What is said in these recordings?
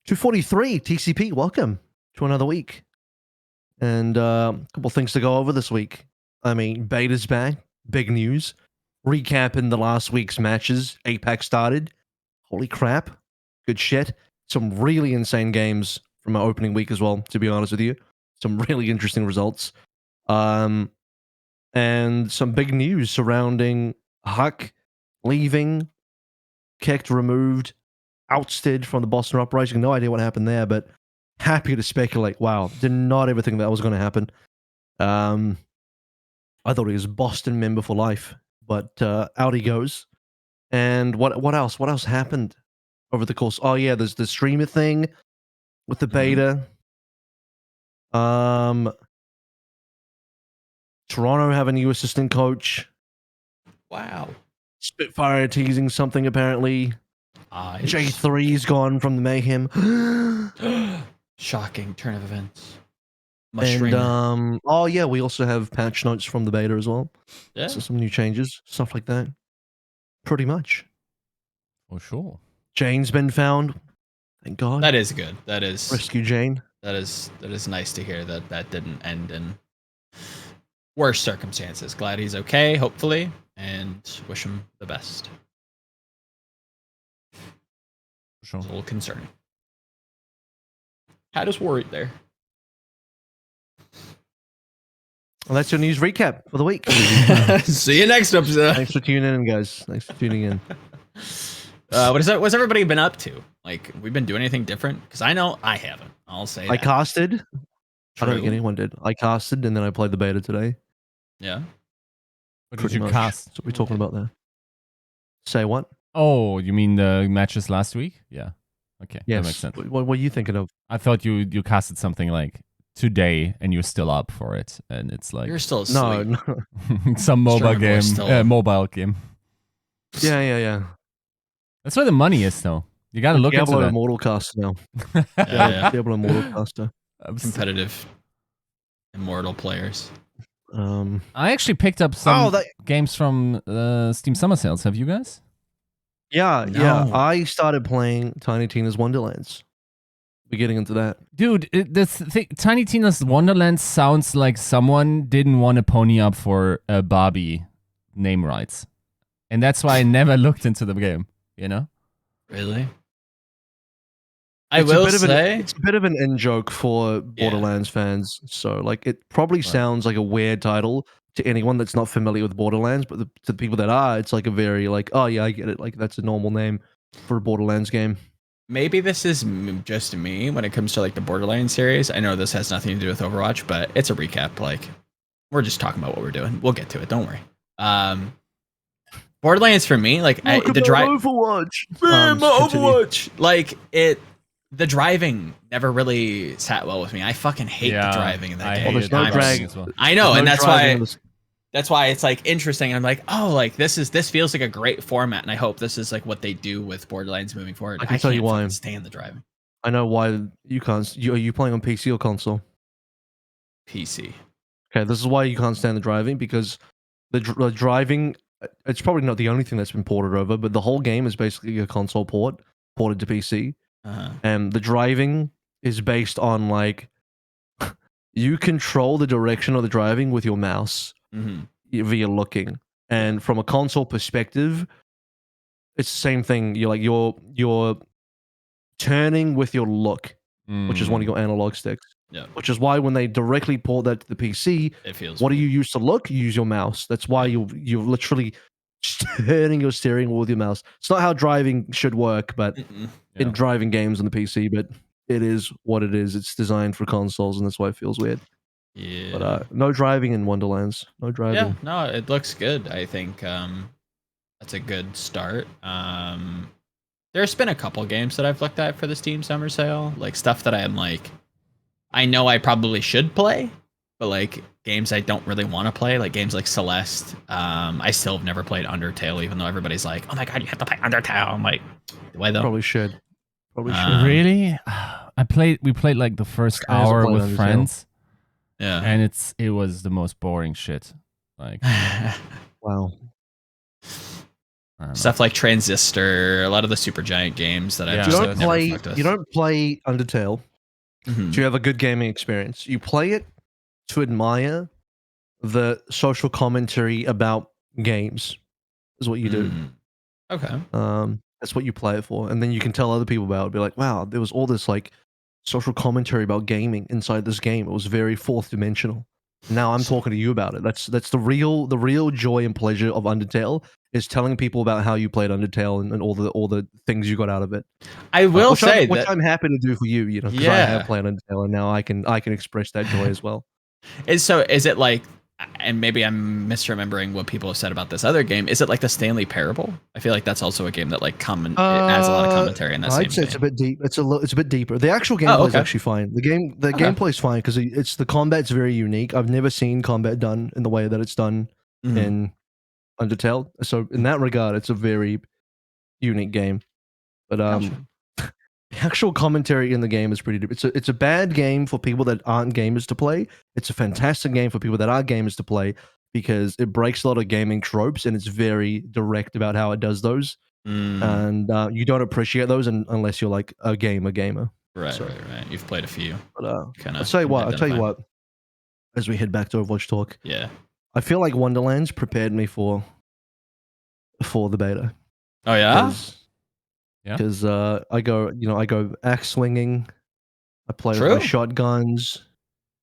243 TCP, welcome to another week. And a couple things to go over this week. I mean, beta's back, big news. Recapping the last week's matches. APAC started. Holy crap. Good shit. Some really insane games from our opening week as well, to be honest with you. Some really interesting results. And some big news surrounding Huck leaving, kicked, removed, ousted from the Boston Uprising. No idea what happened there, but happy to speculate. Wow, did not ever think that was going to happen. I thought he was Boston member for life, but out he goes. And what else? What else happened over the course? Oh yeah, there's the streamer thing with the beta. Toronto have a new assistant coach. Wow. Spitfire teasing something apparently. J3's gone from the Mayhem. Shocking turn of events. And oh yeah, we also have patch notes from the beta as well. Yeah. So some new changes, stuff like that. Pretty much. For sure. Jane's been found. Thank God. That is good. That is rescue Jane. That is nice to hear that didn't end in worse circumstances. Glad he's okay, hopefully, and wish him the best. Sure. It's a little concerning. Had us worried there. Well, that's your news recap for the week. See you next episode. Thanks for tuning in, guys. Thanks for tuning in. What's everybody been up to? Like, we've been doing anything different? Because I know I haven't. I'll say I that. casted. True. I don't think anyone did. I casted and then I played the beta today. Yeah. What did you cast? That's what we're talking about there. Say what? Oh, you mean the matches last week? Yeah. Okay. Yes. That makes sense. What are you thinking of? I thought you casted something like today and you're still up for it. And it's like... You're still asleep. No. Some mobile game. Mobile game. Yeah. That's where the money is, though. You got to look Diablo into that. Immortal Caster now. Yeah. Diablo Immortal Caster. Competitive Immortal players. I actually picked up some games from Steam Summer Sales. Have you guys? Yeah. I started playing Tiny Tina's Wonderlands. We're getting into that. Dude, Tiny Tina's Wonderlands sounds like someone didn't want to pony up for Barbie name rights. And that's why I never looked into the game, you know? Really? I will say it's a bit of an in joke for Borderlands fans. So, like, it probably sounds like a weird title to anyone that's not familiar with Borderlands, but to the people that are, it's like a very like, oh yeah, I get it. Like, that's a normal name for a Borderlands game. Maybe this is just me when it comes to like the Borderlands series. I know this has nothing to do with Overwatch, but it's a recap. Like, we're just talking about what we're doing. We'll get to it. Don't worry. Borderlands for me, like the drive. Overwatch. Overwatch. Like the driving never really sat well with me. I fucking hate the driving in that game. There's no drag as well. I know, and that's why it's like interesting. I'm like, oh, like this feels like a great format, and I hope this is like what they do with Borderlands moving forward. I can tell you why. Stand the driving. I know why you can't. Are you playing on PC or console? PC. Okay, this is why you can't stand the driving, because the driving. It's probably not the only thing that's been ported over, but the whole game is basically a console ported to PC. And the driving is based on like you control the direction of the driving with your mouse via looking. And from a console perspective, it's the same thing. You're turning with your look, which is one of your analog sticks. Yeah. Which is why when they directly port that to the PC, it feels what do you use to look? You use your mouse. That's why you're literally turning your steering wheel with your mouse. It's not how driving should work, but in driving games on the PC, but it is what it is. It's designed for consoles, and that's why it feels weird. Yeah. But no driving in Wonderlands. No driving. Yeah, no, it looks good. I think that's a good start. There's been a couple games that I've looked at for the Steam Summer Sale, like stuff that I'm like, I know I probably should play, but like games I don't really want to play, like games like Celeste. I still have never played Undertale, even though everybody's like, oh my god, you have to play Undertale. I'm like, do I though? Probably should. Really? We played like the first hour with friends. Yeah. And it was the most boring shit. Like wow. I don't know. Stuff like Transistor, a lot of the Supergiant games that Yeah. I've You just don't like, never play. fucked with. You don't play Undertale. Mhm. Do you have a good gaming experience? You play it to admire the social commentary about games. Is what you do. Mm. Okay. That's what you play it for, and then you can tell other people about it. Be like, wow, there was all this like social commentary about gaming inside this game. It was very fourth dimensional. Now I'm talking to you about it. That's the real joy and pleasure of Undertale is telling people about how you played Undertale and all the things you got out of it. I will say which that. I'm happy to do for you, you know, because I have played Undertale and now I can express that joy as well. Is it like, and maybe I'm misremembering what people have said about this other game? Is it like the Stanley Parable? I feel like that's also a game that like it adds a lot of commentary in that same I'd say vein. it's a bit deep. It's a bit deeper. The actual gameplay is okay. actually fine. The gameplay is fine because it's the combat's very unique. I've never seen combat done in the way that it's done in Undertale. So in that regard, it's a very unique game. But Gotcha. the actual commentary in the game is pretty deep. It's a bad game for people that aren't gamers to play. It's a fantastic game for people that are gamers to play because it breaks a lot of gaming tropes and it's very direct about how it does those. And you don't appreciate those unless you're like a gamer. Right, So- right. You've played a few. But Kinda I'll tell you identify. what. As we head back to Overwatch talk, Yeah. I feel like Wonderlands prepared me for the beta. Oh yeah. Yeah. Because I go axe swinging. I play with True. my shotguns.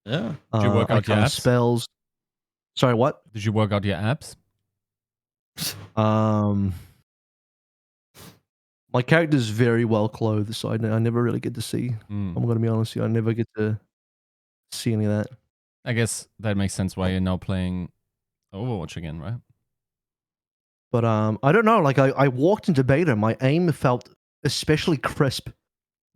Yeah. Did you work I out your cast abs? spells. Sorry, what? Did you work out your abs? My character's very well clothed, so I never really get to see. Mm. I'm gonna be honest with you, I never get to see any of that. I guess that makes sense why you're now playing Overwatch again, right? But I don't know. Like I walked into beta, my aim felt especially crisp.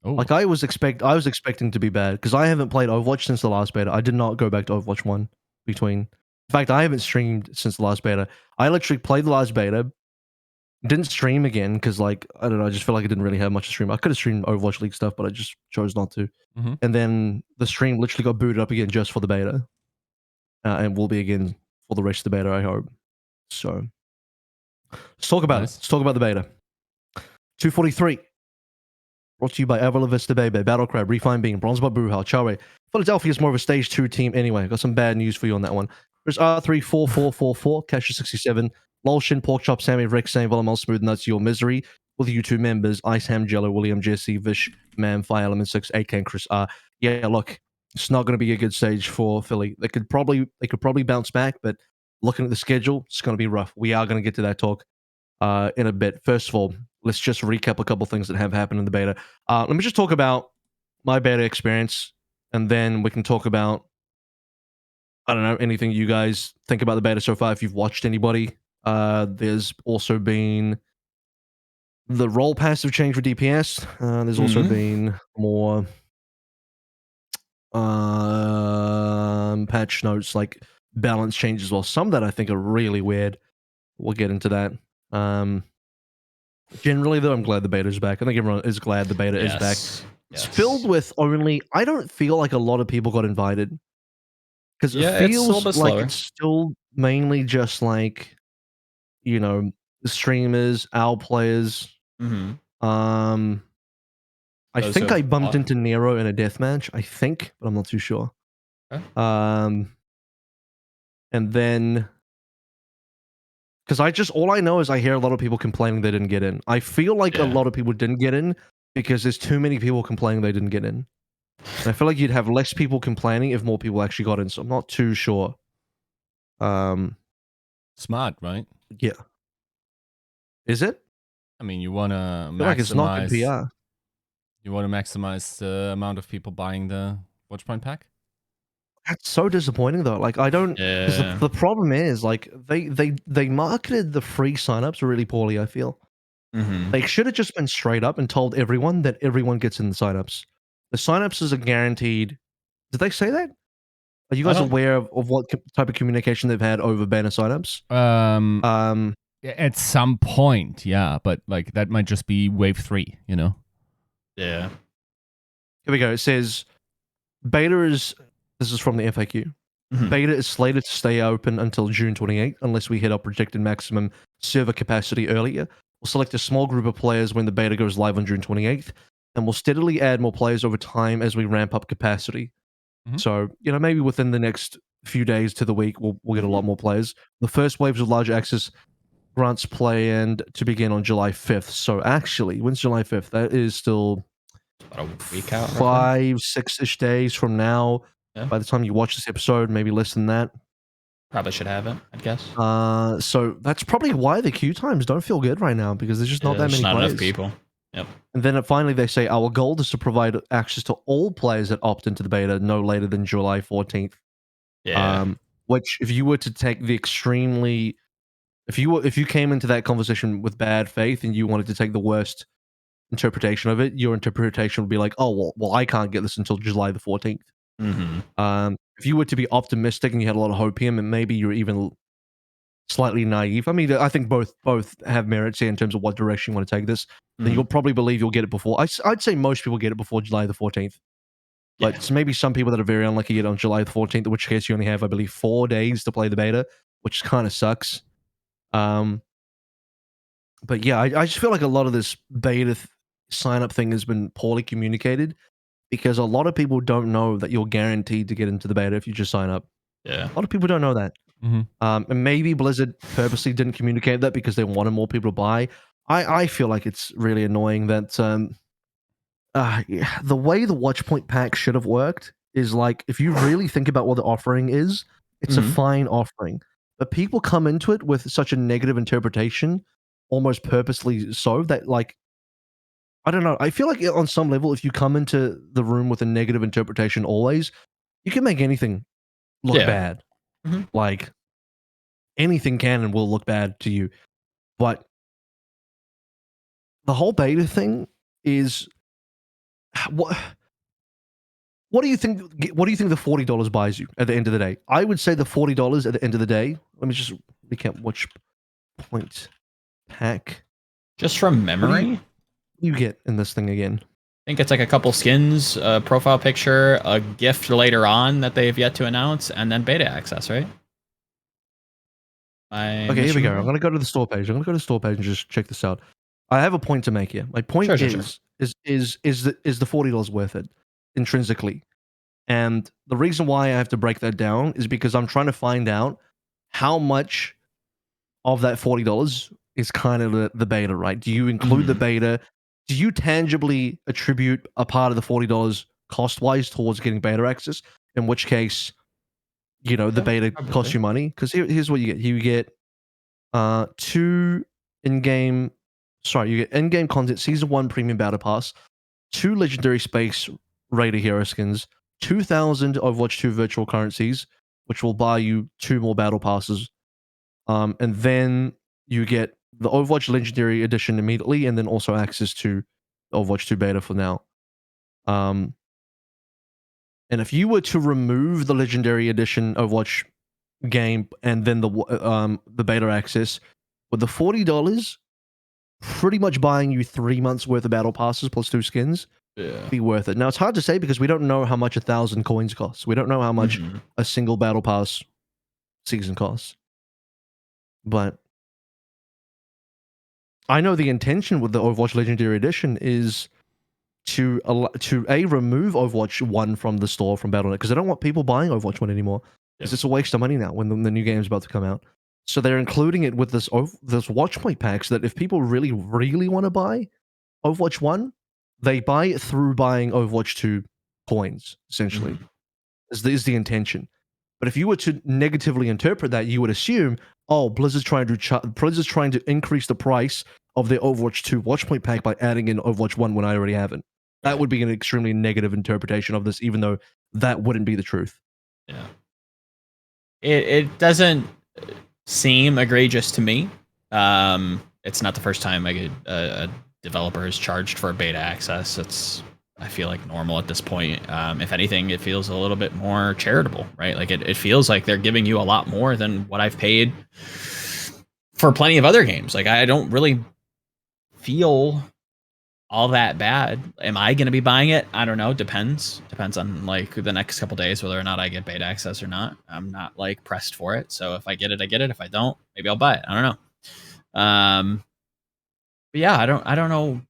Oh, Like I was expecting to be bad because I haven't played Overwatch since the last beta. I did not go back to Overwatch 1 between. In fact, I haven't streamed since the last beta. I literally played the last beta, didn't stream again because like I don't know, I just feel like I didn't really have much to stream. I could have streamed Overwatch League stuff, but I just chose not to. Mhm. And then the stream literally got booted up again just for the beta, and will be again for the rest of the beta, I hope. So let's talk about Nice. it. Let's talk about the beta. 243. Brought to you by Avril Vista Bebe, Battle Crab, Refine Bean, Bronzebot Bruhal, Chawe. Philadelphia is more of a stage 2 team anyway. Got some bad news for you on that one. There's R34444, Casher 67, Lolshin, Porkchop, Sammy, Rick, Sam, Volamel, Smooth Nuts, Your Misery, with you two members, Ice Ham, Jello, William, Jesse, Vish, Man, Fire Element 6, AK, and Chris R. Yeah, look, it's not going to be a good stage for Philly. They could probably bounce back, but looking at the schedule, it's going to be rough. We are going to get to that talk in a bit. First of all, let's just recap a couple things that have happened in the beta. Let me just talk about my beta experience, and then we can talk about, I don't know, anything you guys think about the beta so far. If you've watched anybody, there's also been the role passive change for DPS. There's also been more patch notes like balance changes as well. Some that I think are really weird. We'll get into that. Generally, though, I'm glad the beta is back. I think everyone is glad the beta is back. It's filled with only. I don't feel like a lot of people got invited because Yeah, it it's a little feels bit like slower. it's still mainly just like, you know, streamers, OWL players. Mm-hmm. I Those think who I have bumped bought. into Nero in a deathmatch. I think, but I'm not too sure. Okay. And then. Because all I know is I hear a lot of people complaining they didn't get in. I feel like a Yeah. lot of people didn't get in because there's too many people complaining they didn't get in. And I feel like you'd have less people complaining if more people actually got in. So I'm not too sure. smart, right? Yeah. Is it? I mean, you want to I feel like it's not good maximize. PR. You want to maximize the amount of people buying the Watchpoint pack. That's so disappointing though. Like I don't. Because Yeah. the problem is like they marketed the free signups really poorly. I feel. Mm-hmm. They should have just been straight up and told everyone that everyone gets in the signups. The signups is a guaranteed. Did they say that? Are you guys don't- aware of what type of communication they've had over banner signups? At some point, yeah, but like that might just be wave 3, you know? Yeah. Here we go. It says beta is. This is from the FAQ. Mhm. Beta is slated to stay open until June 28th, unless we hit our projected maximum server capacity earlier. We'll select a small group of players when the beta goes live on June 28th, and we'll steadily add more players over time as we ramp up capacity. Mhm. So, maybe within the next few days to the week, we'll get a lot more players. The first waves of large access grants planned to begin on July 5th. So, actually, when's July 5th? That is still About a week out, roughly. 5, 6-ish days from now. Yeah. By the time you watch this episode, maybe less than that. Probably should have it, I guess. So that's probably why the queue times don't feel good right now, because there's just not that There's many not players. enough people. Yep. And then finally they say our goal is to provide access to all players that opt into the beta no later than July 14th. Yeah. Which, if you were to take the extremely, if you came into that conversation with bad faith and you wanted to take the worst interpretation of it, your interpretation would be like, oh well, I can't get this until July the 14th. Mm-hmm. If you were to be optimistic and you had a lot of hopium, and maybe you're even slightly naive. I mean, I think both have merits here in terms of what direction you want to take this. Then you'll probably believe you'll get it before. I'd say most people get it before July the 14th. But maybe some people that are very unlucky get it on July the 14th, in which case you only have, I believe, 4 days to play the beta, which kind of sucks. But yeah, I just feel like a lot of this beta sign up thing has been poorly communicated, because a lot of people don't know that you're guaranteed to get into the beta if you just sign up. Yeah. A lot of people don't know that. Mm-hmm. And maybe Blizzard purposely didn't communicate that because they wanted more people to buy. I feel like it's really annoying that the way the Watchpoint pack should have worked is, like, if you really think about what the offering is, it's a fine offering. But people come into it with such a negative interpretation, almost purposely so, that, like, I don't know. I feel like on some level, if you come into the room with a negative interpretation always, you can make anything look bad. Mhm. Like, anything can and will look bad to you. But the whole beta thing is what do you think the $40 buys you at the end of the day? I would say the $40 at the end of the day, let me just recap which point pack. Just from memory, What do you get in this thing again? I think it's like a couple skins, a profile picture, a gift later on that they've yet to announce, and then beta access, right? Okay, here we go. I'm going to go to the store page. And just check this out. I have a point to make here. My point Sure. is the $40 worth it intrinsically? And the reason why I have to break that down is because I'm trying to find out how much of that $40 is kind of the beta, right? Do you include the beta? Do you tangibly attribute a part of the $40 cost-wise towards getting beta access? In which case, the beta costs you money. Because here's what you get. You get you get in-game content, Season 1 Premium Battle Pass, 2 Legendary Space Raider Hero skins, 2,000 Overwatch 2 virtual currencies, which will buy you 2 more Battle Passes. And then you get the Overwatch Legendary Edition immediately, and then also access to the Overwatch 2 beta for now. And if you were to remove the Legendary Edition Overwatch game and then the beta access, with the $40, pretty much buying you 3 months worth of battle passes plus 2 skins, be worth it. Now, it's hard to say because we don't know how much 1,000 coins costs. We don't know how much a single battle pass season costs. But I know the intention with the Overwatch Legendary Edition is to remove Overwatch 1 from the store from Battle.net, because they don't want people buying Overwatch 1 anymore. Because it's a waste of money now when the new game is about to come out. So they're including it with this Watchpoint pack, so that if people really, really want to buy Overwatch 1, they buy it through buying Overwatch 2 coins, essentially. Is the intention. But if you were to negatively interpret that, you would assume, oh, Blizzard's trying to increase the price of the Overwatch 2 Watchpoint pack by adding in Overwatch 1 when I already have it. That would be an extremely negative interpretation of this, even though that wouldn't be the truth. Yeah. It doesn't seem egregious to me. It's not the first time a developer is charged for beta access. I feel like normal at this point. If anything, it feels a little bit more charitable, right? Like it feels like they're giving you a lot more than what I've paid for plenty of other games. Like I don't really feel all that bad. Am I going to be buying it? I don't know. Depends on like the next couple days whether or not I get beta access or not. I'm not like pressed for it, so if I get it, I get it. If I don't, maybe I'll buy it. I don't know. But yeah, I don't know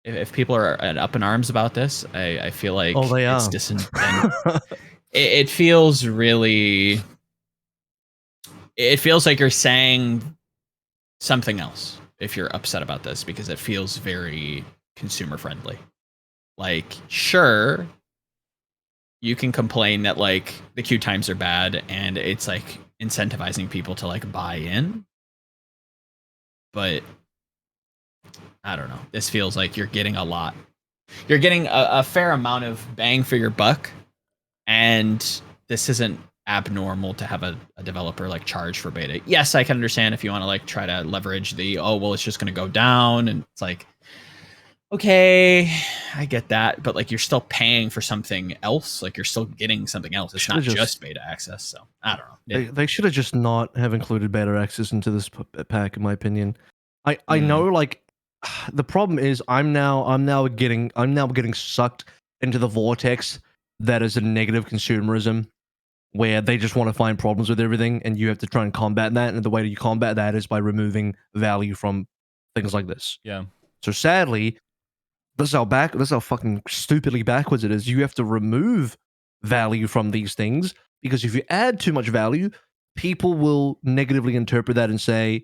if people are up in arms about this. I feel like they it's are. it feels really. It feels like you're saying something else if you're upset about this, because it feels very consumer friendly. Like, sure, you can complain that like the queue times are bad and it's like incentivizing people to like buy in, but I don't know. This feels like you're getting a lot. You're getting a fair amount of bang for your buck, and this isn't abnormal to have a developer like charge for beta. Yes, I can understand if you want to like try to leverage the it's just going to go down, and it's like, okay, I get that, but like you're still paying for something else. Like you're still getting something else. It's not just beta access. So I don't know. Yeah. They should have just not have included beta access into this pack, in my opinion. I know, like, the problem is I'm now getting sucked into the vortex that is a negative consumerism, where they just want to find problems with everything, and you have to try and combat that. And the way that you combat that is by removing value from things like this. Yeah. So sadly, this is how fucking stupidly backwards it is. You have to remove value from these things, because if you add too much value, people will negatively interpret that and say,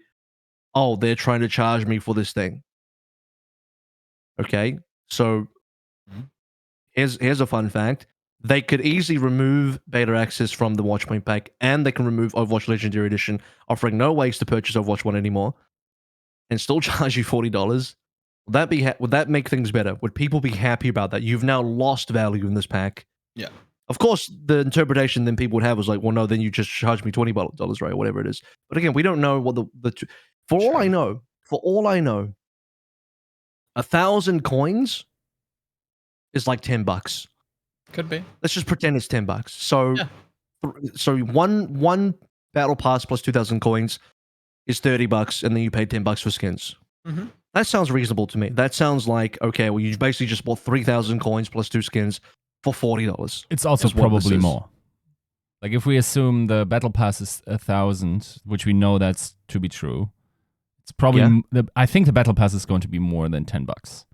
"Oh, they're trying to charge me for this thing." Okay, so here's a fun fact. They could easily remove beta access from the Watchpoint pack, and they can remove Overwatch Legendary Edition, offering no ways to purchase Overwatch 1 anymore, and still charge you $40. Would that make things better? Would people be happy about that? You've now lost value in this pack. Yeah. Of course, the interpretation then people would have was like, well, no, then you just charge me $20, right, or whatever it is. But again, we don't know what for all I know, 1,000 coins is like $10. Could be. Let's just pretend it's $10. So, so one battle pass plus 2,000 coins is $30, and then you pay $10 for skins. Mm-hmm. That sounds reasonable to me. That sounds like, okay, well, you basically just bought 3,000 coins plus 2 skins for $40. It's also probably more. Like if we assume the battle pass is 1,000, which we know that's to be true, it's probably I think the battle pass is going to be more than $10.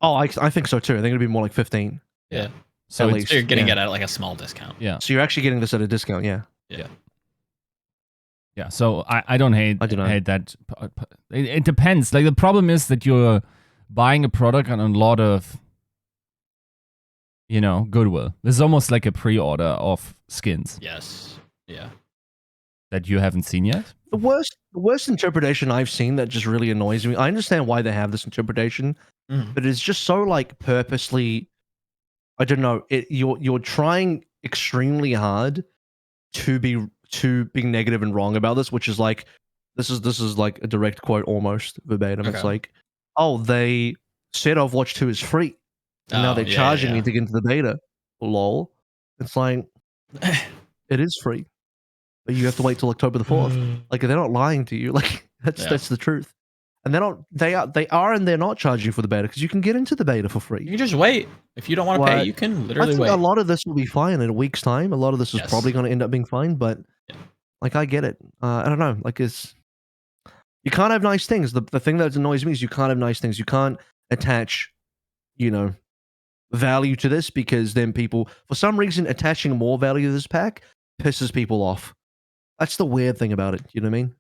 Oh, I think so too. I think it'd be more like 15. Yeah. So at least you're getting it at like a small discount. Yeah. So you're actually getting this at a discount. Yeah. Yeah. Yeah. So I don't hate hate that. It depends. Like the problem is that you're buying a product on a lot of, goodwill. This is almost like a pre-order of skins. Yes. Yeah. That you haven't seen yet. The worst interpretation I've seen that just really annoys me. I understand why they have this interpretation, but it's just so like purposely. I don't know. You're trying extremely hard to be negative and wrong about this, which is like this is like a direct quote almost verbatim. Okay. It's like, oh, they said Overwatch 2 is free, and now they're charging me to get into the beta. Lol. It's like it is free, but you have to wait till October the 4th. Like they're not lying to you. Like that's the truth. And they are and they're not charging for the beta, because you can get into the beta for free. You can just wait. If you don't want to pay, you can literally wait. A lot of this will be fine in a week's time. A lot of this is probably going to end up being fine, but like I get it. I don't know. Like you can't have nice things. The thing that annoys me is you can't have nice things. You can't attach, value to this, because then people, for some reason, attaching more value to this pack pisses people off. That's the weird thing about it. You know what I mean?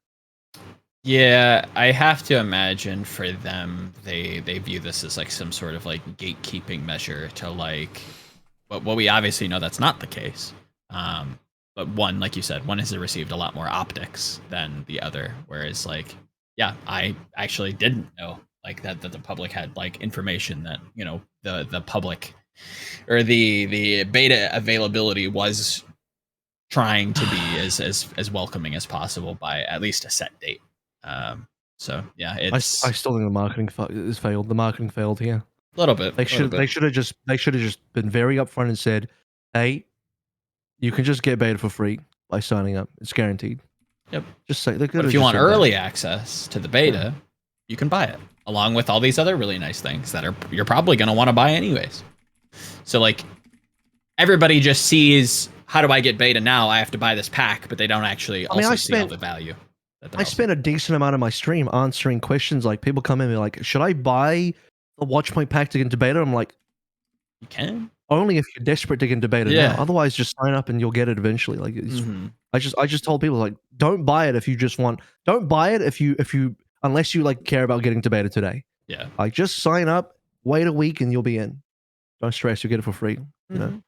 Yeah, I have to imagine for them, they view this as like some sort of like gatekeeping measure to like, what we obviously know that's not the case. But one, like you said, one has received a lot more optics than the other. Whereas like, yeah, I actually didn't know like that the public had like information that, the public or the beta availability was trying to be as welcoming as possible by at least a set date. So yeah, I still think the marketing is failed. The marketing failed here. A little bit. They should have just been very upfront and said, "Hey, you can just get beta for free by signing up. It's guaranteed." Yep. Just say. But if you want early access to the beta, you can buy it along with all these other really nice things that you're probably going to want to buy anyways. So like everybody just sees, how do I get beta now? I have to buy this pack, but they don't actually see all the value. I spent a decent amount of my stream answering questions. Like people come in and be like, should I buy the Watchpoint pack to get into beta? I'm like, you can. Only if you're desperate to get into beta now. Otherwise, just sign up and you'll get it eventually. Like it's, I just told people like, don't buy it if you just want. Don't buy it if you unless you like care about getting to beta today. Yeah. Like just sign up, wait a week, and you'll be in. Don't stress. You get it for free. You know.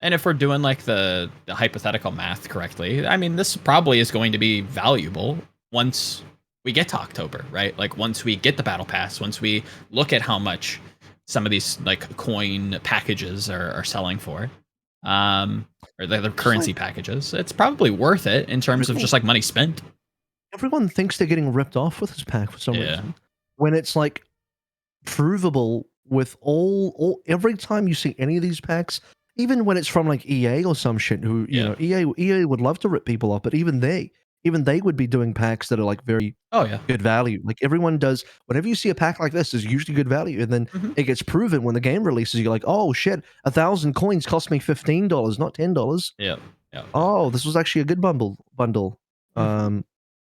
And if we're doing like the hypothetical math correctly, I mean, this probably is going to be valuable once we get to October, right? Like once we get the battle pass, once we look at how much some of these like coin packages are selling for, or the currency packages, it's probably worth it in terms of just like money spent. Everyone thinks they're getting ripped off with this pack for some reason. When it's like provable with all every time you see any of these packs, even when it's from like EA or some shit, who you know, EA would love to rip people off, but even they would be doing packs that are like very good value. Like everyone does. Whenever you see a pack like this, is usually good value, and then it gets proven when the game releases. You're like, oh shit, 1,000 coins cost me $15, not $10. Yeah. Oh, this was actually a good bundle.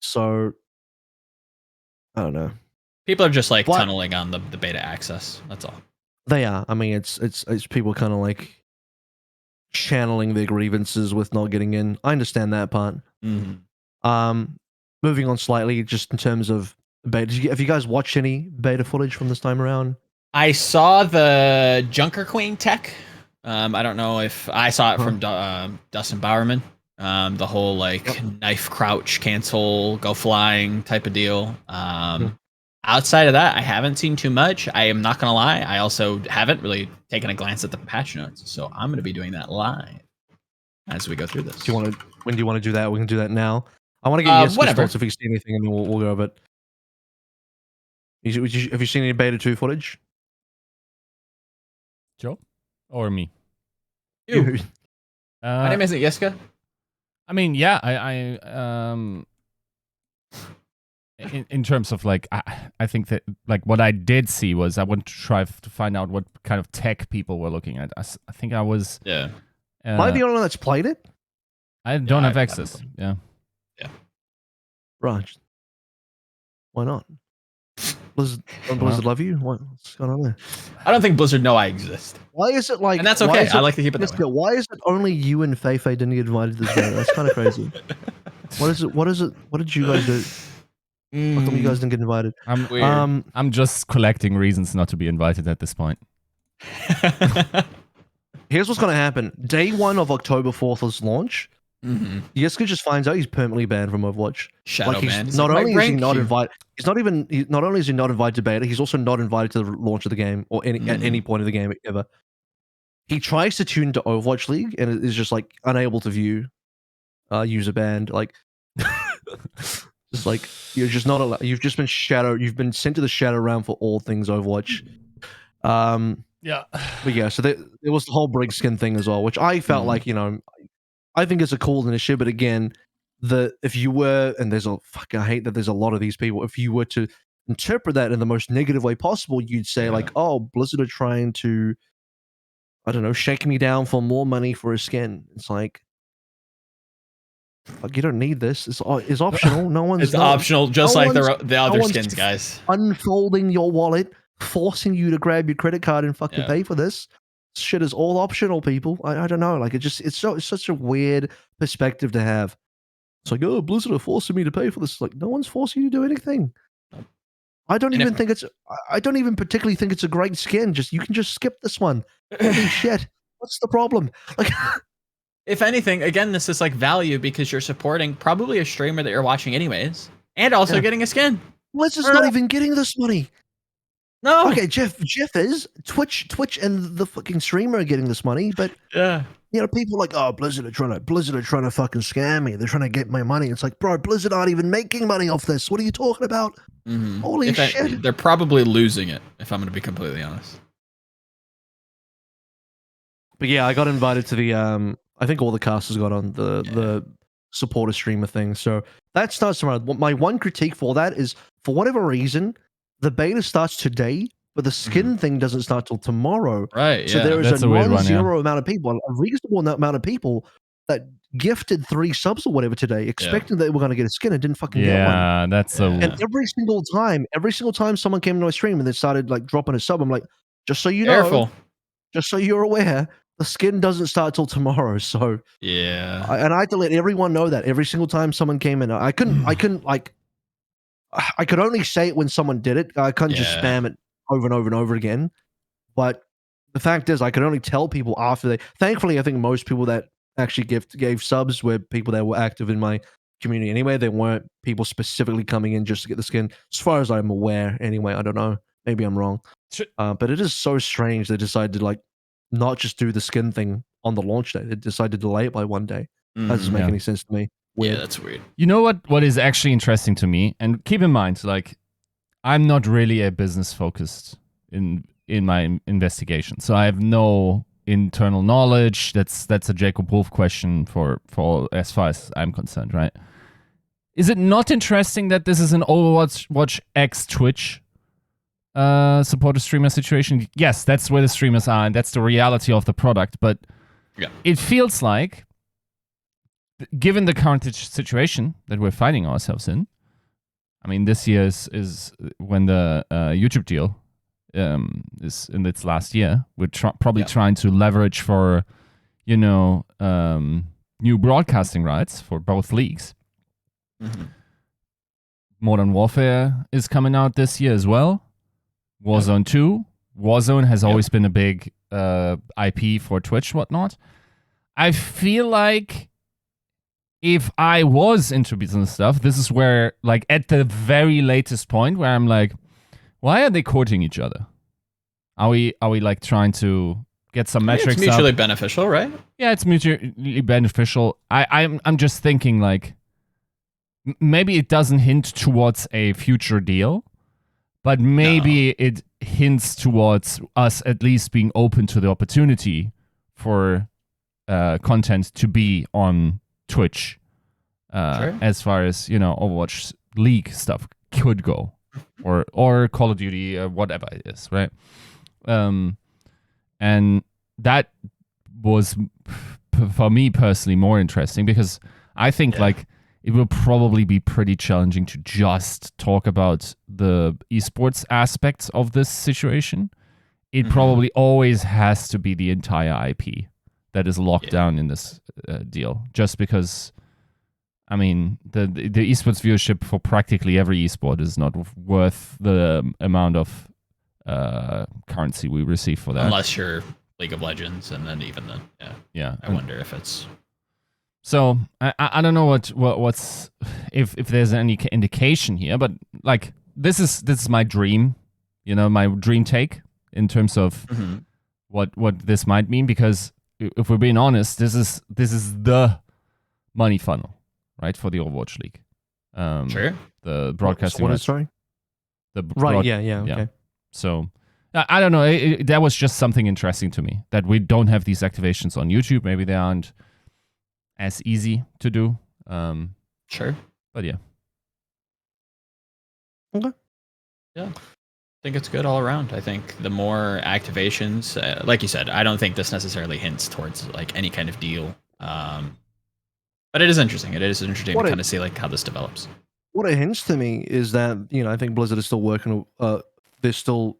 So I don't know. People are just like tunneling on the beta access. That's all. They are. I mean, it's people kind of like channeling their grievances with not getting in. I understand that part. Moving on slightly, just in terms of beta. Have you guys watched any beta footage from this time around? I saw the Junker Queen tech. I don't know if I saw it from Dustin Bowerman. The whole like knife crouch, cancel, go flying type of deal. Outside of that, I haven't seen too much. I am not gonna lie. I also haven't really taken a glance at the patch notes, so I'm gonna be doing that live as we go through this. When do you want to do that? We can do that now. I want to get Yiska's thoughts if you see anything, and then we'll go over it. Have you seen any beta 2 footage? Joe? Or me? You. My name isn't Yiska. I mean, yeah, I in terms of like, I think that like what I did see was I wanted to try to find out what kind of tech people were looking at. I think I was... Yeah. Am I the only one that's played it? I don't have access. Yeah. Right. Why not? Blizzard love you? What's going on there? I don't think Blizzard know I exist. Why is it like... And that's okay. I like to keep it that way. Why is it only you and Feifei didn't get invited to this game? That's kind of crazy. What is it? What did you guys do? How come you guys didn't get invited? I'm just collecting reasons not to be invited at this point. Here's what's going to happen. Day 1 of October 4th's launch, Yiska just finds out he's permanently banned from Overwatch. Shadow man. Not only is he not invited, not only is he not invited to beta, he's also not invited to the launch of the game or at any point of the game ever. He tries to tune to Overwatch League and is just like unable to view user banned. Like, just like you're just not allowed. You've just been shadowed. You've been sent to the shadow realm for all things Overwatch. Yeah. But yeah, so there was the whole Brig skin thing as well, which I felt like, you know, I think it's a cool initiative, but again, if you were, and I hate that there's a lot of these people, if you were to interpret that in the most negative way possible, you'd say like, oh, Blizzard are trying to, I don't know, shake me down for more money for a skin. It's like you don't need this. It's optional. No one's. It's optional, just like the other skins, guys. Unfolding your wallet, forcing you to grab your credit card and fucking pay for this. Shit is all optional, people. I don't know. Like it's such a weird perspective to have. It's like, oh, Blizzard are forcing me to pay for this. Like, no one's forcing you to do anything. I don't even particularly think it's a great skin. You can just skip this one. Holy shit. What's the problem? Like, if anything, again, this is like value because you're supporting probably a streamer that you're watching anyways, and also getting a skin. Blizzard's not even getting this money. No. Okay, Jeff is Twitch and the fucking streamer are getting this money, but you know, people are like, oh, Blizzard are trying to fucking scam me. They're trying to get my money. It's like, bro, Blizzard aren't even making money off this. What are you talking about? Holy shit. They're probably losing it, if I'm going to be completely honest. But yeah, I got invited to the I think all the casters got on the supporter streamer thing. So that starts tomorrow. My one critique for that is, for whatever reason, the beta starts today, but the skin thing doesn't start till tomorrow. Right. So Yeah. there is That's a a weird one, non-zero amount of people, a reasonable amount of people that gifted 3 subs or whatever today, expecting that they were going to get a skin and didn't fucking get one. Yeah, that's a. And every single time someone came into my stream and they started like dropping a sub, I'm like, just so you Careful. know, just so you're aware, the skin doesn't start till tomorrow. So Yeah. and I had to let everyone know that every single time someone came in. I couldn't like, I could only say it when someone did it. I couldn't just spam it over and over and over again. But the fact is, I could only tell people after they. Thankfully, I think most people that actually gave subs were people that were active in my community anyway. They weren't people specifically coming in just to get the skin, as far as I'm aware. Anyway, I don't know. Maybe I'm wrong. But it is so strange they decided to like not just do the skin thing on the launch day. They decided to delay it by one day. That doesn't make any sense to me. Weird. Yeah, that's weird. You know what is actually interesting to me, and keep in mind, like, I'm not really a business focused in my investigation, so I have no internal knowledge. That's a Jacob Wolf question for as far as I'm concerned, right? Is it not interesting that this is an Overwatch X Twitch supporter streamer situation? Yes, that's where the streamers are, and that's the reality of the product. But it feels like, given the current situation that we're finding ourselves in, I mean, this year is when the YouTube deal is in its last year. We're probably trying to leverage for, new broadcasting rights for both leagues. Modern Warfare is coming out this year as well. Warzone 2. Warzone has always been a big IP for Twitch, whatnot. I feel like if I was into business stuff, this is where, like, at the very latest point where I'm like, why are they courting each other? Are we like trying to get some metrics? It's mutually beneficial, right? Yeah, it's mutually beneficial. I'm just thinking, like, maybe it doesn't hint towards a future deal, but maybe it hints towards us at least being open to the opportunity for content to be on Twitch, as far as Overwatch League stuff could go, or Call of Duty, whatever it is, right? And that was for me personally more interesting, because I think like it will probably be pretty challenging to just talk about the esports aspects of this situation. It probably always has to be the entire IP that is locked down in this deal, just because, I mean, the esports viewership for practically every esport is not worth the amount of currency we receive for that. Unless you're League of Legends, and then even then, I wonder if it's. So I don't know what's if there's any indication here, but like this is my dream, my dream take in terms of what this might mean, because if we're being honest, this is the money funnel, right, for the Overwatch League. Sure. The broadcasting. What is, sorry? Okay. So I don't know. That was just something interesting to me, that we don't have these activations on YouTube. Maybe they aren't as easy to do. Sure. But yeah. Okay. Yeah. I think it's good all around. I think the more activations, like you said, I don't think this necessarily hints towards like any kind of deal. But it is interesting. It is interesting to kind of see like how this develops. What it hints to me is that, I think Blizzard is still working, they're still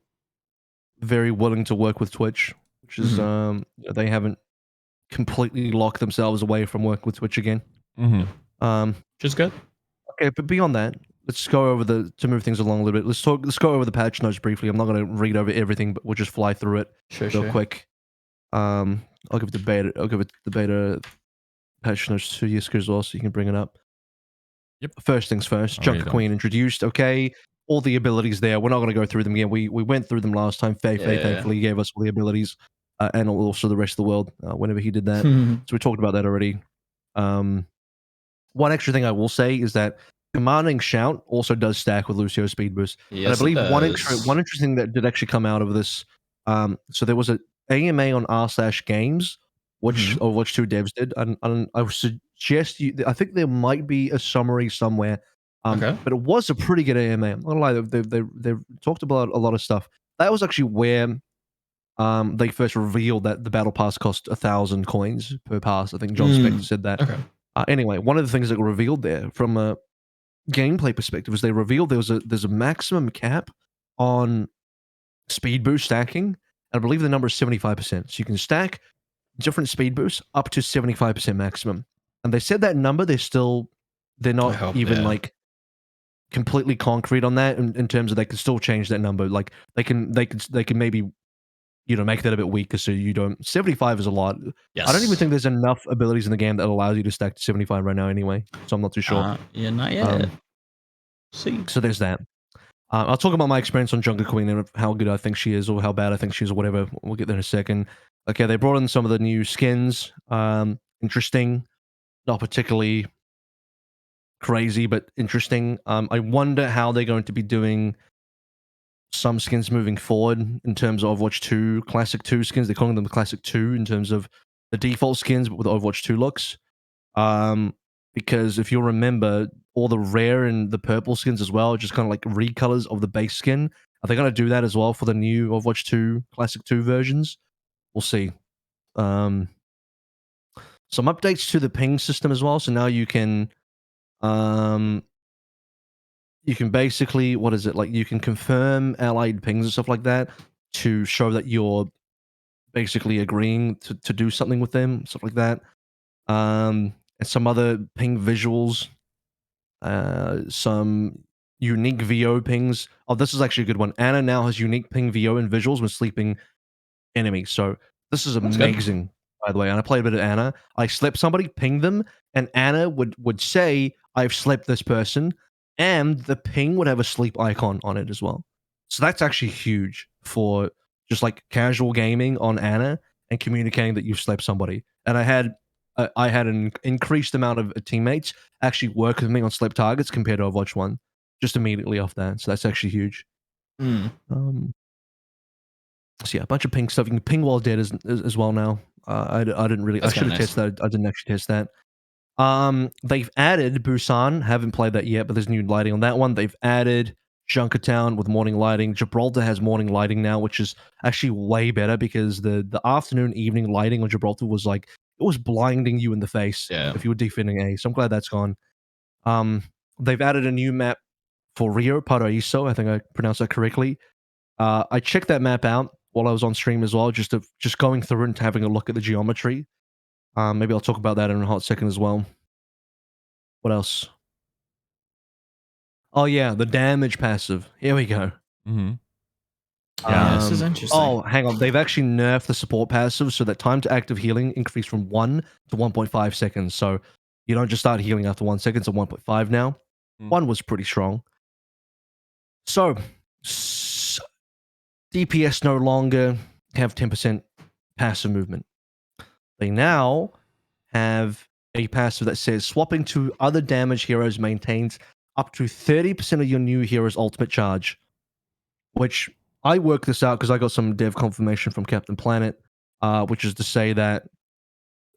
very willing to work with Twitch, which is, they haven't completely locked themselves away from working with Twitch again. Which is good. Okay, but beyond that, let's go over to move things along a little bit. Let's go over the patch notes briefly. I'm not going to read over everything, but we'll just fly through it real quick. I'll give it the beta patch notes to Yiska as well, so you can bring it up. Yep. First things first, Junker Queen introduced. Okay, all the abilities there. We're not going to go through them again. We went through them last time. Faye thankfully gave us all the abilities, and also the rest of the world whenever he did that. So we talked about that already. One extra thing I will say is that Commanding Shout also does stack with Lucio's Speed Boost. Yes, and I believe it one interesting that did actually come out of this. So there was an AMA on r/games, which Overwatch 2 devs did, and I would suggest I think there might be a summary somewhere. Okay. But it was a pretty good AMA. I'm not gonna lie, they've talked about a lot of stuff. That was actually where they first revealed that the battle pass cost 1,000 coins per pass. I think John Spector said that. Okay. Anyway, one of the things that were revealed there from a gameplay perspective is they revealed there's a maximum cap on speed boost stacking, and I believe the number is 75%. So you can stack different speed boosts up to 75% maximum. And they said that number, they're not even like completely concrete on that in terms of they can still change that number. Like they can maybe, you know, make that a bit weaker so you don't. 75 is a lot. Yes. I don't even think there's enough abilities in the game that allows you to stack to 75 right now anyway. So I'm not too sure. Yeah, not yet. See. So there's that. I'll talk about my experience on Jungle Queen and how good I think she is or how bad I think she is or whatever. We'll get there in a second. Okay, they brought in some of the new skins. Interesting. Not particularly crazy, but interesting. I wonder how they're going to be doing some skins moving forward in terms of Overwatch 2, Classic 2 skins. They're calling them the Classic 2 in terms of the default skins, but with Overwatch 2 looks. Because if you'll remember, all the rare and the purple skins as well, just kind of like recolors of the base skin. Are they going to do that as well for the new Overwatch 2 Classic 2 versions? We'll see. Some updates to the ping system as well. So now you can basically, what is it? Like you can confirm allied pings and stuff like that to show that you're basically agreeing to do something with them, stuff like that. And some other ping visuals, some unique VO pings. Oh, this is actually a good one. Ana now has unique ping VO and visuals when sleeping enemies. So this is amazing, by the way. And I played a bit of Ana. I slept somebody, pinged them, and Ana would say, "I've slept this person," and the ping would have a sleep icon on it as well. So that's actually huge for just like casual gaming on Ana and communicating that you've slept somebody. And I had an increased amount of teammates actually work with me on sleep targets compared to Overwatch 1 just immediately off that. So that's actually huge. So yeah, a bunch of ping stuff. You can ping while dead as well now. I didn't really. That's I should have tested that. I didn't actually test that. They've added Busan. Haven't played that yet, but there's new lighting on that one. They've added Junkertown with morning lighting. Gibraltar has morning lighting now, which is actually way better because the afternoon evening lighting on Gibraltar was like it was blinding you in the face if you were defending A. So I'm glad that's gone. They've added a new map for Rio Paraíso. I think I pronounced that correctly. I checked that map out while I was on stream as well, just going through and having a look at the geometry. Maybe I'll talk about that in a hot second as well. What else? Oh yeah, the damage passive. Here we go. Yeah, this is interesting. Oh, hang on. They've actually nerfed the support passive so that time to active healing increased from 1 to 1.5 seconds. So you don't just start healing after 1 second, so 1.5 now. 1 was pretty strong. So DPS no longer have 10% passive movement. They now have a passive that says swapping to other damage heroes maintains up to 30% of your new hero's ultimate charge, which I worked this out because I got some dev confirmation from Captain Planet, which is to say that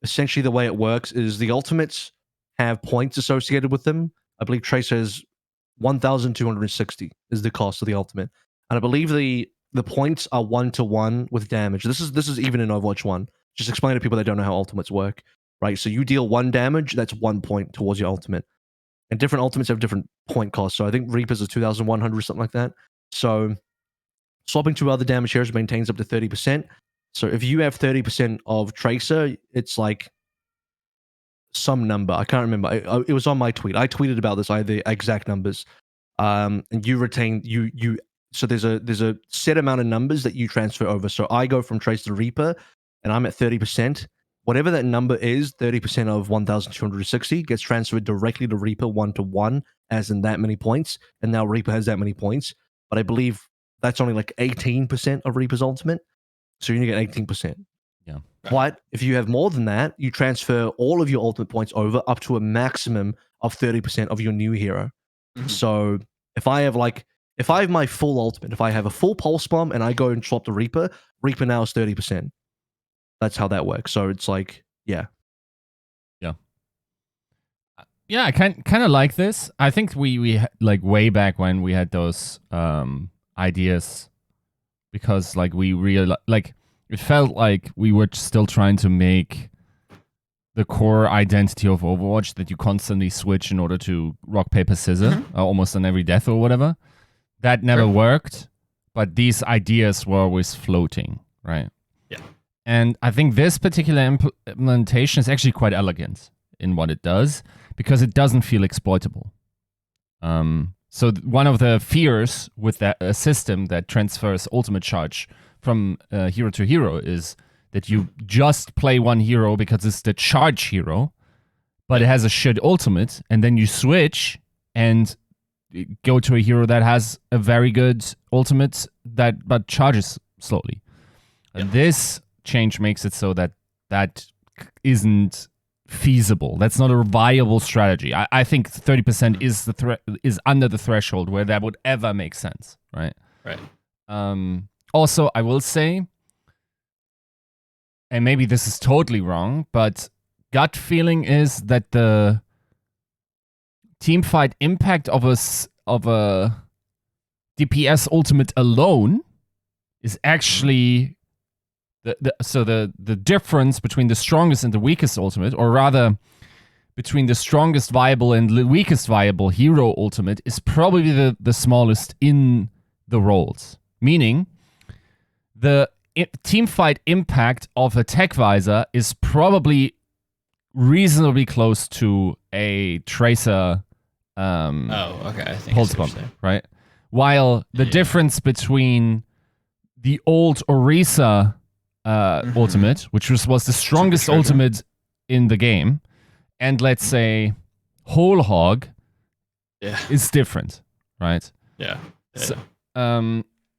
essentially the way it works is the ultimates have points associated with them. I believe Tracer has 1,260 is the cost of the ultimate. And I believe the points are 1-to-1 with damage. This is even in Overwatch 1. Just explain to people that don't know how ultimates work, right? So you deal 1 damage, that's 1 point towards your ultimate. And different ultimates have different point costs. So I think Reaper's is 2,100 or something like that. So swapping to other damage heroes maintains up to 30%. So if you have 30% of Tracer, it's like some number. I can't remember. It was on my tweet. I tweeted about this. I had the exact numbers. And you retain you. So there's a set amount of numbers that you transfer over. So I go from Tracer to Reaper, and I'm at 30%. Whatever that number is, 30% of 1,260 gets transferred directly to Reaper 1-to-1, as in that many points. And now Reaper has that many points. But I believe that's only like 18% of Reaper's ultimate. So you're going to get 18%. Yeah. But if you have more than that, you transfer all of your ultimate points over up to a maximum of 30% of your new hero. So if I have my full ultimate, if I have a full pulse bomb and I go and swap the Reaper, Reaper now is 30%. That's how that works. So it's like, yeah. Yeah, I kind of like this. I think we like way back when we had those ideas, because like we really like it felt like we were still trying to make the core identity of Overwatch that you constantly switch in order to rock paper scissors almost on every death or whatever. That never worked, but these ideas were always floating, right? Yeah. And I think this particular implementation is actually quite elegant in what it does, because it doesn't feel exploitable. So one of the fears with that system that transfers ultimate charge from hero to hero is that you just play one hero because it's the charge hero, but it has a shit ultimate, and then you switch and go to a hero that has a very good ultimate but charges slowly. And this change makes it so that isn't feasible. That's not a viable strategy. I think 30% is under the threshold where that would ever make sense, right? Right. Also, I will say, and maybe this is totally wrong, but gut feeling is that the team fight impact of a DPS ultimate alone is actually the difference between the strongest and the weakest ultimate, or rather between the strongest viable and the weakest viable hero ultimate, is probably the smallest in the roles. Meaning, the team fight impact of a tech visor is probably reasonably close to a tracer I think pulse bump, right? While the difference between the old Orisa ultimate, which was the strongest ultimate in the game, and let's say Whole Hog is different, right? Yeah.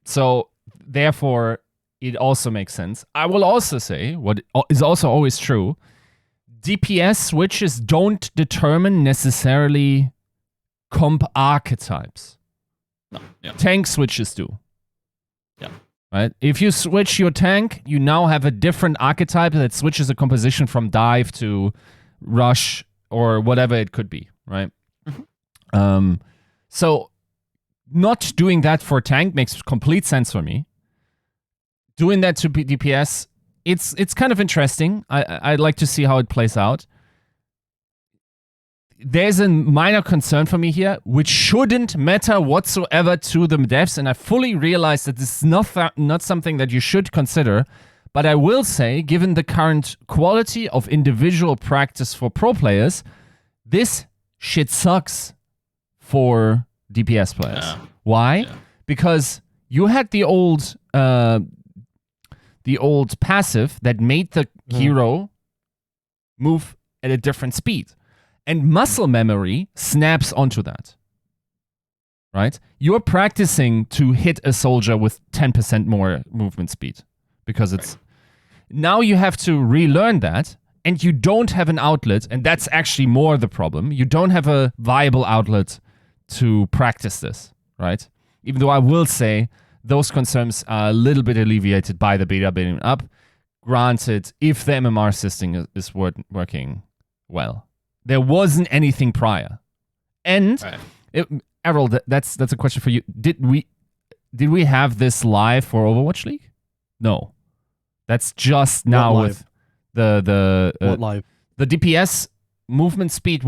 So therefore, it also makes sense. I will also say, what is also always true, DPS switches don't determine necessarily comp archetypes. No. Yeah. Tank switches do. Yeah. Right? If you switch your tank, you now have a different archetype that switches a composition from dive to rush or whatever it could be, right? So not doing that for tank makes complete sense for me. Doing that to DPS, it's kind of interesting. I'd like to see how it plays out. There's a minor concern for me here, which shouldn't matter whatsoever to the devs, and I fully realize that this is not something that you should consider, but I will say, given the current quality of individual practice for pro players, this shit sucks for DPS players. Yeah. Why? Yeah. Because you had the old passive that made the hero move at a different speed. And muscle memory snaps onto that, right? You're practicing to hit a soldier with 10% more movement speed because it's... Now you have to relearn that, and you don't have an outlet, and that's actually more the problem. You don't have a viable outlet to practice this, right? Even though I will say those concerns are a little bit alleviated by the beta building up. Granted, if the MMR system is working well. There wasn't anything prior. And, Errol, that's a question for you. Did we have this live for Overwatch League? No. That's just now with the live? The DPS movement speed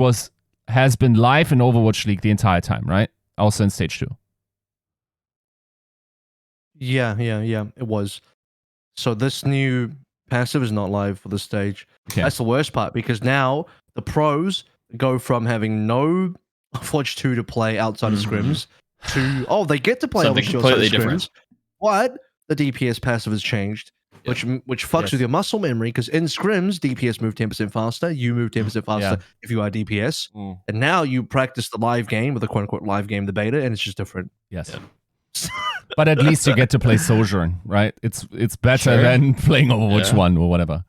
has been live in Overwatch League the entire time, right? Also in Stage 2. Yeah, it was. So this new passive is not live for the stage. Okay. That's the worst part, because now the pros go from having no Overwatch 2 to play outside of scrims to, they get to play something Overwatch completely outside of different. scrims. What? The DPS passive has changed, which fucks with your muscle memory, because in scrims, DPS move 10% faster, you move 10% faster if you are DPS, and now you practice the live game, with the quote-unquote live game, the beta, and it's just different. Yes. But at least you get to play Sojourn, right? It's better than playing Overwatch 1 or whatever.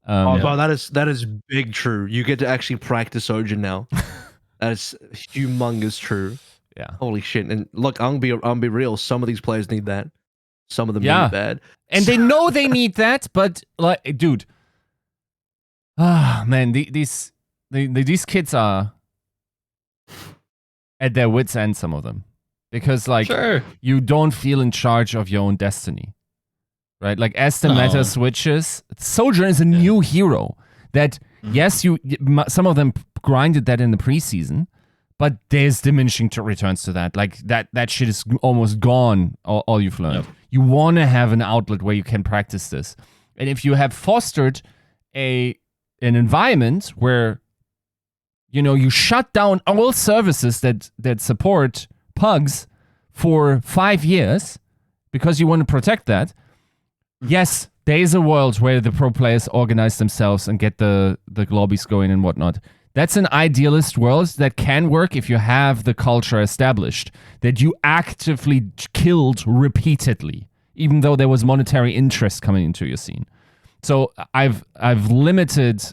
Bro, that is big true. You get to actually practice Sojourn now. That is humongous true. Yeah. Holy shit. And look, I'll be real. Some of these players need that. Some of them need it bad. And they know they need that, but like, dude. Man, these kids are at their wits' end, some of them. Because, like, Sure. you don't feel in charge of your own destiny. Right? Like, as the meta switches, Sojourn is a new hero that, yes, some of them grinded that in the preseason, but there's diminishing returns to that. Like, that shit is almost gone, all you've learned. Yep. You want to have an outlet where you can practice this. And if you have fostered an environment where, you know, you shut down all services that support pugs for 5 years because you want to protect that, yes, there is a world where the pro players organize themselves and get the lobbies going and whatnot. That's an idealist world that can work if you have the culture established, that you actively killed repeatedly, even though there was monetary interest coming into your scene. So I've limited,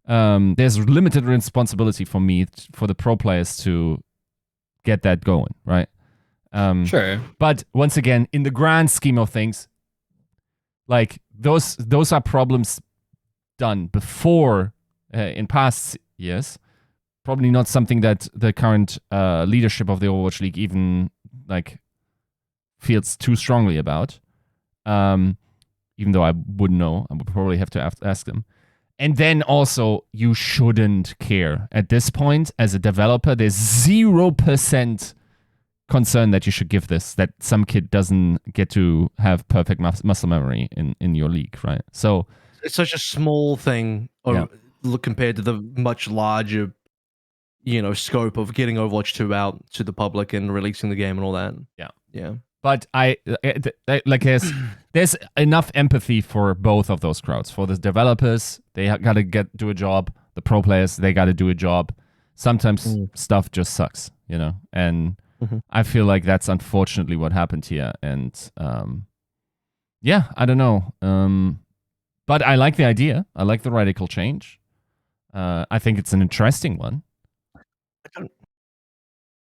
there's limited responsibility for me, for the pro players to get that going, right? Sure. But once again, in the grand scheme of things, like those are problems done before in past years. Probably not something that the current leadership of the Overwatch League even like feels too strongly about. Even though I wouldn't know, I would probably have to ask them. And then also, you shouldn't care at this point as a developer. There's 0% concern that you should give this, that some kid doesn't get to have perfect muscle memory in your league, right? So it's such a small thing compared to the much larger, you know, scope of getting Overwatch 2 out to the public and releasing the game and all that. Yeah. But there's enough empathy for both of those crowds. For the developers, they got to do a job. The pro players, they got to do a job. Sometimes stuff just sucks, you know, and I feel like that's unfortunately what happened here. And I don't know. But I like the idea. I like the radical change. I think it's an interesting one.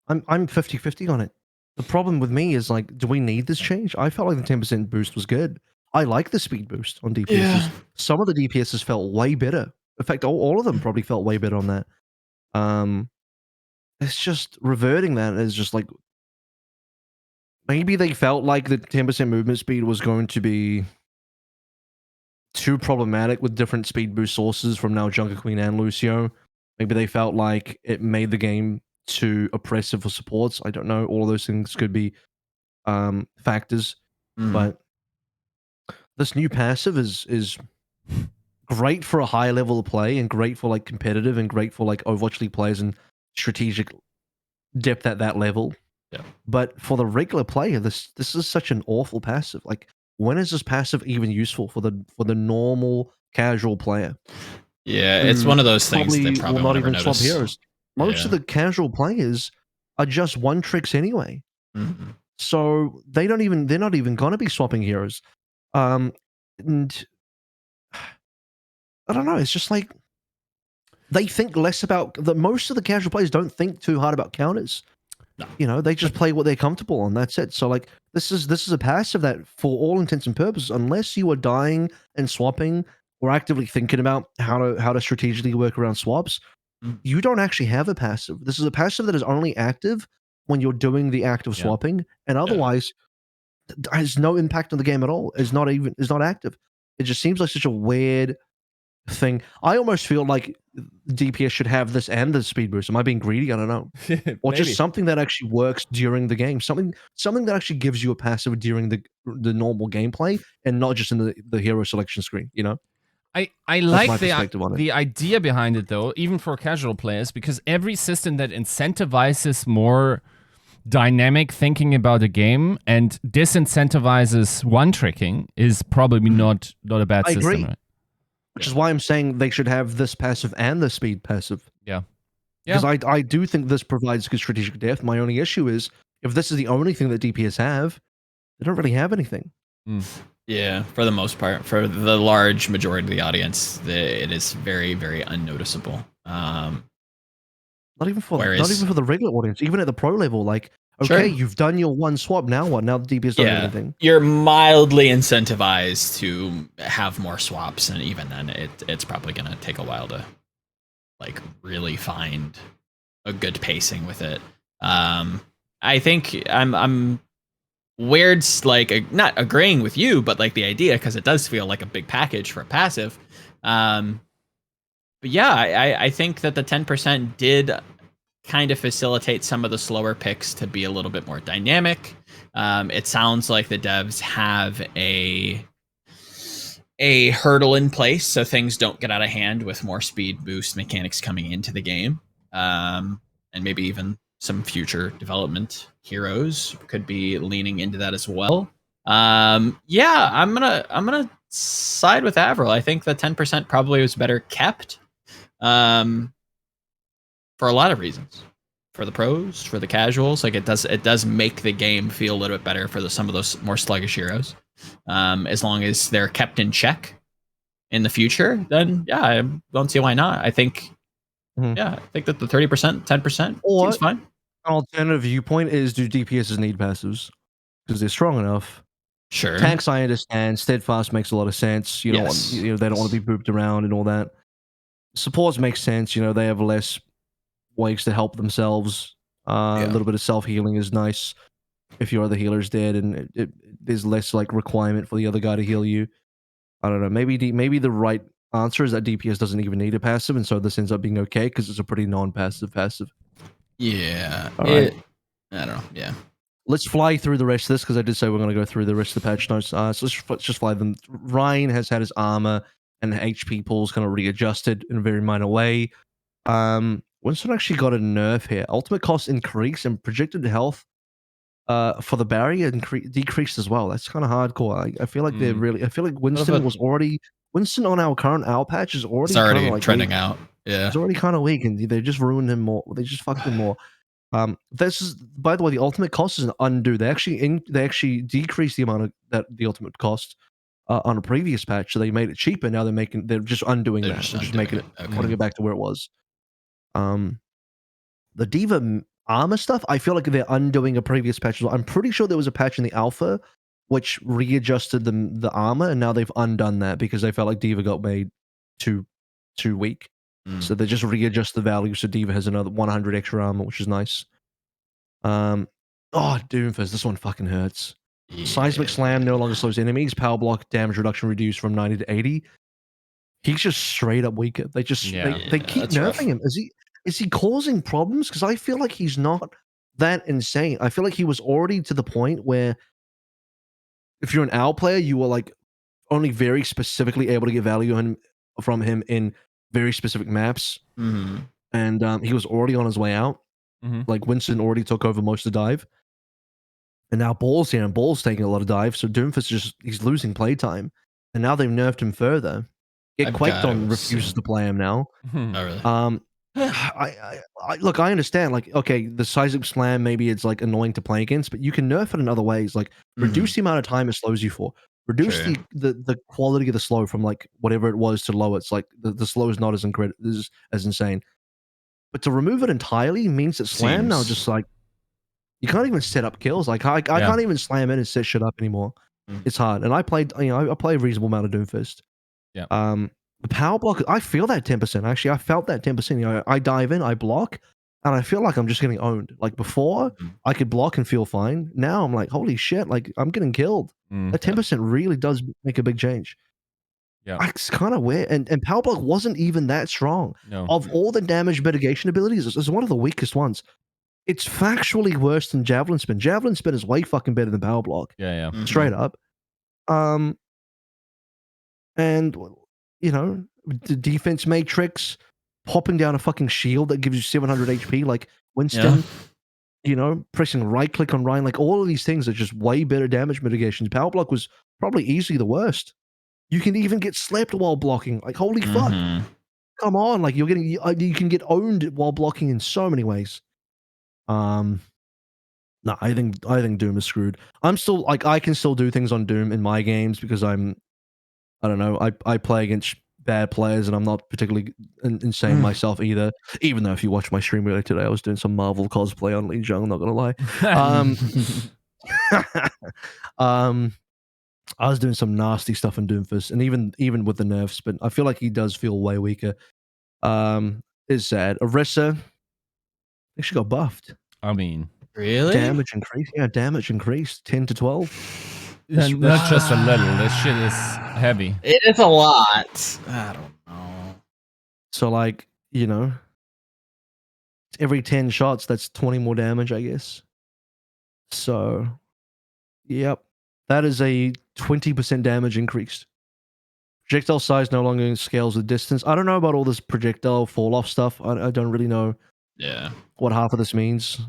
I'm 50-50 on it. The problem with me is, like, do we need this change? I felt like the 10% boost was good. I like the speed boost on DPSs. Yeah. Some of the DPSs felt way better. In fact, all of them probably felt way better on that. It's just reverting that is just like, maybe they felt like the 10% movement speed was going to be too problematic with different speed boost sources from now Junker Queen and Lucio. Maybe they felt like it made the game too oppressive for supports. I don't know. All of those things could be factors. But this new passive is great for a high level of play and great for like competitive and great for like Overwatch League players and strategic depth at that level. Yeah. But for the regular player, this is such an awful passive. Like, when is this passive even useful for the normal casual player? Yeah, it's one of those things they probably will not even notice. swap heroes. Most of the casual players are just one tricks anyway. So they're not even gonna be swapping heroes. And I don't know, it's just like they think less about most of the casual players don't think too hard about counters. No. You know, they just play what they're comfortable on. That's it. So like this is a passive that, for all intents and purposes, unless you are dying and swapping or actively thinking about how to strategically work around swaps, you don't actually have a passive. This is a passive that is only active when you're doing the act of swapping, and otherwise has no impact on the game at all. It's not active. It just seems like such a weird thing. I almost feel like DPS should have this and the speed boost. Am I being greedy? I don't know. Or just something that actually works during the game. Something that actually gives you a passive during the normal gameplay and not just in the hero selection screen, you know? I like the idea behind it, though, even for casual players, because every system that incentivizes more dynamic thinking about a game and disincentivizes one-tricking is probably not a bad system. Agree. Right? Which is why I'm saying they should have this passive and the speed passive. Yeah. Because I do think this provides good strategic depth. My only issue is, if this is the only thing that DPS have, they don't really have anything. Yeah, for the most part, for the large majority of the audience, it is very, very unnoticeable. Not even for the regular audience, even at the pro level. Like, okay, you've done your one swap. Now what? Now the DPS don't have anything. You're mildly incentivized to have more swaps, and even then, it's probably gonna take a while to like really find a good pacing with it. I think I'm weird, like not agreeing with you, but like the idea, because it does feel like a big package for a passive. But yeah, I think that the 10% did kind of facilitate some of the slower picks to be a little bit more dynamic. It sounds like the devs have a hurdle in place so things don't get out of hand with more speed boost mechanics coming into the game, and maybe even some future development heroes could be leaning into that as well. Yeah, I'm gonna side with AVRL. I think the 10% probably was better kept, for a lot of reasons. For the pros, for the casuals, like it does make the game feel a little bit better for some of those more sluggish heroes. As long as they're kept in check in the future, then yeah, I don't see why not. I think, yeah, I think that the 30%, 10% seems fine. An alternative viewpoint is, do DPSs need passives? Because they're strong enough. Sure. Tanks, I understand. Steadfast makes a lot of sense. You don't want, they don't want to be booped around and all that. Supports make sense. They have less ways to help themselves. A little bit of self-healing is nice if your other healer's dead, and there's less like requirement for the other guy to heal you. I don't know. Maybe the right answer is that DPS doesn't even need a passive, and so this ends up being okay because it's a pretty non-passive passive. Yeah. All right. I don't know. Yeah. Let's fly through the rest of this because I did say we're going to go through the rest of the patch notes. So let's just fly them. Ryan has had his armor and HP pools kind of readjusted in a very minor way. Winston actually got a nerf here. Ultimate cost increased and projected health for the barrier decreased as well. That's kind of hardcore. I feel like they're really. I feel like Winston on our current out patch is already like trending out. Yeah, he's already kind of weak, and they just ruined him more. They just fucked him more. This is, by the way, the ultimate cost is an undo. They actually decreased the amount of the ultimate cost on a previous patch, so they made it cheaper. Now they're just undoing that. They're just making it, putting it back to where it was. The D.Va armor stuff, I feel like they're undoing a previous patch. I'm pretty sure there was a patch in the alpha which readjusted the armor, and now they've undone that because they felt like D.Va got made too weak. So they just readjust the value, so D.Va has another 100 extra armor, which is nice. Doomfist, this one fucking hurts. Yeah. Seismic Slam no longer slows enemies. Power block damage reduction reduced from 90 to 80. He's just straight up weaker. They just they keep nerfing him. Is he causing problems? Because I feel like he's not that insane. I feel like he was already to the point where if you're an OWL player, you were like only very specifically able to get value from him in very specific maps. And he was already on his way out. Like Winston already took over most of the dive. And now Ball's here, and Ball's taking a lot of dives. So Doomfist he's losing playtime. And now they've nerfed him further. Get Quaked on refuses to play him now. Oh, really? Look, I understand. Like, okay, the Seismic Slam, maybe it's like annoying to play against, but you can nerf it in other ways. Like, reduce the amount of time it slows you for. Reduce the quality of the slow from like whatever it was to low. It's like the slow is not as insane. But to remove it entirely means that Slam now just like you can't even set up kills. Like I can't even slam in and set shit up anymore. It's hard. And I played, I play a reasonable amount of Doomfist. Yeah. The power block, I feel that 10%. Actually, I felt that 10%. I dive in, I block, and I feel like I'm just getting owned. Like before, I could block and feel fine. Now I'm like, holy shit, like I'm getting killed. That 10% really does make a big change. Yeah. It's kind of weird. And power block wasn't even that strong. No. Of all the damage mitigation abilities, it's one of the weakest ones. It's factually worse than Javelin Spin. Javelin Spin is way fucking better than power block. Yeah. Straight up. And the defense matrix, popping down a fucking shield that gives you 700 HP, like Winston, pressing right click on Ryan, like all of these things are just way better damage mitigations. Power block was probably easily the worst. You can even get slept while blocking. Like, holy fuck. Come on, like you can get owned while blocking in so many ways. No, I think Doom is screwed. I'm still like, I can still do things on Doom in my games because I don't know, I play against bad players and I'm not particularly insane myself either. Even though if you watch my stream earlier today, I was doing some Marvel cosplay on Lin Zhang, I'm not gonna lie. I was doing some nasty stuff in Doomfist, and even with the nerfs, but I feel like he does feel way weaker. It's sad. Orisa, I think she got buffed. I mean, Really? Damage increased. Yeah, damage increased 10 to 12. not just a little. This shit is heavy. It is a lot. I don't know. So like, you know, every 10 shots, that's 20 more damage, I guess. So, yep. That is a 20% damage increase. Projectile size no longer scales with distance. I don't know about all this projectile fall off stuff. I don't really know what half of this means.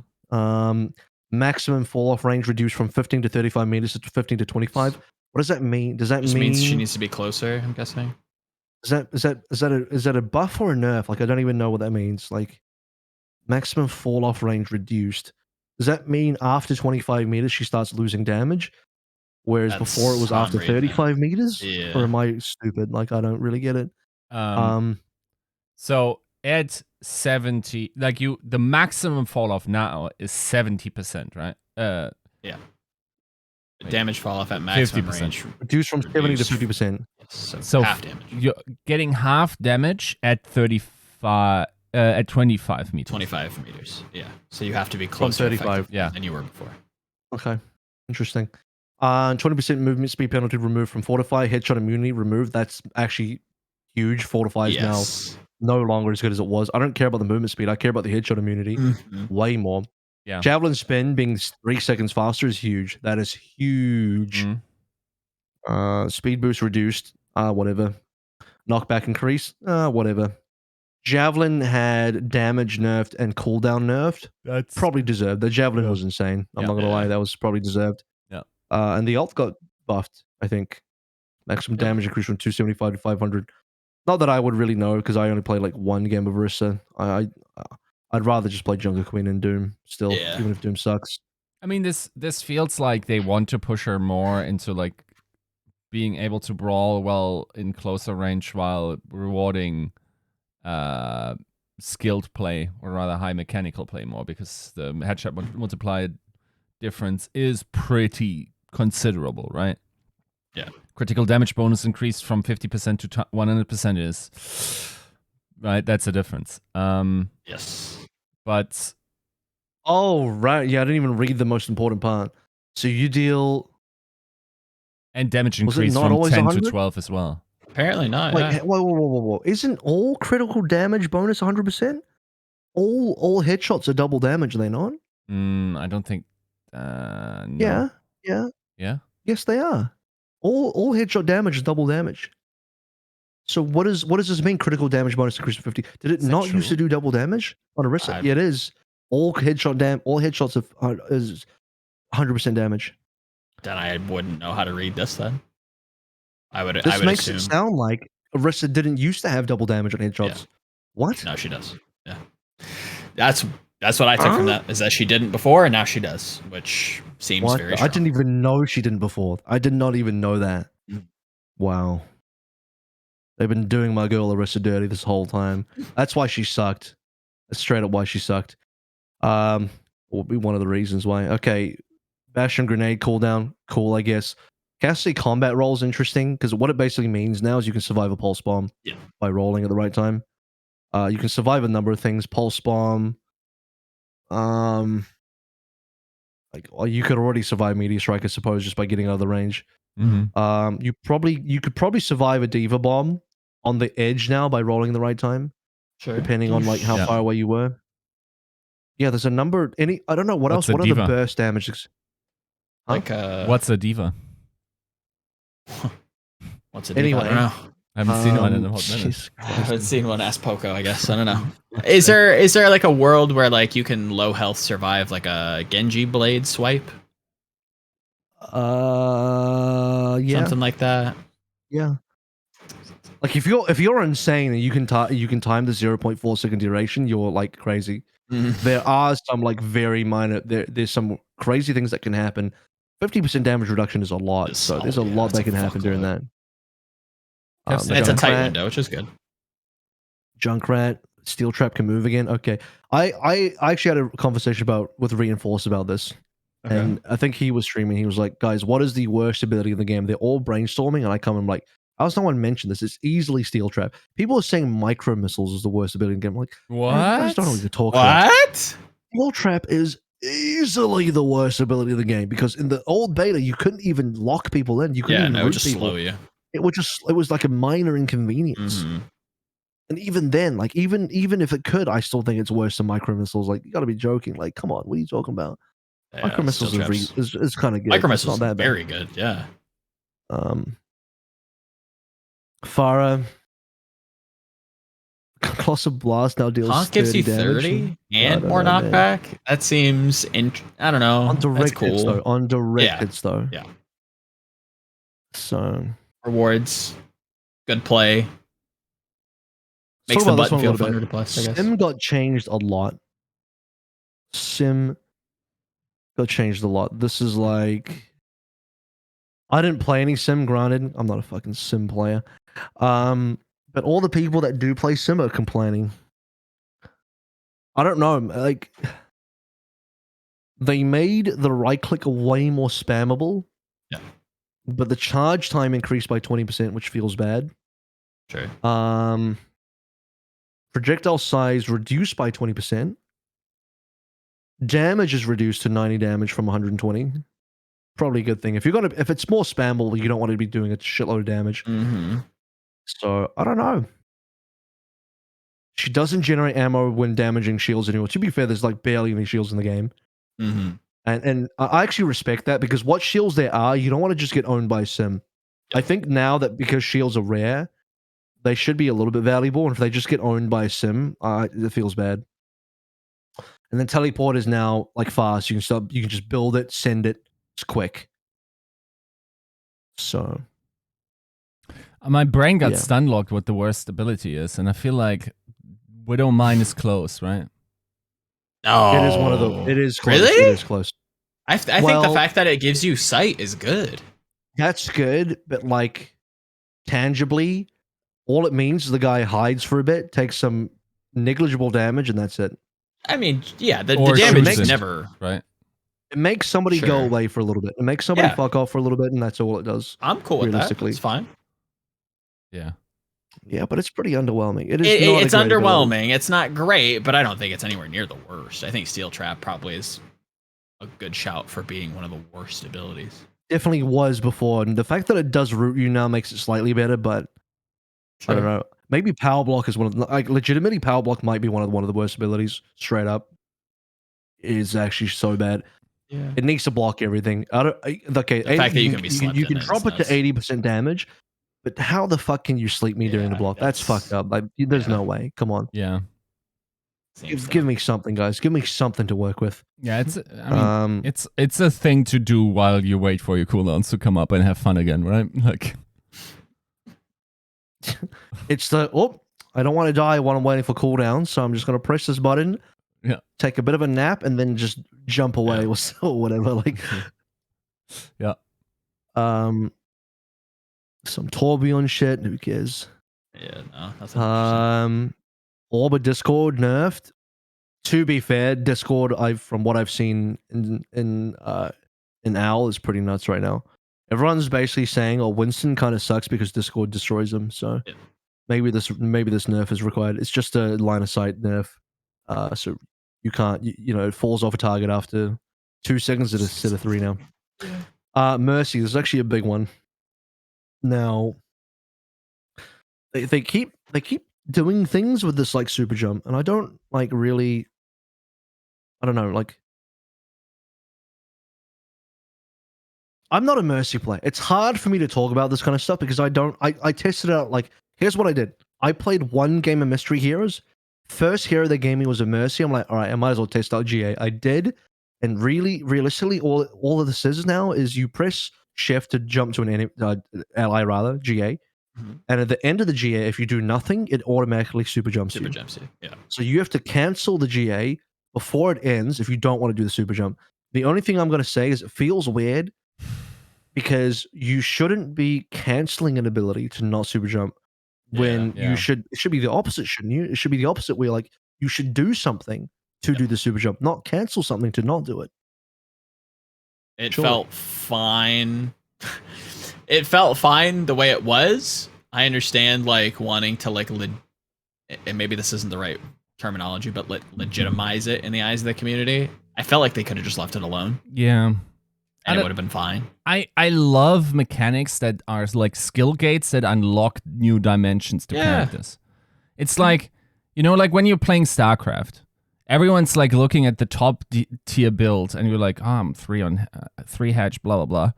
Maximum fall off range reduced from 15 to 35 meters to 15 to 25. What does that mean? Does that Just mean means she needs to be closer, I'm guessing. Is that a buff or a nerf? Like I don't even know what that means. Like maximum fall off range reduced. Does that mean after 25 meters she starts losing damage? Whereas That's before it was how I'm after reading it. 35 meters? Yeah. Or am I stupid? Like I don't really get it. So at 70, like the maximum fall off now is 70%, right? Yeah. Damage fall off at maximum 50%. range. Reduced from 70 to 50%. So half damage. You're getting half damage at 35 at 25 meters. 25 meters. Yeah. So you have to be From closer 35. Yeah. than you were before. Okay. Interesting. 20% movement speed penalty removed from Fortify. Headshot immunity removed. That's actually huge. Fortify is Yes. now no longer as good as it was. I don't care about the movement speed. I care about the headshot immunity way more. Yeah. Javelin spin being 3 seconds faster is huge. That is huge. Speed boost reduced. Whatever. Knockback increase. Whatever. Javelin had damage nerfed and cooldown nerfed. That's Probably deserved. The Javelin was insane. I'm not gonna lie. That was probably deserved. Yeah. And the ult got buffed, I think. Maximum damage increased from 275 to 500. Not that I would really know because I only played like one game of Orisa. I'd rather just play Jungle Queen and Doom still, even if Doom sucks. I mean, this feels like they want to push her more into like being able to brawl well in closer range while rewarding skilled play, or rather high mechanical play more, because the headshot multiplier difference is pretty considerable, right? Yeah. Critical damage bonus increased from 50% to 100% is right. That's a difference. Yes. But oh right, yeah, I didn't even read the most important part. So you deal and damage increased from 10 100? to 12 as well. Apparently not. Wait, Yeah. whoa. Isn't all critical damage bonus 100%? All headshots are double damage, are they not? I don't think. No. Yeah. Yes, they are. All headshot damage is double damage. So what does this mean? Critical damage bonus increased to 50. Did it not used to do double damage on Orisa? Yeah, it is. All headshots is 100% damage. Then I wouldn't know how to read this. Then I would. This makes it sound like Orisa didn't used to have double damage on headshots. Yeah. What? No, she does. Yeah. That's what I took from that, is that she didn't before and now she does, which seems very strong. I didn't even know she didn't before. I did not even know that. Wow. They've been doing my girl Orisa dirty this whole time. That's why she sucked. That's straight up why she sucked. Will be one of the reasons why. Okay. Bastion grenade cooldown. Cool, I guess. Cassie combat roll is interesting because what it basically means now is you can survive a pulse bomb by rolling at the right time. You can survive a number of things. Pulse bomb. You could already survive meteor strike, I suppose, just by getting out of the range. You could probably survive a diva bomb on the edge now by rolling the right time. Sure. Depending on like how far away you were. Yeah, there's a number. I don't know what else. What are the burst damages? Like what's a diva? What's a diva? Anyway, I don't know. I haven't seen one in a hot minute. I haven't seen one. Ask Poco, I guess. I don't know. Is there like a world where like you can low health survive like a Genji blade swipe? Yeah. Something like that. Yeah. Like if you're insane and you can time the 0.4 second duration, you're like crazy. There are some like very minor. There's some crazy things that can happen. 50% damage reduction is a lot, so there's a lot that can happen during that. It's a tight window, which is good. Junkrat, Steel Trap can move again. Okay, I actually had a conversation with Reinforce about this, and I think he was streaming. He was like, "Guys, what is the worst ability in the game?" They're all brainstorming, and I come and like, "How has no one mentioned this? It's easily Steel Trap." People are saying micro missiles is the worst ability in the game. I'm like, what? I just don't know what you're talking about. What? Steel Trap is easily the worst ability of the game, because in the old beta you couldn't even lock people in. You couldn't Yeah, even no, it would root just people. slow you. It was like a minor inconvenience. Mhm. And even then, like even if it could, I still think it's worse than micro missiles. Like, you got to be joking. Like, come on, what are you talking about? Yeah, Micro steel missiles traps. is kind of good. Micro It's missiles not are that bad. very good. Yeah. Farah, Colossal Blast now deals Honk gives 30 you damage. 30 I and don't more know, man. knockback. That seems I don't know. On That's direct hits cool. though. On direct hits though. Yeah. So Rewards. Good play. let's Makes talk the about this button one a feel little funner bit. to plus, I guess. Sim got changed a lot. Sim got changed a lot. This is like, I didn't play any Sim, granted. I'm not a fucking Sim player. But all the people that do play Sim are complaining. I don't know. Like, they made the right click way more spammable. Yeah. But the charge time increased by 20%, which feels bad. Sure. Projectile size reduced by 20%. Damage is reduced to 90 damage from 120. Probably a good thing. If it's more spammable, you don't want to be doing a shitload of damage. Mm-hmm. So I don't know. She doesn't generate ammo when damaging shields anymore. To be fair, there's like barely any shields in the game. Mm-hmm. And I actually respect that, because what shields there are, you don't want to just get owned by Sim. I think now that because shields are rare, they should be a little bit valuable. And if they just get owned by Sim, it feels bad. And then teleport is now like fast. You can just build it, send it. It's quick. So My brain got Yeah. stun locked what the worst ability is, and I feel like Widow Mine is close, right? Oh, it is one of the. It is close. Really? It is close. I think Well- the fact that it gives you sight is good. That's good, but like tangibly, all it means is the guy hides for a bit, takes some negligible damage, and that's it. I mean, yeah, the Or damage shoots is it. never. Right? It makes somebody go Sure. away for a little bit. It makes somebody Yeah. fuck off for a little bit, and that's all it does. I'm cool with that. Realistically. It's fine. Yeah. Yeah, but it's pretty underwhelming. It is. It's not a great ability. underwhelming. It's not great, but I don't think it's anywhere near the worst. I think Steel Trap probably is a good shout for being one of the worst abilities. Definitely was before, and the fact that it does root you now makes it slightly better. But I don't know. Maybe Power Block is one of the, like, legitimately Power Block might be one of the worst abilities. Straight up, it is actually so bad. Yeah. It needs to block everything. Okay, The fact that you can be slept you can in is drop it nuts. to 80% damage, but how the fuck can you sleep me during the Yeah, block? That's that's- fucked up. Like, there's yeah. no way. Come on, Yeah. give me something, guys. Give me something to work with. Yeah, I mean, Um, it's a thing to do while you wait for your cooldowns to come up and have fun again, right? Like, it's I don't want to die while I'm waiting for cooldown, so I'm just gonna press this button. Yeah. Take a bit of a nap and then just jump away Yeah. or whatever. Like, Yeah. Some Tourbillon shit. Who cares? Yeah, no, that's 100%. Orb Discord nerfed. To be fair, Discord, from what I've seen in Owl, is pretty nuts right now. Everyone's basically saying, "Oh, Winston kind of sucks because Discord destroys him." So Yeah. maybe this nerf is required. It's just a line of sight nerf. So you can't, it falls off a target after 2 seconds instead of 3 now. Mercy, this is actually a big one. Now, they keep doing things with this like super jump, and I don't like really. I don't know, like, I'm not a Mercy player. It's hard for me to talk about this kind of stuff because I tested it out. Like, here's what I did. I played one game of Mystery Heroes. First hero they gave me was a Mercy. I'm like, all right, I might as well test out GA. I did, and realistically, all of this is now is you press shift to jump to an enemy, ally rather, GA. Mhm. And at the end of the GA, if you do nothing, it automatically super jumps Super you. jumps you. Yeah. So you have to cancel the GA before it ends if you don't want to do the super jump. The only thing I'm going to say is it feels weird because you shouldn't be canceling an ability to not super jump when Yeah. it should be the opposite, shouldn't you? It should be the opposite where like you should do something to do the super jump, not cancel something to not do it. It Sure. felt fine. It felt fine the way it was. I understand like wanting to like and maybe this isn't the right terminology, but legitimize it in the eyes of the community. I felt like they could have just left it alone Yeah. and it would have been fine. I love mechanics that are like skill gates that unlock new dimensions to characters. It's like, you know, like when you're playing StarCraft, everyone's like looking at the top tier build and you're like, oh, I'm 3 hedge, blah, blah, blah.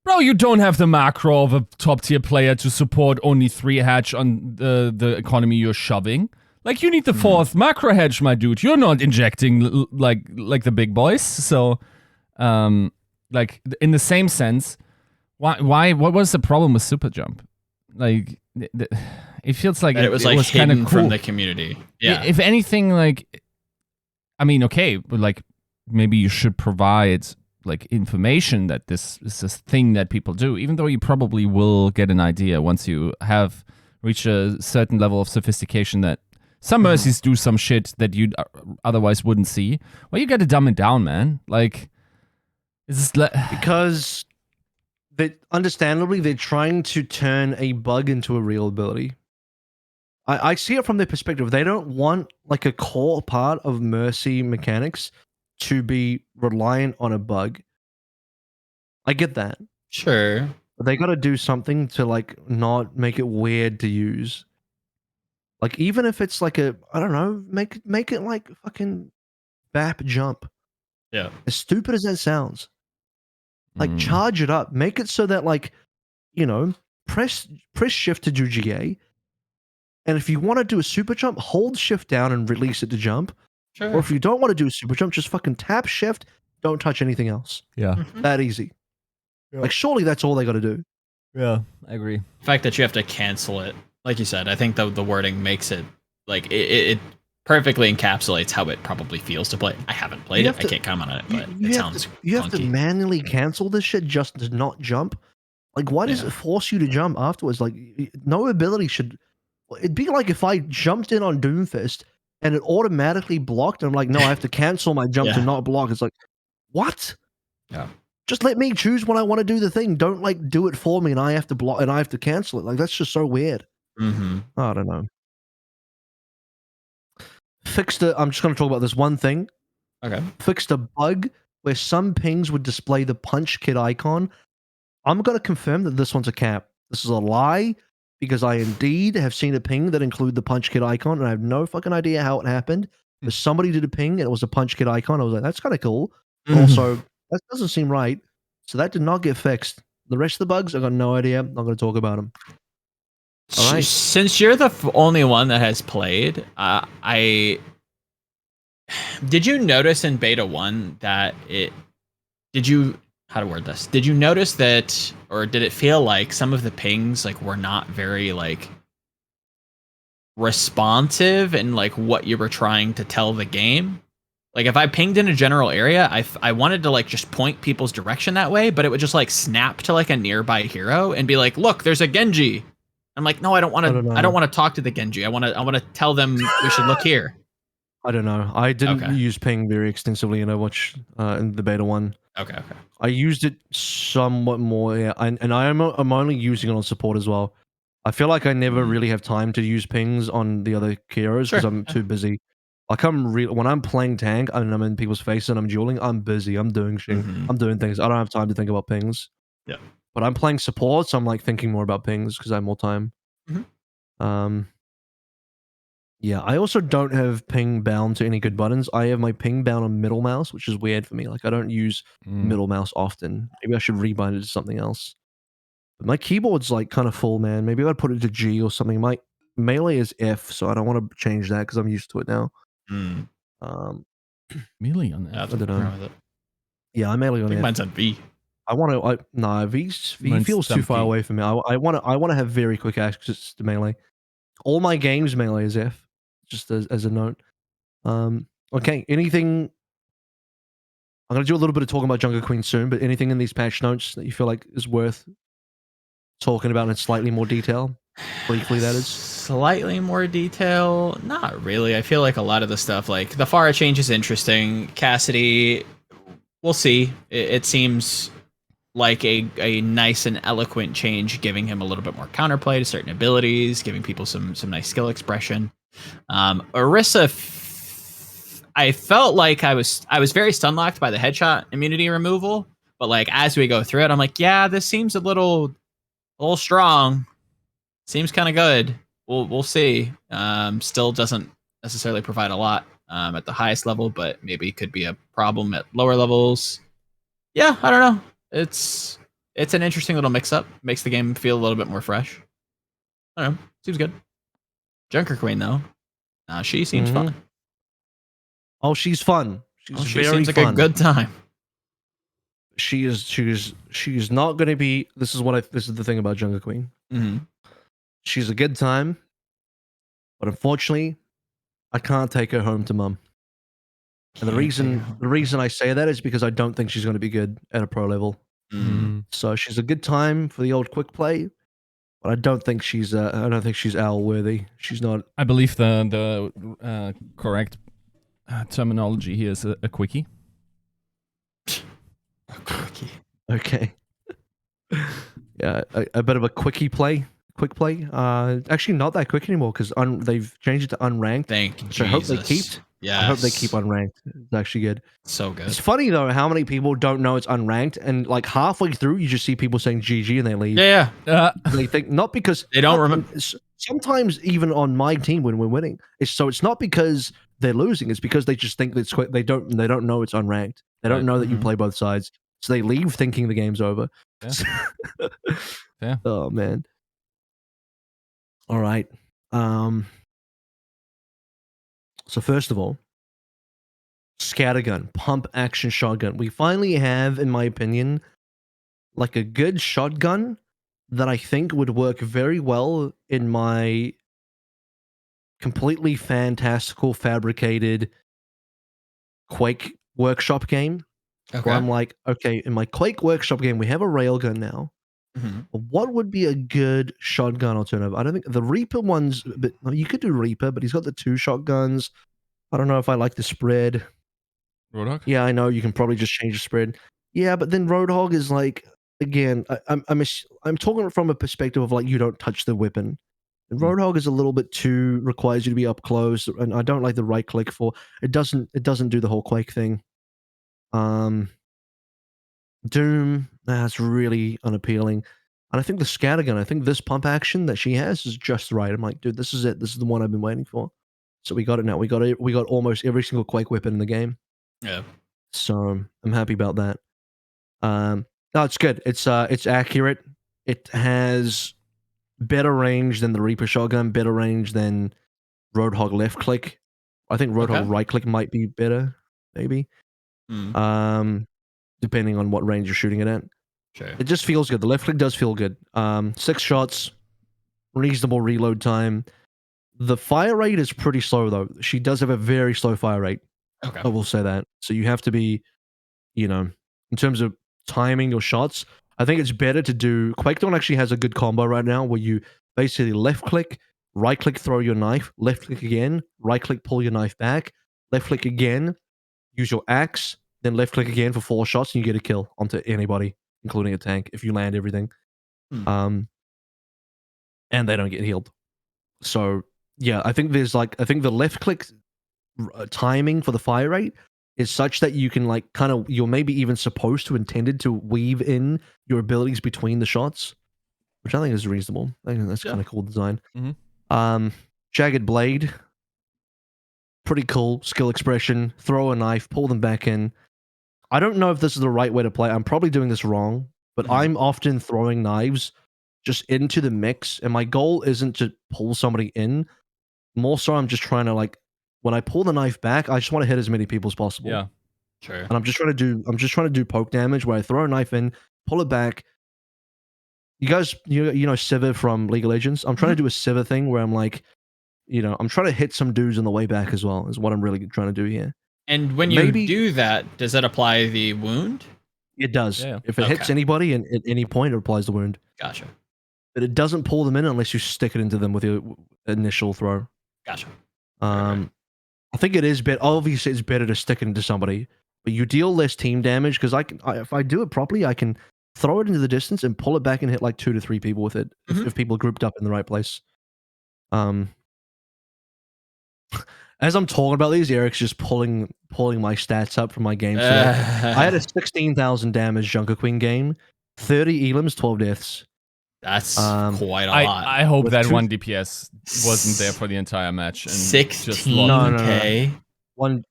Bro, you don't have the macro of a top tier player to support only 3 hedge on the economy you're shoving. Like, you need the 4th macro hedge, my dude. You're not injecting like the big boys. So, like, in the same sense, why? What was the problem with Super Jump? Like, it feels like it was like hidden cool from the community. Yeah. If anything, like, I mean, okay, but like, maybe you should provide like information that this is a thing that people do, even though you probably will get an idea once you have reached a certain level of sophistication that some mercies do some shit that you otherwise wouldn't see. Well, you got to dumb it down, man. Like, because understandably they're trying to turn a bug into a real ability. I see it from their perspective. They don't want like a core part of Mercy mechanics to be reliant on a bug. I get that. Sure. But they got to do something to like not make it weird to use. Like even if it's like I don't know, make it like fucking BAP jump. Yeah. As stupid as that sounds. Like charge it up. Make it so that like, you know, press shift to do GA. And if you want to do a super jump, hold shift down and release it to jump. Sure. Or if you don't want to do a super jump, just fucking tap shift, don't touch anything else. Yeah. That easy. Yeah. Like surely that's all they got to do. Yeah, I agree. The fact that you have to cancel it, like you said, I think the wording makes it like it perfectly encapsulates how it probably feels to play. I haven't played it. I can't comment on it, but it sounds you have to manually cancel this shit just to not jump. Like why does it force you to jump afterwards? Like no ability should. It'd be like if I jumped in on Doomfist and it automatically blocked. And I'm like, no, I have to cancel my jump to not block. It's like, what? Yeah. Just let me choose when I want to do the thing. Don't like do it for me and I have to block and I have to cancel it. Like that's just so weird. Mm-hmm. I don't know. I'm just going to talk about this one thing. Okay. Fixed a bug where some pings would display the punch kit icon. I'm going to confirm that this one's a cap. This is a lie because I indeed have seen a ping that include the punch kit icon and I have no fucking idea how it happened. But somebody did a ping and it was a punch kit icon. I was like, that's kind of cool. Also, that doesn't seem right. So that did not get fixed. The rest of the bugs, I got no idea. I'm not going to talk about them. All right. Since you're the only one that has played, did you notice in beta 1 that how to word this? Did you notice that, or did it feel like some of the pings like were not very like responsive in like what you were trying to tell the game? Like if I pinged in a general area, I wanted to like just point people's direction that way, but it would just like snap to like a nearby hero and be like, "Look, there's a Genji." I'm like, "No, I don't want to. I don't want to talk to the Genji. I want to tell them we should look here." I don't know. I didn't use ping very extensively in Overwatch in the beta 1. Okay. I used it somewhat more, yeah, and I'm only using it on support as well. I feel like I never really have time to use pings on the other heroes because I'm too busy. Like when I'm playing tank and I'm in people's faces and I'm dueling, I'm busy. I'm doing shit. I'm doing things. I don't have time to think about pings. Yeah. But I'm playing support, so I'm like thinking more about pings because I have more time. Yeah, I also don't have ping bound to any good buttons. I have my ping bound on middle mouse, which is weird for me. Like I don't use middle mouse often. Maybe I should rebind it to something else. But my keyboard's like kind of full, man. Maybe I'd put it to G or something. My melee is F, so I don't want to change that because I'm used to it now. Melee on that. I don't know. Yeah, I'm melee on F. Mine's on V. V feels too far away from me. I want to have very quick access to melee. All my games melee is F. Just as a note. Okay, anything... I'm going to do a little bit of talking about Jungle Queen soon, but anything in these patch notes that you feel like is worth talking about in slightly more detail? Briefly, that is. Slightly more detail? Not really. I feel like a lot of the stuff, like the Pharah change is interesting. Cassidy, we'll see. It seems like a nice and eloquent change, giving him a little bit more counterplay to certain abilities, giving people some nice skill expression. Orisa, I felt like I was very stun locked by the headshot immunity removal, but like as we go through it, I'm like, yeah, this seems a little strong. Seems kind of good. We'll see. Still doesn't necessarily provide a lot at the highest level, but maybe could be a problem at lower levels. Yeah, I don't know. It's an interesting little mix up. Makes the game feel a little bit more fresh. I don't know. Seems good. Junker Queen though, she seems fun. Oh, she's fun. She's She very seems like fun. a good time. She's not going to be. This is the thing about Jungle Queen. Mm-hmm. She's a good time, but unfortunately, I can't take her home to mum. And the reason I say that is because I don't think she's going to be good at a pro level. Mm-hmm. So she's a good time for the old quick play, but I don't think she's owl worthy. She's not. I believe the correct terminology here is a quickie. Okay. Yeah, a bit of a quick play. Actually, not that quick anymore because they've changed it to unranked. Thank you, So I hope they keep. Yes. I hope they keep unranked. It's actually good. So good. It's funny though how many people don't know it's unranked, and like halfway through, you just see people saying GG and they leave. Yeah. They think not because They don't remember. Sometimes even on my team when we're winning, it's not because they're losing. It's because they just think it's quick. They don't know it's unranked. They don't know that you play both sides, so they leave thinking the game's over. Yeah. Yeah. Oh man. All right. So first of all, scattergun, pump action shotgun. We finally have, in my opinion, like a good shotgun that I think would work very well in my completely fantastical fabricated Quake workshop game. Okay. Where I'm like, okay, in my Quake workshop game, we have a railgun now. Mm-hmm. What would be a good shotgun alternative? I don't think the Reaper one's, but you could do Reaper, but he's got the 2 shotguns. I don't know if I like the spread. Roadhog? Yeah, I know you can probably just change the spread. Yeah, but then Roadhog is like, again, I'm talking from a perspective of like you don't touch the weapon. And Roadhog is a little bit too requires you to be up close, and I don't like the right click for it. Doesn't do the whole Quake thing. Doom, that's really unappealing. And I think the scattergun, I think this pump action that she has is just right. I'm like, dude, this is it. This is the one I've been waiting for. So we got it now. We got almost every single Quake weapon in the game. Yeah. So I'm happy about that. No, it's good. It's accurate. It has better range than the Reaper shotgun, better range than Roadhog left click. I think Roadhog right click might be better, maybe. Depending on what range you're shooting it at. Sure. It just feels good. The left click does feel good. 6 shots, reasonable reload time. The fire rate is pretty slow though. She does have a very slow fire rate. Okay. I will say that. So you have to be, in terms of timing your shots, I think it's better to do. Quakedawn actually has a good combo right now where you basically left click, right click, throw your knife, left click again, right click, pull your knife back, left click again, use your axe, then left click again for 4 shots, and you get a kill onto anybody, including a tank, if you land everything. And they don't get healed. So yeah, I think the left click timing for the fire rate is such that you can you're maybe even supposed to intended to weave in your abilities between the shots, which I think is reasonable. I think that's kind of cool design. Jagged blade, pretty cool skill expression. Throw a knife, pull them back in. I don't know if this is the right way to play. I'm probably doing this wrong, but I'm often throwing knives just into the mix, and my goal isn't to pull somebody in. More so, I'm just trying to when I pull the knife back, I just want to hit as many people as possible. Yeah, sure. And I'm just trying to do poke damage where I throw a knife in, pull it back. You guys, you know Sivir from League of Legends. I'm trying to do a Sivir thing where I'm I'm trying to hit some dudes on the way back as well. Is what I'm really trying to do here. And when you do that, does that apply the wound? It does. Yeah. If it hits anybody and at any point, it applies the wound. Gotcha. But it doesn't pull them in unless you stick it into them with your initial throw. Gotcha. I think it is better. Obviously, it's better to stick it into somebody, but you deal less team damage because if I do it properly, I can throw it into the distance and pull it back and hit 2 to 3 people with it if people are grouped up in the right place. And As I'm talking about these, Eric's just pulling my stats up from my game. So I had a 16,000 damage Junker Queen game, 30 elims, 12 deaths. That's quite a lot. I hope With that two- one DPS wasn't there for the entire match. And 16K.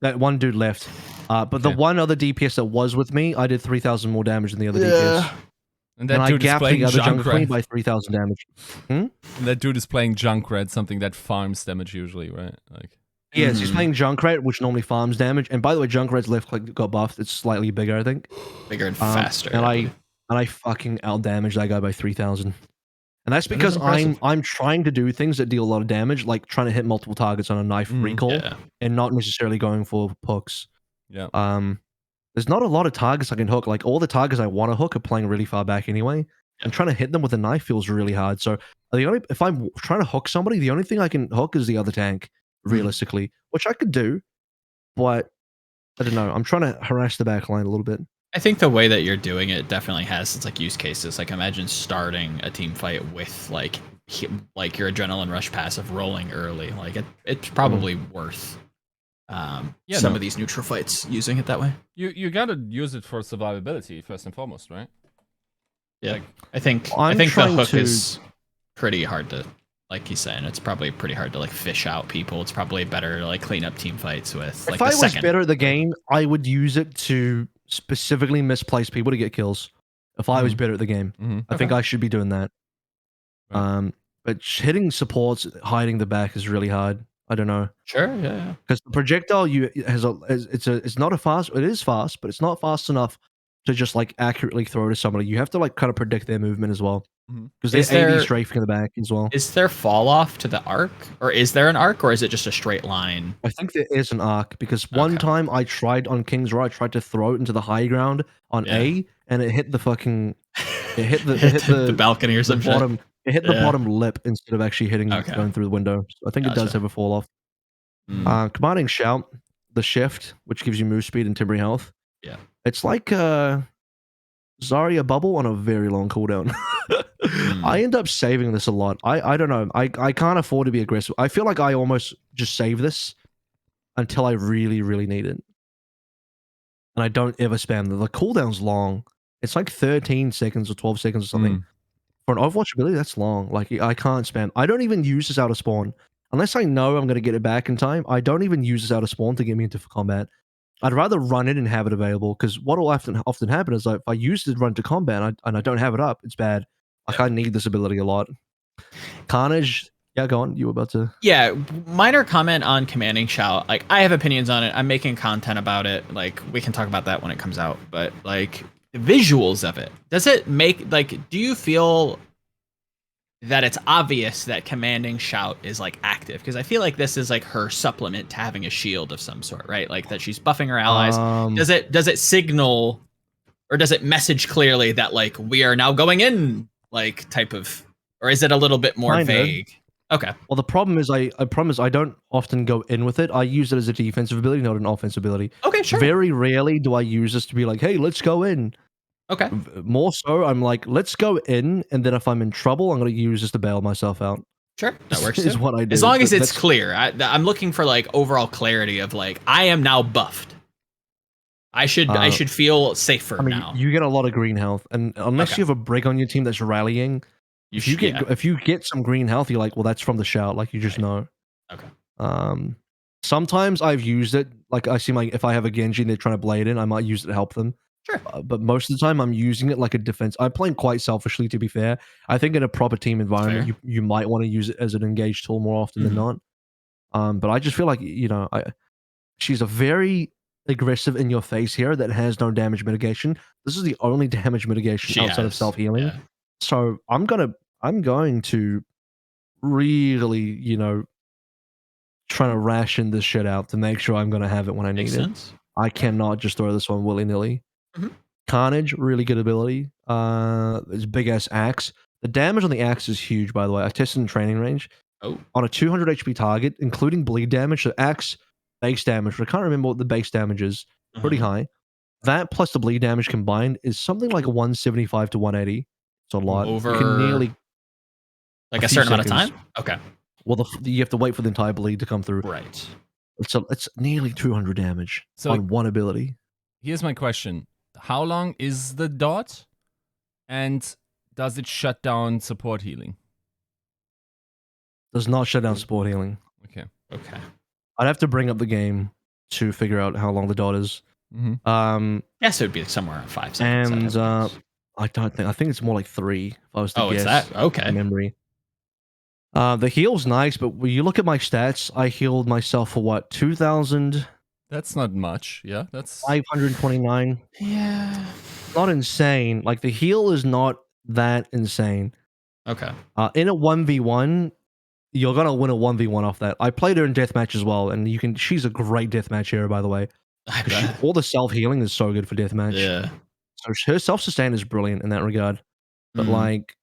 That one dude left. But the Okay. one other DPS that was with me, I did 3,000 more damage than the other DPS. And that And I dude is gapped playing the other Junker Queen Junkrat. by 3,000 damage. And that dude is playing Junkrat, something that farms damage usually, right? Like, Yes, he's playing Junkrat, which normally farms damage. And by the way, Junkrat's left click got buffed. It's slightly bigger, I think. Bigger and faster. And I fucking out damaged that guy by 3,000. And that's That is because impressive. I'm trying to do things that deal a lot of damage, like trying to hit multiple targets on a knife recall, Yeah. and not necessarily going for hooks. yeah. There's not a lot of targets I can hook. Like all the targets I want to hook are playing really far back anyway. And trying to hit them with a knife feels really hard. So if I'm trying to hook somebody, the only thing I can hook is the other tank, realistically, which I could do, but I don't know. I'm trying to harass the back line a little bit. I think the way that you're doing it definitely has its like use cases. Like imagine starting a team fight with like your adrenaline rush passive rolling early. Like it's probably worth some of these neutral fights using it that way. You gotta use it for survivability first and foremost, right? Yeah, Like, I think I'm the trying hook to- is pretty hard to, like he's saying, it's probably pretty hard to like fish out people. It's probably better to like clean up team fights with like If the I was second. better at the game, I would use it to specifically misplace people to get kills. If I was better at the game, I think I should be doing that. Right. But hitting supports, hiding the back is really hard. I don't know, Sure, yeah. because the projectile it's not a fast. It is fast, but it's not fast enough to just like accurately throw to somebody. You have to like kind of predict their movement as well, because Is they're AD there- strafing in the back as well. Is there fall off to the arc, or is there an arc, or is it just a straight line? I think there is an arc, because one Okay. time I tried on King's Row, I tried to throw it into the high ground on Yeah. A, and it hit the fucking, it hit the, the balcony or the some shit. bottom. It hit the Yeah. bottom lip instead of actually hitting Okay. going through the window. So I think it does Gotcha. have a fall off. Mm. Commanding shout, the shift, which gives you move speed and temporary health. Yeah. It's like Zarya bubble on a very long cooldown. I end up saving this a lot. I don't know. I can't afford to be aggressive. I feel like I almost just save this until I really, really need it. And I don't ever spam them. The cooldown's long. It's like 13 seconds or 12 seconds or something. For an Overwatch ability, that's long. Like, I can't spam. I don't even use this out of spawn. Unless I know I'm going to get it back in time, I don't even use this out of spawn to get me into combat. I'd rather run it and have it available, because what will often happen is, like, if I use it to run to combat and I don't have it up, it's bad. Like, I need this ability a lot. Carnage, yeah, go on. You were about to... Yeah, minor comment on commanding shout. Like, I have opinions on it. I'm making content about it. Like, we can talk about that when it comes out. But like, the visuals of it, does it make like? Do you feel that it's obvious that commanding shout is like active? Because I feel like this is like her supplement to having a shield of some sort, right? Like that she's buffing her allies. Does it signal, or does it message clearly that like we are now going in, like type of, or is it a little bit more Kinda. vague? Okay. Well, the problem is I promise I don't often go in with it. I use it as a defensive ability, not an offensive ability. Okay, sure. Very rarely do I use this to be like, hey, let's go in. Okay. More so, I'm like, let's go in, and then if I'm in trouble, I'm going to use this to bail myself out. Sure, that works. Is too. what I do. As long as But it's that's- clear. I'm looking for like overall clarity of like I am now buffed. I should feel safer I mean, now. you get a lot of green health, and unless Okay. you have a brig on your team that's rallying, if you get some green health, you're like, well, that's from the shout. Like, you just know. Okay. Sometimes I've used it. Like, I see if I have a Genji and they're trying to blade in, I might use it to help them. Sure. But most of the time, I'm using it like a defense. I'm playing quite selfishly, to be fair. I think in a proper team environment, you might want to use it as an engaged tool more often than not. But I just feel like, she's a very aggressive in your face here that has no damage mitigation. This is the only damage mitigation outside of self healing. Yeah. So I'm going to really, trying to ration this shit out to make sure I'm going to have it when I need Makes it. sense. I cannot just throw this one willy nilly. Carnage, really good ability. It's big ass axe. The damage on the axe is huge, by the way. I tested in training range. Oh. On a 200 HP target, including bleed damage, the axe base damage, I can't remember what the base damage is, pretty high. That plus the bleed damage combined is something like 175 to 180. It's a lot. You Over can nearly like a a few certain amount of seconds. time. Okay. Well, you have to wait for the entire bleed to come through. Right. It's nearly 200 damage So- on one ability. Here's my question: how long is the dot, and does it shut down support healing? Does not shut down support healing. Okay. Okay. I'd have to bring up the game to figure out how long the dot is. Mm-hmm. Yes, it would be somewhere around 5 seconds. I'd And have to guess. I think it's more like 3. If I was to Oh, guess. is that okay? From memory. The heal's nice, but when you look at my stats, I healed myself for what, 2,529? That's not much. Yeah, that's Yeah. Not insane. Like the heal is not that insane. Okay. In a 1v1, you're gonna win a 1v1 off that. I played her in deathmatch as well, and she's a great deathmatch hero, by the way. I bet. All the self-healing is so good for deathmatch. Yeah. So her self-sustain is brilliant in that regard. But Mhm. like,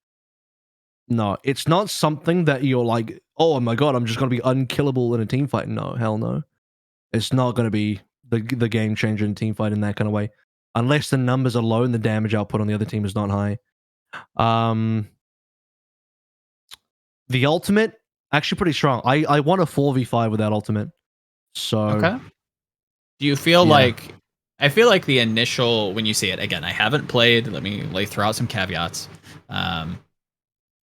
no, it's not something that you're like, oh my god, I'm just gonna be unkillable in a team fight. No, hell no. It's not gonna be the game changer in a team fight in that kind of way. Unless the numbers are low and the damage output on the other team is not high. The ultimate, actually pretty strong. I won a 4v5 with that ultimate. So Okay. Do you feel Yeah. like I feel like the initial when you see it again, I haven't played, let me throw out some caveats.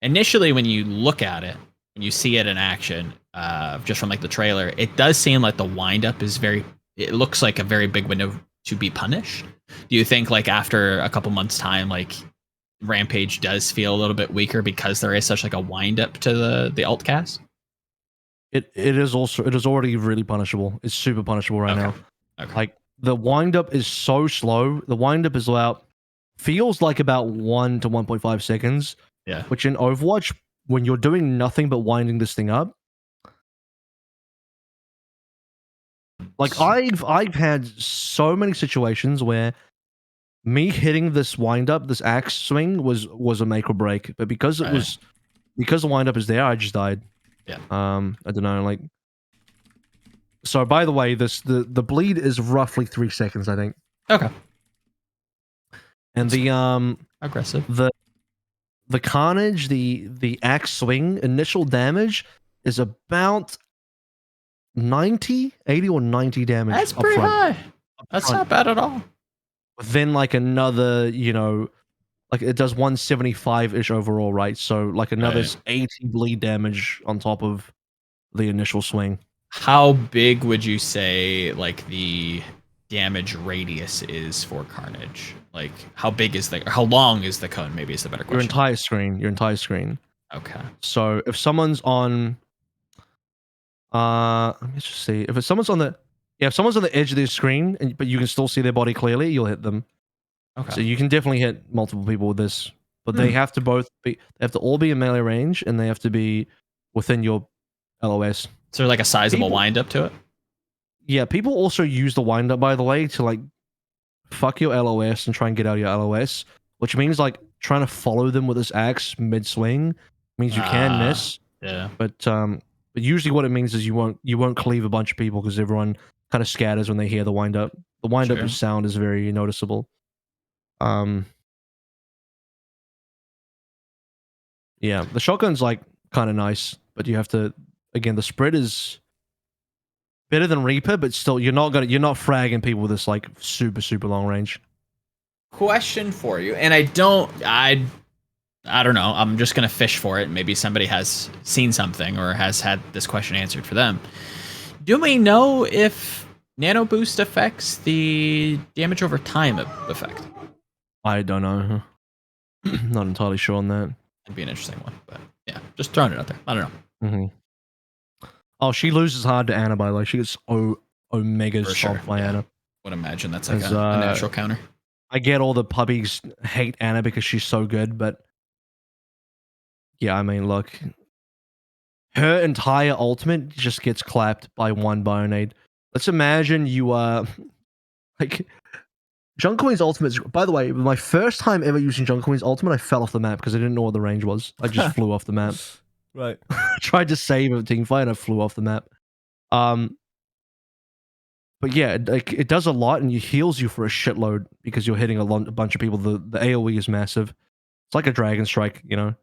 Initially when you look at it, when you see it in action, just from like the trailer, it does seem like the wind up is it looks like a very big window to be punished. Do you think like after a couple months time like Rampage does feel a little bit weaker because there is such like a wind up to the alt cast? it is already really punishable. It's super punishable right now. Okay. Like the wind up is so slow. The wind up is feels like about 1 to 1.5 seconds. Yeah. Which in Overwatch, when you're doing nothing but winding this thing up, like I've had so many situations where me hitting this wind up, this axe swing was a make or break. But because because the wind up is there, I just died. Yeah. I don't know, like. So by the way, the bleed is roughly 3 seconds, I think. Okay. And the Aggressive. the carnage, the axe swing initial damage is about 80 or 90 damage. That's up pretty front. high. That's not bad at all. Then like another, like it does 175-ish overall, right? So like another Right. 80 bleed damage on top of the initial swing. How big would you say like the damage radius is for Carnage? Like how long is the cone? Maybe is the better Your question. entire screen. Okay. So if someone's on let me just see. If someone's on the edge of their screen but you can still see their body clearly, you'll hit them. Okay. So you can definitely hit multiple people with this. But they have to all be in melee range and they have to be within your LOS. Is there like a sizable wind up to it? Yeah, people also use the wind up, by the way, to like fuck your LOS and try and get out of your LOS, which means like trying to follow them with this axe mid swing means you can miss. Yeah. But usually what it means is you won't cleave a bunch of people because everyone kind of scatters when they hear the wind up. The wind up Sure. sound is very noticeable. Yeah, the shotgun's like kind of nice, but you have to again the spread is better than Reaper, but still you're not fragging people with this like super long range. Question for you, and I don't know. I'm just gonna fish for it. Maybe somebody has seen something or has had this question answered for them. Do we know if Nano Boost affects the damage over time effect? I don't know. Not entirely sure on that. That'd be an interesting one, but yeah, just throwing it out there. I don't know. Mm-hmm. Oh, she loses hard to Anna, by the way. She gets Omega For stomped sure, by yeah. Anna. Would imagine that's like a 'Cause, natural counter. I get all the puppies hate Anna because she's so good, but yeah, I mean, look, her entire ultimate just gets clapped by one Bionade. Let's imagine you like Junkoin's ultimate. By the way, my first time ever using Junkoin's ultimate, I fell off the map because I didn't know what the range was. I just flew off the map. Right. I tried to save a team fight and I flew off the map. But yeah, it does a lot and it heals you for a shitload because you're hitting a bunch of people. The AoE is massive. It's like a dragon strike, you know.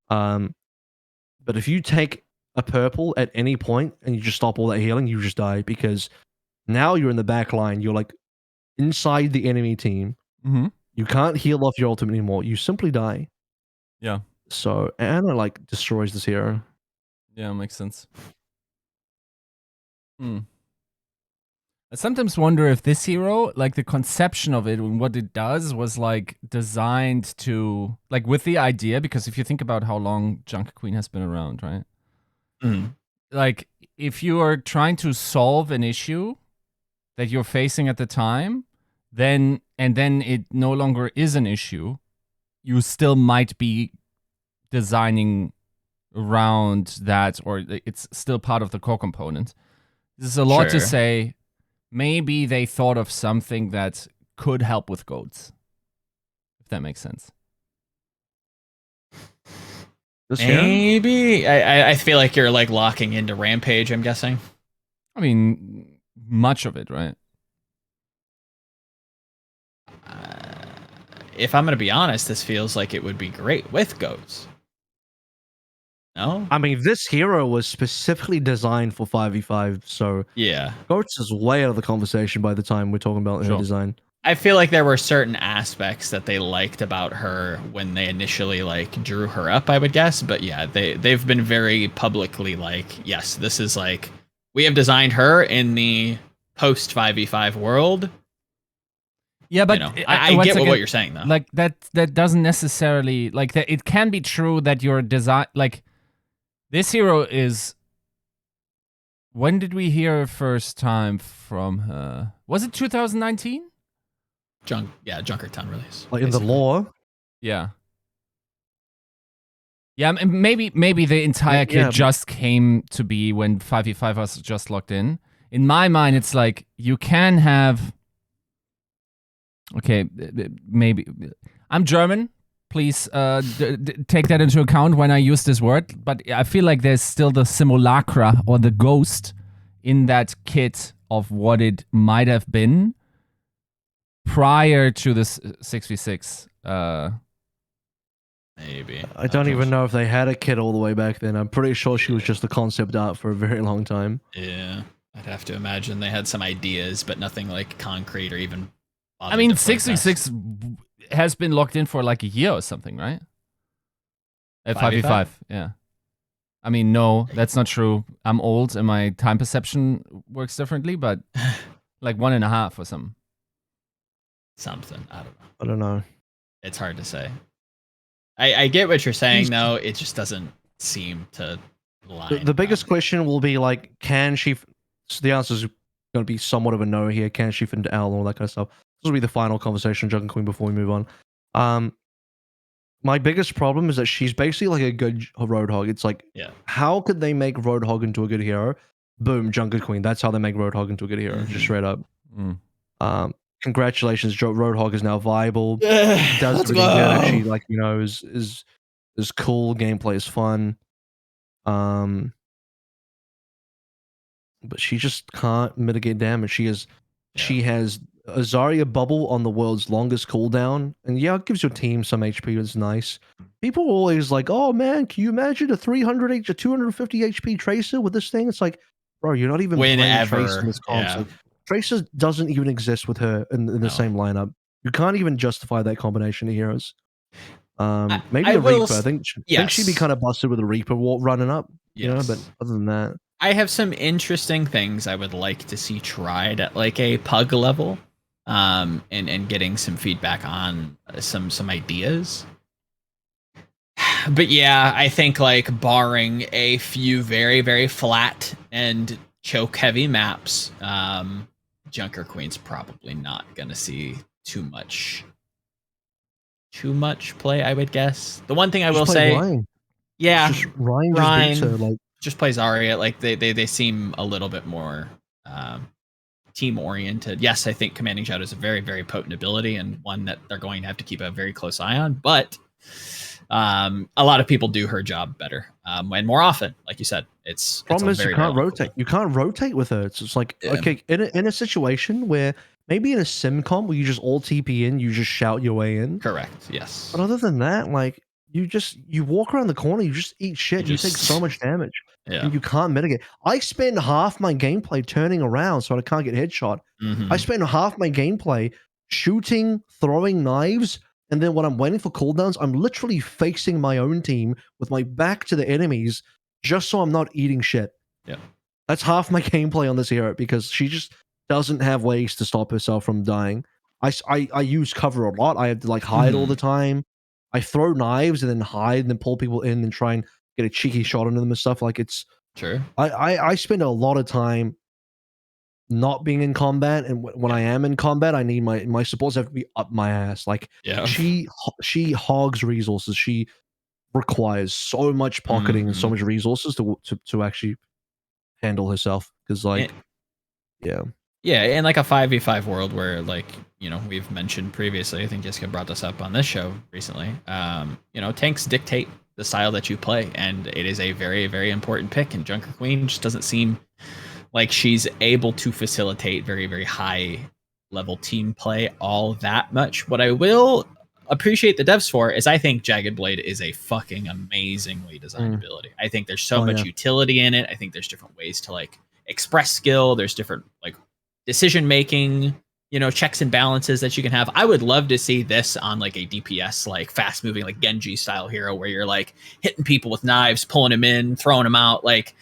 But if you take a purple at any point and you just stop all that healing, you just die because now you're in the back line. You're like inside the enemy team. Mm-hmm. You can't heal off your ultimate anymore. You simply die. Yeah. So Anna like destroys this hero. Yeah, makes sense. I sometimes wonder if this hero, like the conception of it and what it does, was like designed to, like with the idea, because if you think about how long Junker Queen has been around, right? Like if you are trying to solve an issue that you're facing at the time, then it no longer is an issue, you still might be designing around that, or it's still part of the core component. This is a lot to say. Maybe they thought of something that could help with goats, if that makes sense. Maybe. I feel like you're like locking into Rampage, I'm guessing. I mean, much of it, right? If I'm going to be honest, this feels like it would be great with goats. No? I mean, this hero was specifically designed for 5v5, so yeah, Goats is way out of the conversation by the time we're talking about her design. I feel like there were certain aspects that they liked about her when they initially like drew her up, I would guess. But yeah, they've been very publicly like, yes, this is like, we have designed her in the post 5v5 world. Yeah, but you know, I get what you're saying though. Like that doesn't necessarily like that. It can be true that your design, like this hero is. When did we hear first time from her? Was it 2019? Junkertown release. Like in the lore. Yeah. Yeah, maybe the entire kit just came to be when 5v5 was just locked in. In my mind, it's like you can have. Okay, maybe I'm German. Please take that into account when I use this word. But I feel like there's still the simulacra or the ghost in that kit of what it might have been prior to this 6v6. Maybe. I don't even know if they had a kit all the way back then. I'm pretty sure she was just the concept art for a very long time. Yeah, I'd have to imagine they had some ideas, but nothing like concrete or even. I mean, 6v6 has been locked in for like a year or something, right? At 5v5, yeah. I mean, no, that's not true. I'm old and my time perception works differently, but like 1.5 or something. Something. I don't know. I don't know. It's hard to say. I get what you're saying, though. It just doesn't seem to line. The biggest question will be like, can she? So the answer is going to be somewhat of a no here. Can she fit into Owl and all that kind of stuff? This will be the final conversation, Junker Queen, before we move on. My biggest problem is that she's basically like a good Roadhog. It's like, how could they make Roadhog into a good hero? Boom, Junker Queen. That's how they make Roadhog into a good hero, just straight up. Congratulations, Roadhog is now viable. Does everything that actually, like, you know, is cool. Gameplay is fun. But she just can't mitigate damage. She has a Zarya bubble on the world's longest cooldown, and it gives your team some HP. It's nice. People are always like, "Oh man, can you imagine a 250 HP Tracer with this thing?" It's like, bro, you're not even playing Tracer in this console. Tracer doesn't even exist with her in the same lineup. You can't even justify that combination of heroes. Maybe the Reaper. I think she'd be kind of busted with a Reaper running up. You know, but other than that, I have some interesting things I would like to see tried at like a pug level, and getting some feedback on some ideas. But yeah, I think like barring a few very, very flat and choke heavy maps, Junker Queen's probably not gonna see too much play, I would guess. The one thing I will say, Ryan. Ryan just plays Zarya. Like they seem a little bit more team oriented. Yes, I think Commanding Shadow is a very, very potent ability and one that they're going to have to keep a very close eye on. But a lot of people do her job better and more often. Like you said, problem is you can't rotate. You can't rotate with her. It's just like okay, in a situation where maybe in a sim comp where you just all TP in, you just shout your way in. Correct. Yes. But other than that, like you walk around the corner, you just eat shit. You take so much damage. Yeah. and you can't mitigate. I spend half my gameplay turning around so I can't get headshot. Mhm. I spend half my gameplay shooting, throwing knives, and then when I'm waiting for cooldowns, I'm literally facing my own team with my back to the enemies just so I'm not eating shit. Yeah. That's half my gameplay on this hero because she just doesn't have ways to stop herself from dying. I use cover a lot. I have to like hide all the time. I throw knives and then hide and then pull people in and try and get a cheeky shot into them and stuff. Like it's Sure. I spend a lot of time not being in combat, and when I am in combat, I need my supports have to be up my ass. Like Yeah. she hogs resources. She requires so much pocketing and so much resources to actually handle herself. Because like, yeah. Yeah, in like a 5v5 world where like, you know, we've mentioned previously, I think Yiska brought this up on this show recently. You know, tanks dictate the style that you play, and it is a very, very important pick. And Junker Queen just doesn't seem like she's able to facilitate very, very high level team play all that much. What I will appreciate the devs for is I think Jagged Blade is a fucking amazingly designed ability. I think there's so much utility in it. I think there's different ways to like express skill. There's different like decision making, you know, checks and balances that you can have. I would love to see this on like a DPS, like fast moving, like Genji style hero where you're like hitting people with knives, pulling them in, throwing them out. Like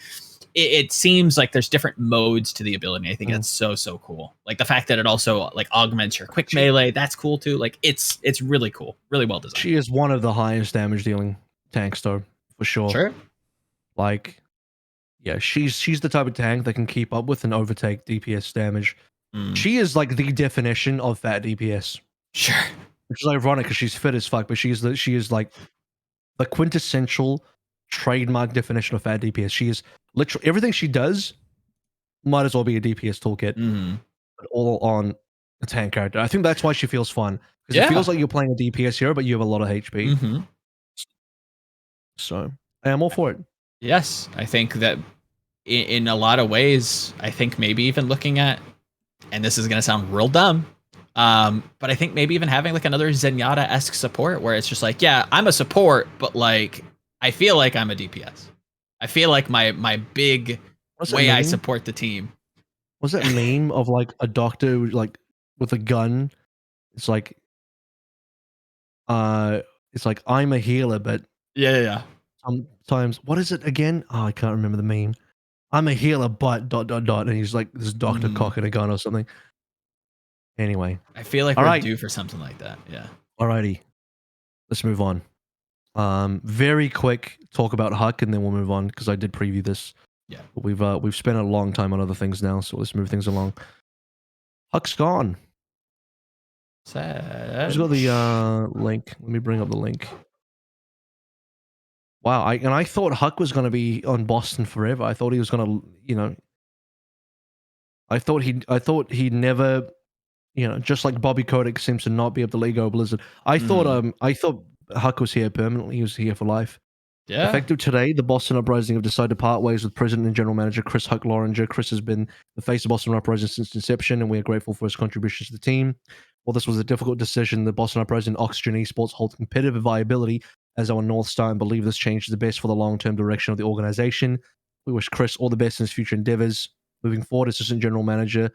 it seems like there's different modes to the ability. I think that's so cool. Like the fact that it also like augments your quick melee, that's cool too. Like it's really cool, really well designed. She is one of the highest damage dealing tanks though, for sure. Sure. Like, yeah, she's the type of tank that can keep up with and overtake DPS damage. She is like the definition of fat DPS. Sure. Which is ironic because she's fit as fuck, but she is like the quintessential trademark definition of fat DPS. She is literally everything she does might as well be a DPS toolkit, but all on a tank character. I think that's why she feels fun because it feels like you're playing a DPS hero, but you have a lot of HP. So I am all for it. Yes, I think that in a lot of ways, I think maybe even looking at, and this is going to sound real dumb, but I think maybe even having like another Zenyatta-esque support where it's just like, yeah, I'm a support, but like I feel like I'm a DPS. I feel like my big way I support the team. What's that meme of like a doctor like with a gun? It's like I'm a healer, but yeah. Sometimes what is it again? Oh, I can't remember the meme. I'm a healer, but ... and he's like this doctor cocking a gun or something. Anyway, I feel like we're due for something like that. Yeah. Alrighty, let's move on. Very quick talk about Huck, and then we'll move on because I did preview this. Yeah. But we've spent a long time on other things now, so let's move things along. Huck's gone. Sad. Who's got the link? Let me bring up the link. Wow, I thought Huck was going to be on Boston forever. I thought he was going to, you know, I thought he'd never, you know, just like Bobby Kotick seems to not be able to let go of Blizzard. I thought Huck was here permanently. He was here for life. Yeah. Effective today, the Boston Uprising have decided to part ways with President and General Manager Chris Huck Loringer. Chris has been the face of Boston Uprising since inception, and we are grateful for his contributions to the team. While this was a difficult decision, the Boston Uprising and Oxygen Esports hold competitive viability as our North Star and believe this change is the best for the long-term direction of the organization. We wish Chris all the best in his future endeavors. Moving forward, Assistant General Manager,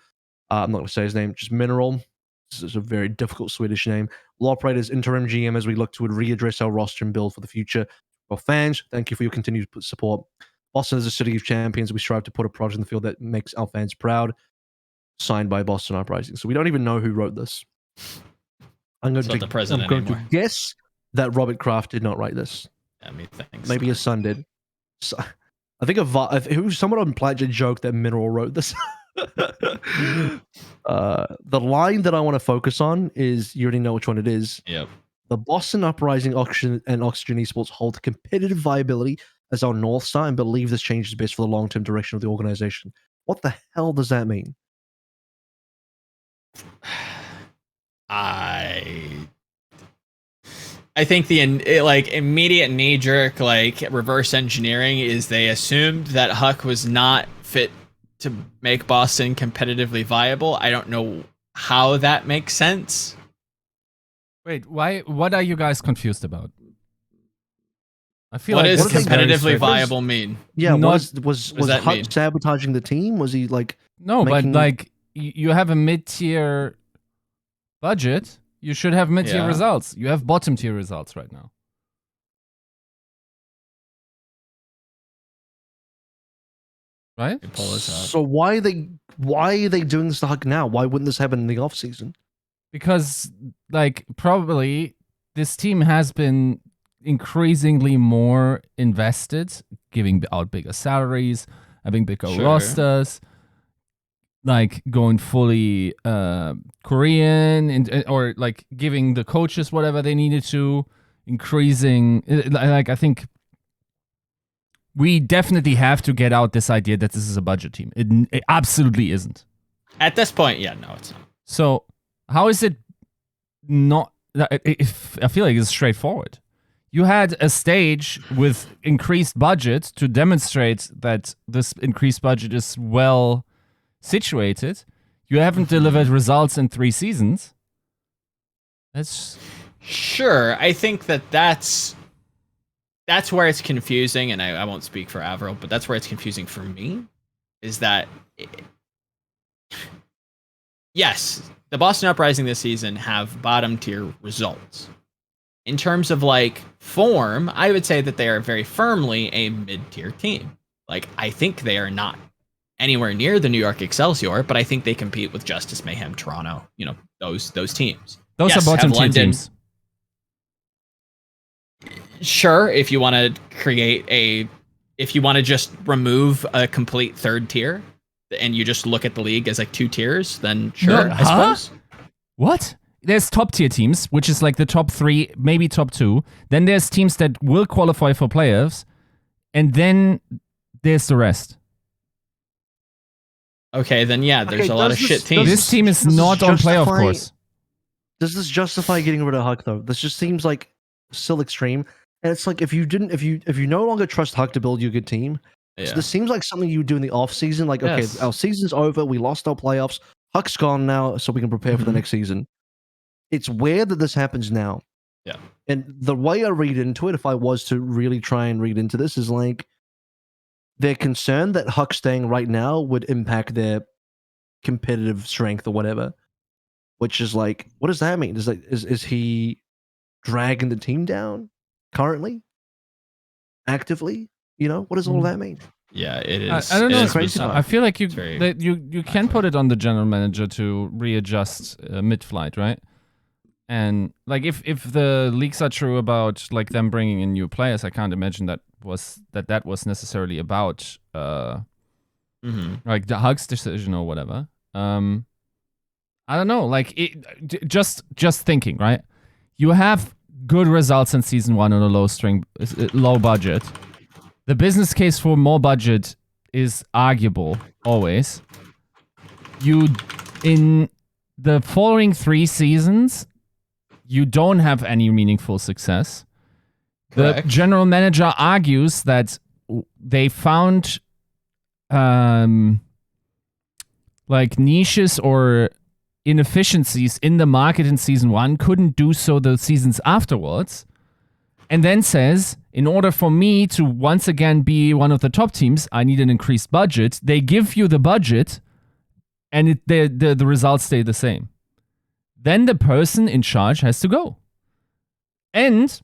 I'm not going to say his name, just Mineral. This is a very difficult Swedish name. Will operate as interim GM as we look to readdress our roster and build for the future. Well, fans, thank you for your continued support. Boston is a city of champions. We strive to put a project in the field that makes our fans proud. Signed by Boston Uprising. So we don't even know who wrote this. I'm going to guess that Robert Kraft did not write this. Yeah, me thinks. Maybe his son did. So, I think someone on Plaid joked that Mineral wrote this. The line that I want to focus on is, you already know which one it is. Yep. The Boston Uprising and Oxygen Esports hold competitive viability as our North Star and believe this change is best for the long-term direction of the organization. What the hell does that mean? I think the immediate knee-jerk reverse engineering is they assumed that Huck was not fit to make Boston competitively viable. I don't know how that makes sense. Wait, why? What are you guys confused about? I feel What like does what if they- competitively very viable mean? Yeah, Not- was that Huck mean? sabotaging the team? Was he like? No, making- but like you have a mid-tier budget, you should have mid-tier Yeah. results. You have bottom-tier results right now. Right? Let me pull this up. So why are they doing this to Huck now? Why wouldn't this happen in the off season? Because like probably this team has been increasingly more invested, giving out bigger salaries, having bigger Sure. rosters, like going fully Korean or like giving the coaches whatever they needed to, increasing like I think we definitely have to get out this idea that this is a budget team. It absolutely isn't. At this point, yeah, no, it's not. So how is it not? I feel like it's straightforward. You had a stage with increased budget to demonstrate that this increased budget is well situated. You haven't delivered results in 3 seasons. That's Sure, I think that's where it's confusing, and I won't speak for AVRL, but that's where it's confusing for me, is that yes, the Boston Uprising this season have bottom tier results. In terms of like form, I would say that they are very firmly a mid-tier team. Like, I think they are not anywhere near the New York Excelsior, but I think they compete with Justice, Mayhem, Toronto, those teams. those Yes, are bottom have tier London- teams. Sure, if you want to if you want to just remove a complete third tier and you just look at the league as like 2 tiers, then sure, No, I suppose. What? There's top tier teams, which is like the top 3, maybe top 2. Then there's teams that will qualify for playoffs, and then there's the rest. Okay, then yeah, there's Okay, a lot does of this- shit teams. This team is does this not on playoff justify- course. Does this justify getting rid of Huck though? This just seems like still extreme. And it's like if you no longer trust Huck to build you a good team, Yeah. so this seems like something you would do in the off season. Like, okay, Yes. our season's over, we lost our playoffs. Huck's gone now, so we can prepare for the Mhm. next season. It's weird that this happens now. Yeah. And the way I read into it, if I was to really try and read into this, is like they're concerned that Huck staying right now would impact their competitive strength or whatever. Which is like, what does that mean? Is he dragging the team down currently? Actively? What does all that mean? Yeah, it is. I don't it know. is bizarre. I feel like It's very you can put it on the general manager to readjust mid-flight, right? And like if the leaks are true about like them bringing in new players, I can't imagine that was necessarily about like the Hugs decision or whatever. I don't know. Like just thinking, right? You have good results in season 1 on a low budget. The business case for more budget is arguable always. You in the following 3 seasons, you don't have any meaningful success. Correct. The general manager argues that they found like niches or inefficiencies in the market in season 1, couldn't do so the seasons afterwards, and then says, in order for me to once again be one of the top teams, I need an increased budget. They give you the budget, and the results stay the same. Then the person in charge has to go. And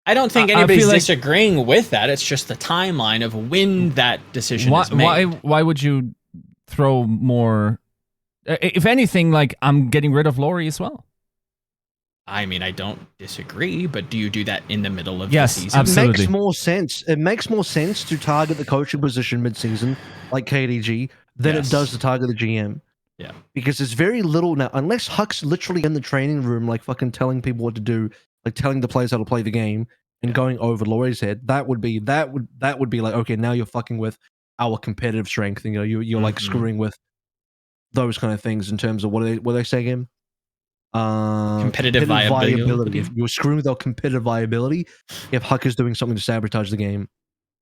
I don't think I anybody's feel like- disagreeing with that. It's just the timeline of when that decision is made. why would you throw more? If anything, like I'm getting rid of Laurie as well. I mean, I don't disagree, but do you do that in the middle of Yes, the season? absolutely. It makes more sense. It makes more sense to target the coaching position mid-season, like KDG, than Yes. it does to target the GM. Yeah. Because there's very little now, unless Huck's literally in the training room, like fucking telling people what to do, like telling the players how to play the game and going over Laurie's head. That would be like, okay, now you're fucking with our competitive strength. And, you're like Mhm. screwing with those kind of things in terms of what do they say again? Competitive viability. If you're screwing with our competitive viability, if Huck is doing something to sabotage the game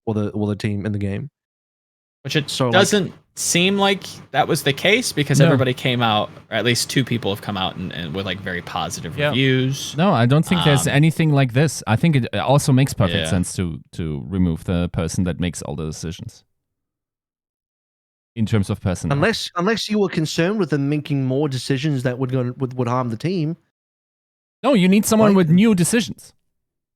or the team in the game. Which it So, like- doesn't seem like that was the case because everybody came out, or at least 2 people have come out and with like very positive reviews. No, I don't think there's anything like this. I think it also makes perfect sense to remove the person that makes all the decisions. In terms of person, unless you were concerned with them making more decisions that would harm the team. No, you need someone with new decisions,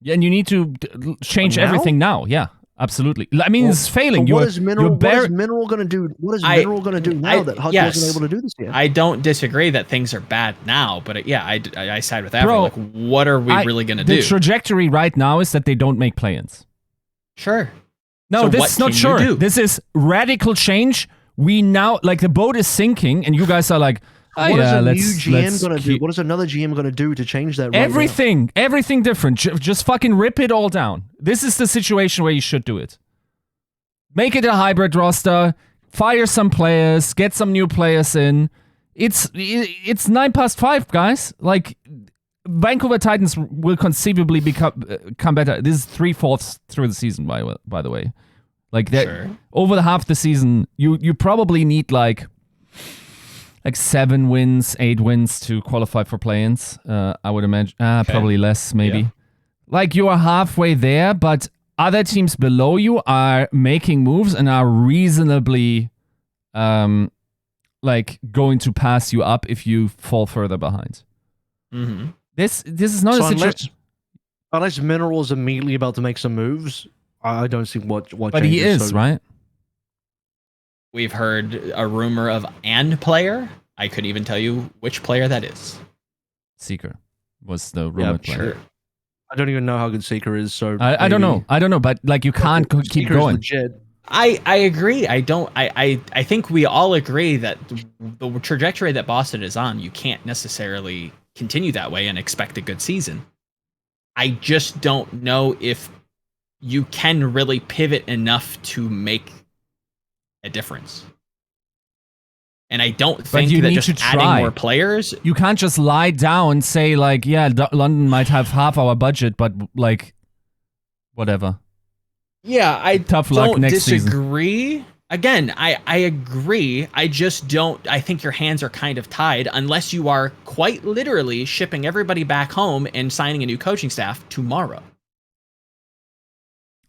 and you need to change everything now. Yeah. Absolutely. I mean, it's failing. What is Mineral going to do? What is Mineral going to do now that Huck wasn't able to do this yet? I don't disagree that things are bad now, but I side with Avril. Like, what are we really going to do? The trajectory right now is that they don't make play-ins. Sure. No, this is not sure. This is radical change. We now, like, the boat is sinking, and you guys are like, what is a new GM going to do? What is another GM going to do to change that? Everything different. Just fucking rip it all down. This is the situation where you should do it. Make it a hybrid roster. Fire some players. Get some new players in. It's 5:09, guys. Like, Vancouver Titans will conceivably come better. This is 3/4 through the season, by the way. Like that, over the half the season, you probably need like 7 wins, 8 wins to qualify for play-ins. I would imagine. Probably less, maybe. Yeah. Like, you are halfway there, but other teams below you are making moves and are reasonably, like, going to pass you up if you fall further behind. Mm-hmm. This is not a situation. Unless Mineral is immediately about to make some moves, I don't see what. But he is, right? We've heard a rumor of and player. I couldn't even tell you which player that is. Seeker was the rumor player. Sure. I don't even know how good Seeker is. So I don't know. I don't know. But like, you can't keep going. Legit. I agree. I think we all agree that the trajectory that Boston is on, you can't necessarily continue that way and expect a good season. I just don't know if you can really pivot enough to make a difference. And I don't think that just adding more players... You can't just lie down and say, like, yeah, London might have half our budget, but, like, whatever. Yeah, I Tough luck don't next disagree. Season. Again, I agree. I just don't... I think your hands are kind of tied unless you are quite literally shipping everybody back home and signing a new coaching staff tomorrow.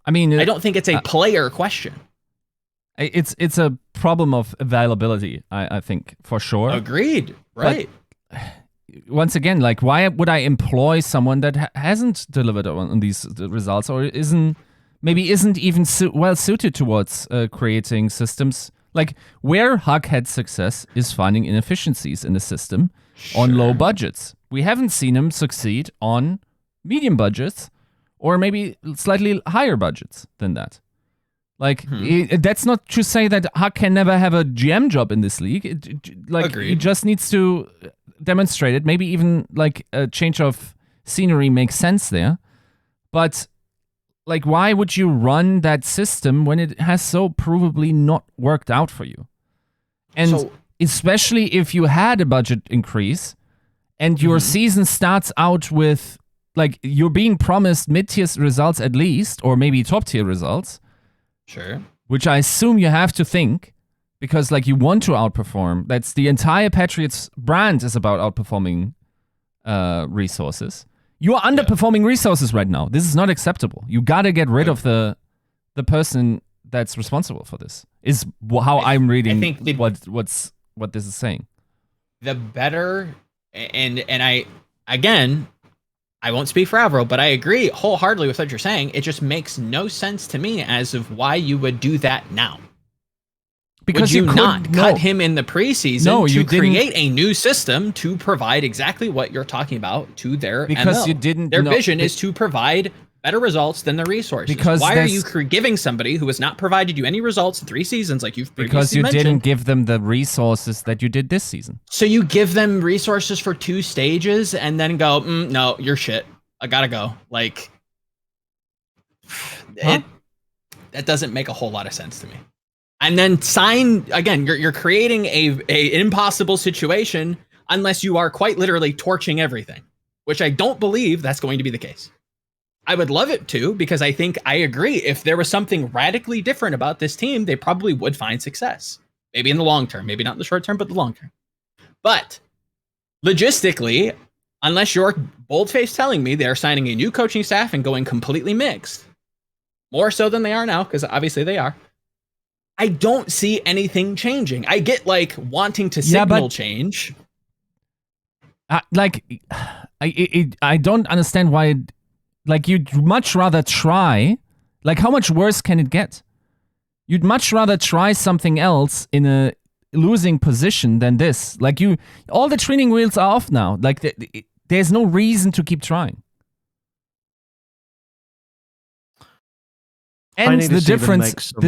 I mean... I don't think it's a player question. It's a problem of availability, I think, for sure. Agreed. Right. But once again, like, why would I employ someone that hasn't delivered on these results or isn't even well suited towards creating systems? Like, where Huck had success is finding inefficiencies in the system on low budgets. We haven't seen him succeed on medium budgets or maybe slightly higher budgets than that. Like, that's not to say that Huck can never have a GM job in this league. Agreed. He just needs to demonstrate it. Maybe even, like, a change of scenery makes sense there. But, like, why would you run that system when it has so provably not worked out for you? And especially if you had a budget increase and your season starts out with, like, you're being promised mid-tier results at least, or maybe top-tier results. Sure. Which I assume you have to think, because, like, you want to outperform. That's the entire Patriots brand is about outperforming resources. You are underperforming resources right now. This is not acceptable. You gotta get rid of the person that's responsible for this. Is how I'm reading what this is saying. The better, and I won't speak for Avril, but I agree wholeheartedly with what you're saying. It just makes no sense to me as of why you would do that now. Because would you not cut him in the preseason to create a new system to provide exactly what you're talking about to their because ML? You didn't. Their vision is to provide better results than the resources. Because why are you giving somebody who has not provided you any results in 3 seasons, like you've previously mentioned? Because you didn't give them the resources that you did this season. So you give them resources for 2 stages and then go, no, you're shit. I gotta go. Like, that doesn't make a whole lot of sense to me. And then sign again. You're creating an impossible situation unless you are quite literally torching everything, which I don't believe that's going to be the case. I would love it to, because I think I agree. If there was something radically different about this team, they probably would find success. Maybe in the long term, maybe not in the short term, but the long term. But logistically, unless you're bold-faced telling me they're signing a new coaching staff and going completely mixed, more so than they are now, because obviously they are, I don't see anything changing. I get like wanting to signal change. I don't understand why. Like, you'd much rather try. Like, how much worse can it get? You'd much rather try something else in a losing position than this. Like, all the training wheels are off now. Like, there's no reason to keep trying. And the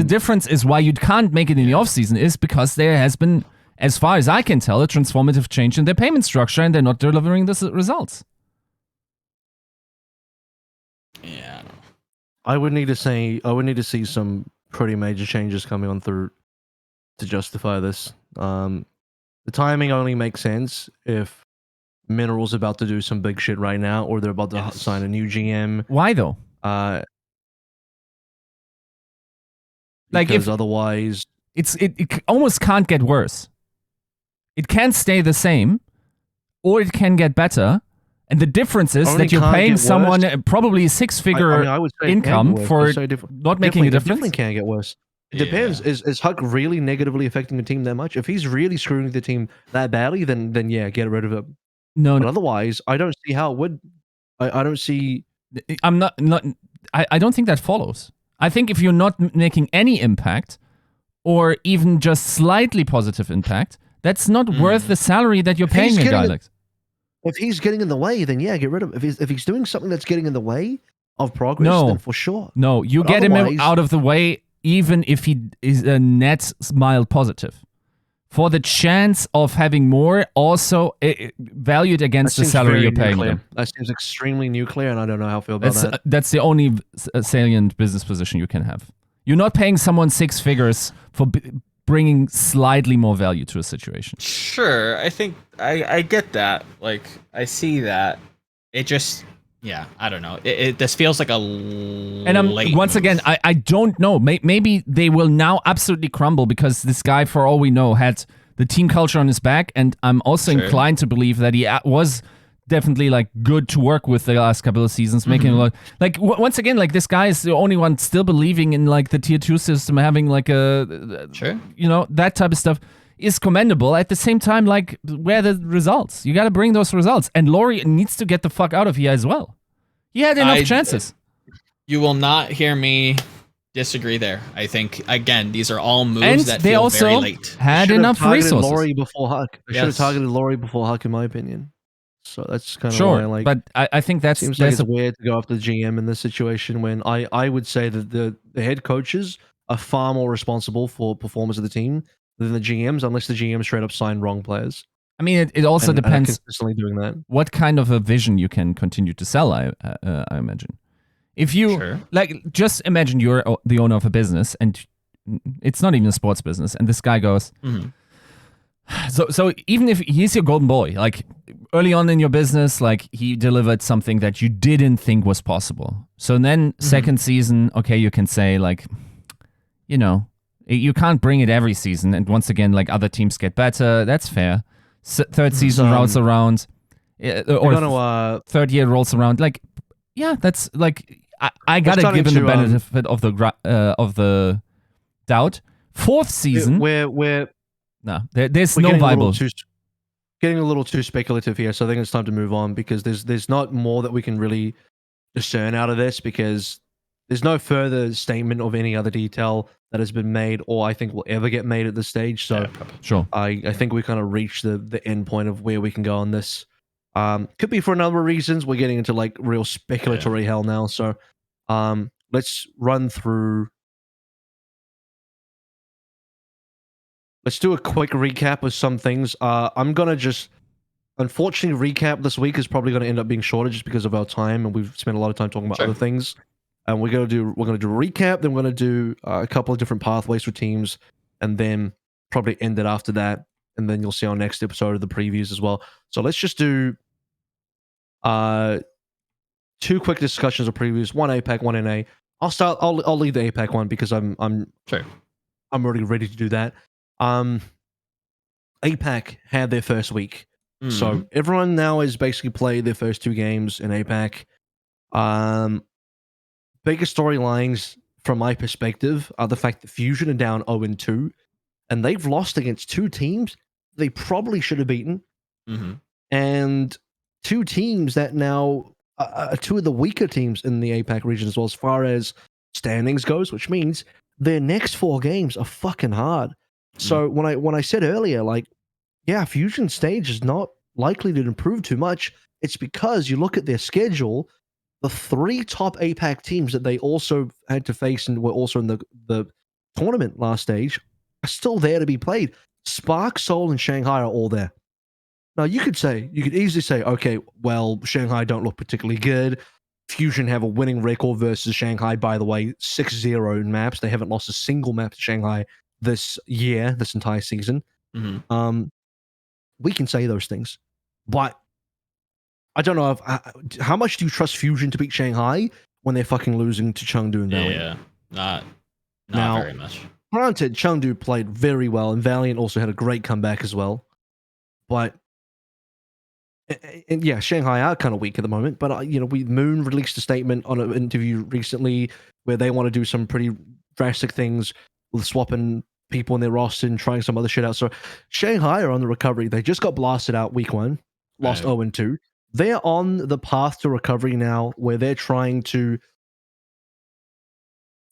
difference is why you can't make it in the offseason is because there has been, as far as I can tell, a transformative change in their payment structure, and they're not delivering the results. Yeah, I don't know. I would need to see some pretty major changes coming on through to justify this. The timing only makes sense if Mineral's about to do some big shit right now, or they're about to sign a new GM. Why though? Because otherwise, it almost can't get worse. It can stay the same, or it can get better. And the difference is that you're paying someone probably six-figure income for not making a difference. Definitely can get worse. It depends. Is Huck really negatively affecting the team that much? If he's really screwing the team that badly, then yeah, get rid of him. No, but otherwise, I don't see how it would. I don't see. I don't think that follows. I think if you're not making any impact, or even just slightly positive impact, that's not worth the salary that you're paying a guy like. If he's getting in the way, then yeah, get rid of him. If he's doing something that's getting in the way of progress, then for sure. No, you get him out of the way even if he is a net mild positive. For the chance of having more, also valued against the salary you're paying them. That seems extremely nuclear, and I don't know how I feel about that. That's the only salient business position you can have. You're not paying someone six figures for bringing slightly more value to a situation. Sure, I think I get that. Like, I see that. It just, yeah, I don't know. This feels like a late once again, I don't know. Maybe they will now absolutely crumble because this guy, for all we know, had the team culture on his back, and I'm also inclined to believe that he was definitely like good to work with the last couple of seasons, making a lot. Like once again, like this guy is the only one still believing in like the tier 2 system, having like that type of stuff is commendable. At the same time, like, where are the results? You got to bring those results, and Laurie needs to get the fuck out of here as well. He had enough chances. You will not hear me disagree there. I think again, these are all moves that feel very late. Had enough resources. Laurie before Huck. They should have targeted Laurie before Huck, in my opinion. So that's kind of why, like, but I think that seems like it's weird to go after the GM in this situation when I would say that the head coaches are far more responsible for performance of the team than the GMs, unless the GMs straight up sign wrong players. I mean, it also depends consistently doing that. What kind of a vision you can continue to sell. I imagine, if you like, just imagine you're the owner of a business, and it's not even a sports business, and this guy goes. So even if he's your golden boy, like early on in your business, like he delivered something that you didn't think was possible. So then second season, okay, you can say like, you can't bring it every season. And once again, like other teams get better. That's fair. Third season rolls around, or third year rolls around. Like, yeah, that's like, I gotta give him the benefit of the doubt. Fourth season, no, there's no viable. Getting a little too speculative here, so I think it's time to move on because there's not more that we can really discern out of this because there's no further statement of any other detail that has been made or I think will ever get made at this stage. So sure, I think we kind of reached the end point of where we can go on this. Could be for a number of reasons. We're getting into like real speculatory hell now. So let's run through. Let's do a quick recap of some things. I'm gonna just, unfortunately, recap this week is probably gonna end up being shorter just because of our time, and we've spent a lot of time talking about other things. And we're gonna do a recap. Then we're gonna do a couple of different pathways for teams, and then probably end it after that. And then you'll see our next episode of the previews as well. So let's just do 2 quick discussions of previews. One APAC, one NA. I'll lead the APAC one because I'm already ready to do that. APAC had their first week. Mhm. So everyone now has basically played their first 2 games in APAC. Biggest storylines from my perspective are the fact that Fusion are down 0-2, and they've lost against 2 teams they probably should have beaten, Mhm. and 2 teams that now are 2 of the weaker teams in the APAC region as well as far as standings goes, which means their next 4 games are fucking hard. So when I said earlier, like, yeah, Fusion stage is not likely to improve too much. It's because you look at their schedule, the 3 top APAC teams that they also had to face and were also in the tournament last stage are still there to be played. Spark, Seoul, and Shanghai are all there. Now you could easily say, okay, well, Shanghai don't look particularly good. Fusion have a winning record versus Shanghai, by the way, 6-0 in maps. They haven't lost a single map to Shanghai this year, this entire season. Mhm. We can say those things, but I don't know how much do you trust Fusion to beat Shanghai when they're fucking losing to Chengdu and Valiant? Yeah, not Now, very much. Granted, Chengdu played very well, and Valiant also had a great comeback as well. But and yeah, Shanghai are kind of weak at the moment. But Moon released a statement on an interview recently where they want to do some pretty drastic things with swapping people in their roster and trying some other shit out. So Shanghai are on the recovery. They just got blasted out week 1, lost Right. 0-2. They're on the path to recovery now, where they're trying to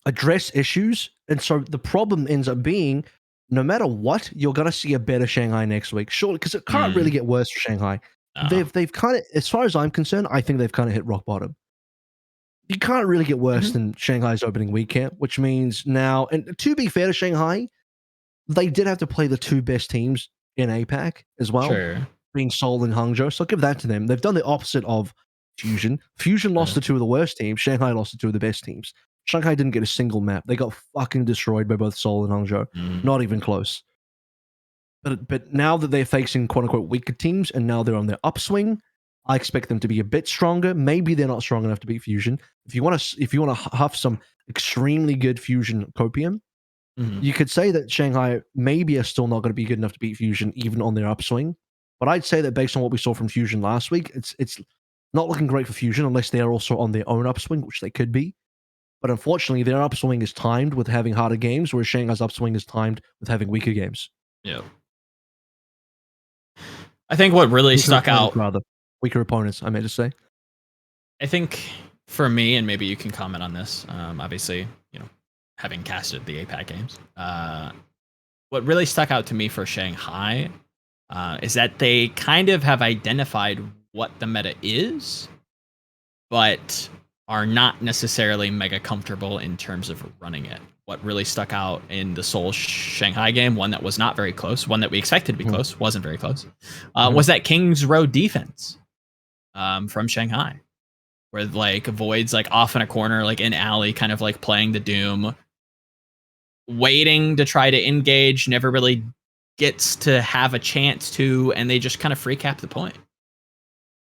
address issues. And so the problem ends up being, no matter what, you're going to see a better Shanghai next week. Surely, because it can't really get worse for Shanghai. No. They've kind of, as far as I'm concerned, I think they've kind of hit rock bottom. You can't really get worse than Shanghai's opening weekend, which means now, and to be fair to Shanghai, they did have to play the 2 best teams in APAC as well, Sure. being Seoul and Hangzhou. So I'll give that to them. They've done the opposite of Fusion. Fusion lost to 2 of the worst teams. Shanghai lost to 2 of the best teams. Shanghai didn't get a single map. They got fucking destroyed by both Seoul and Hangzhou. Mhm. Not even close. But now that they're facing quote unquote weaker teams and now they're on their upswing, I expect them to be a bit stronger. Maybe they're not strong enough to beat Fusion. If you want to huff some extremely good Fusion copium, Mhm. you could say that Shanghai maybe are still not going to be good enough to beat Fusion even on their upswing. But I'd say that based on what we saw from Fusion last week, it's not looking great for Fusion unless they're also on their own upswing, which they could be. But unfortunately, their upswing is timed with having harder games, whereas Shanghai's upswing is timed with having weaker games. Yep. I think what really stuck out, Weaker opponents, I meant to say. I think for me, and maybe you can comment on this, obviously, having casted the APAC games, what really stuck out to me for Shanghai is that they kind of have identified what the meta is, but are not necessarily mega comfortable in terms of running it. What really stuck out in the Seoul Shanghai game, one that was not very close, one that we expected to be close, wasn't very close, was that King's Road defense from Shanghai, where like Void's like off in a corner, like in alley, kind of like playing the Doom, waiting to try to engage, never really gets to have a chance to, and they just kind of free cap the point.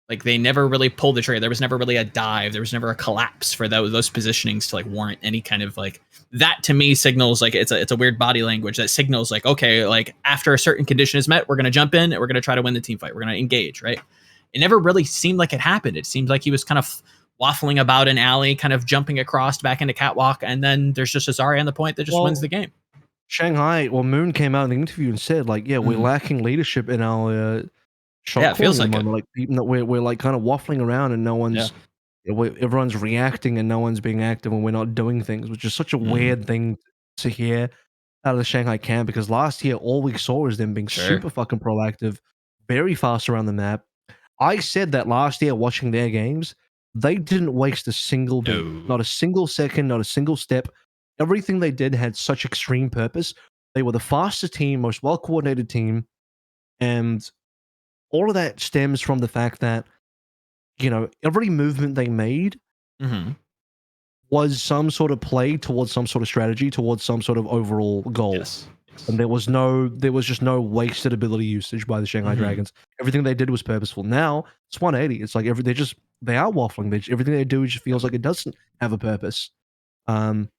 Like they never really pulled the trigger. There was never really a dive. There was never a collapse for those positionings to like warrant any kind of like that. To me, signals like it's a weird body language that signals like, okay, like after a certain condition is met, we're gonna jump in and we're gonna try to win the team fight. We're gonna engage, right? It never really seemed like it happened. It seemed like he was kind of waffling about an alley, kind of jumping across back into catwalk, and then there's just a Zarya on the point that just wins the game. Shanghai, Moon came out in the interview and said like, yeah, we're lacking leadership in our shot it feels like like we're like kind of waffling around and no one's everyone's reacting and no one's being active and we're not doing things, which is such a weird thing to hear out of the Shanghai camp, because last year all we saw was them being super fucking proactive, very fast around the map. I said that last year watching their games, they didn't waste a single beat, not a single second, not a single step. Everything they did had such extreme purpose. They were the fastest team, most well-coordinated team, and all of that stems from the fact that, every movement they made was some sort of play towards some sort of strategy, towards some sort of overall goal. Yes. And there was just no wasted ability usage by the Shanghai Dragons. Everything they did was purposeful. Now it's 180. It's like they are waffling. Everything they do just feels like it doesn't have a purpose. And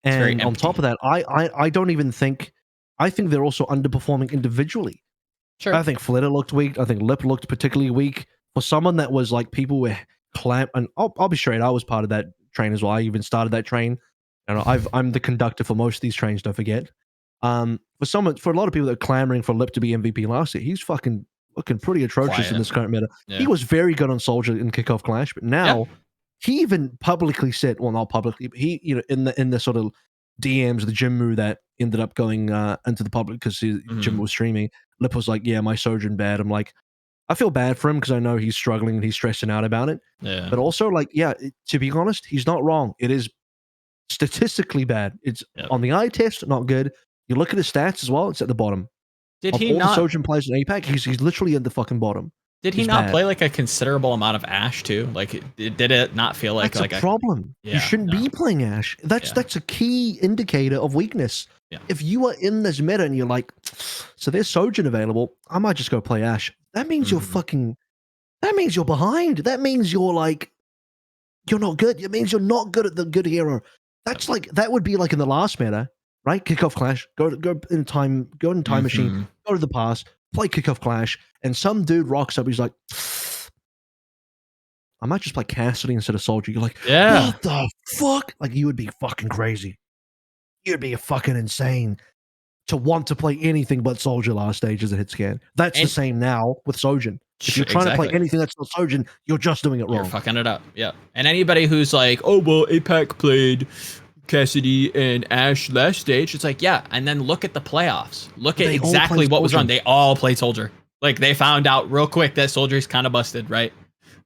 on top of that, I don't even think I think they're also underperforming individually. Sure. I think Flitter looked weak. I think Lip looked particularly weak. For someone that was like, people were and I'll be straight, I was part of that train as well. I even started that train. And I'm the conductor for most of these trains, don't forget. For a lot of people that are clamoring for Lip to be MVP last year, he's fucking looking pretty atrocious in this current meta. Yeah. He was very good on Soldier in Kickoff Clash, but now he even publicly said, well, not publicly, but he, in the sort of DMs, the Jimmu that ended up going into the public because Jimmu was streaming, Lip was like, yeah, my Sojourn bad. I'm like, I feel bad for him because I know he's struggling and he's stressing out about it. Yeah. But also, like, yeah, to be honest, he's not wrong. It is statistically bad. It's on the eye test, not good. You look at his stats as well, it's at the bottom. Did of he all not? The Sojourn players in APAC, he's literally at the fucking bottom. Did he not play like a considerable amount of Ashe too? Like, did it not feel like that's a problem? You shouldn't be playing Ashe. That's a key indicator of weakness. Yeah. If you are in this meta and you're like, so there's Sojourn available, I might just go play Ashe. That means you're fucking. That means you're behind. That means you're like, you're not good. It means you're not good at the good hero. That's like, that would be like in the last meta, right? Kickoff Clash. Go in time machine. Go to the past. Play Kickoff Clash, and some dude rocks up. He's like, I might just play Cassidy instead of Soldier. You're like, what the fuck? Like, you would be fucking crazy. You'd be fucking insane to want to play anything but Soldier last stage as a hit scan. That's the same now with Sojourn. If you're trying to play anything that's not Sojourn, you're just doing it wrong. You're fucking it up. Yeah. And anybody who's like, oh, well, APAC played Cassidy and Ashe last stage, it's like, yeah, and then look at the playoffs. Look at exactly what was wrong. They all played Soldier. Like, they found out real quick that Soldier's kind of busted, right?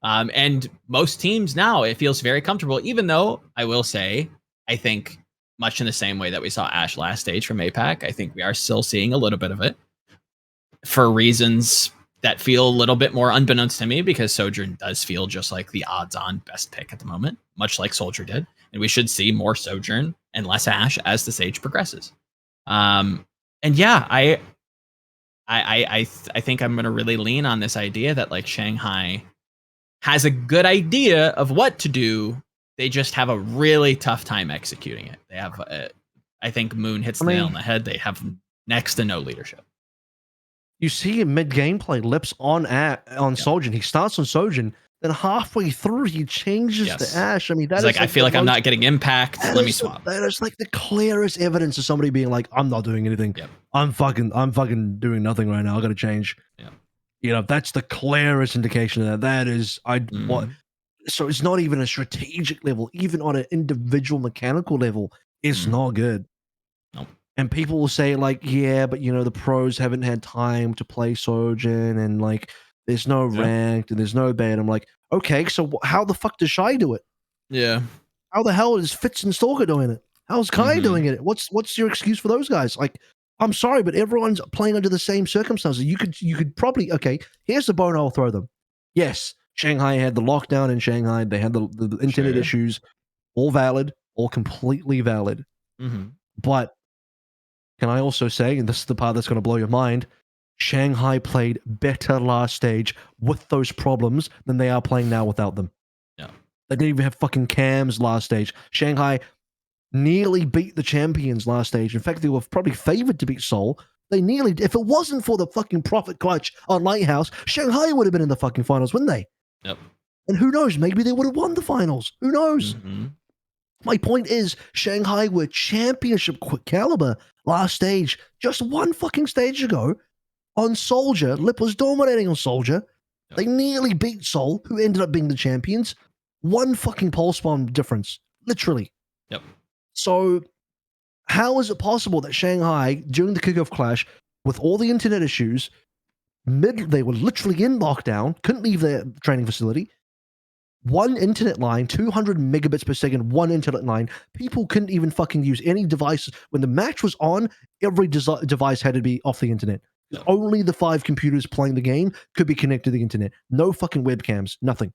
And most teams now, it feels very comfortable, even though I will say, I think much in the same way that we saw Ashe last stage from APAC, I think we are still seeing a little bit of it for reasons that feel a little bit more unbeknownst to me, because Sojourn does feel just like the odds-on best pick at the moment, much like Soldier did. And we should see more Sojourn and less Ashe as the stage progresses. And yeah, I think I'm going to really lean on this idea that like Shanghai has a good idea of what to do. They just have a really tough time executing it. They have, I think Moon hits the nail on the head. They have next to no leadership. You see in mid gameplay, Lips on Sojourn. He starts on Sojourn, then halfway through he changes to Ashe. I mean, that's like, I feel like I'm not getting impact. Let me swap. That is like the clearest evidence of somebody being like, I'm not doing anything. Yep. I'm fucking doing nothing right now. I got to change. Yeah. You know, that's the clearest indication of that. That is, what. So it's not even a strategic level, even on an individual mechanical level, it's not good. Nope. And people will say like, yeah, but you know, the pros haven't had time to play Sojourn, and like, there's no ranked and there's no beta. I'm like, okay, so how the fuck does Shy do it? Yeah. How the hell is Fitz and Stalker doing it? How's Kai doing it? What's your excuse for those guys? Like, I'm sorry, but everyone's playing under the same circumstances. You could probably, okay, here's the bone I'll throw them. Yes, Shanghai had the lockdown in Shanghai. They had the internet issues. All valid, all completely valid. But can I also say, and this is the part that's going to blow your mind, Shanghai played better last stage with those problems than they are playing now without them. Yeah. They didn't even have fucking cams last stage. Shanghai nearly beat the champions last stage. In fact, they were probably favored to beat Seoul. They nearly, if it wasn't for the fucking profit clutch on Lighthouse, Shanghai would have been in the fucking finals, wouldn't they? Yep. And who knows, maybe they would have won the finals. Who knows? My point is, Shanghai were championship caliber last stage, just one fucking stage ago on Soldier. Lip was dominating on Soldier. Yep. They nearly beat Seoul, who ended up being the champions. One fucking pulse bomb difference, literally. Yep. So how is it possible that Shanghai, during the kickoff clash, with all the internet issues, they were literally in lockdown, couldn't leave their training facility, one internet line, 200 megabits per second, one internet line. People couldn't even fucking use any devices. When the match was on, every device had to be off the internet. Yep. Only the 5 computers playing the game could be connected to the internet. No fucking webcams, nothing.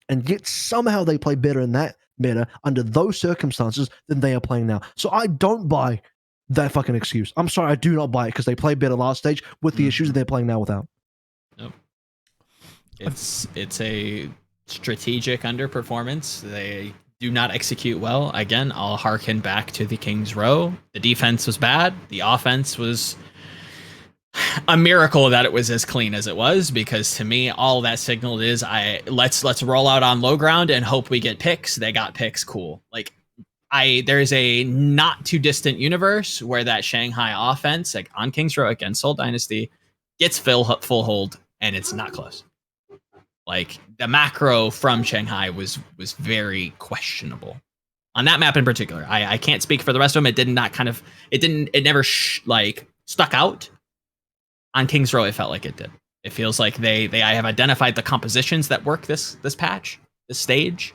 And yet somehow they play better in that meta under those circumstances than they are playing now. So I don't buy that fucking excuse. I'm sorry, I do not buy it because they played better last stage with the issues that they're playing now without. Nope. It's a strategic underperformance. They do not execute well. Again, I'll harken back to the Kings Row. The defense was bad. The offense was a miracle that it was as clean as it was, because to me, all that signaled is let's roll out on low ground and hope we get picks. They got picks, cool. Like there's a not too distant universe where that Shanghai offense, like on Kings Row against Seoul Dynasty, gets full hold and it's not close. Like the macro from Shanghai was very questionable on that map in particular. I can't speak for the rest of them. It never stuck out. On Kings Row, it felt like it did. It feels like I have identified the compositions that work this patch, this stage,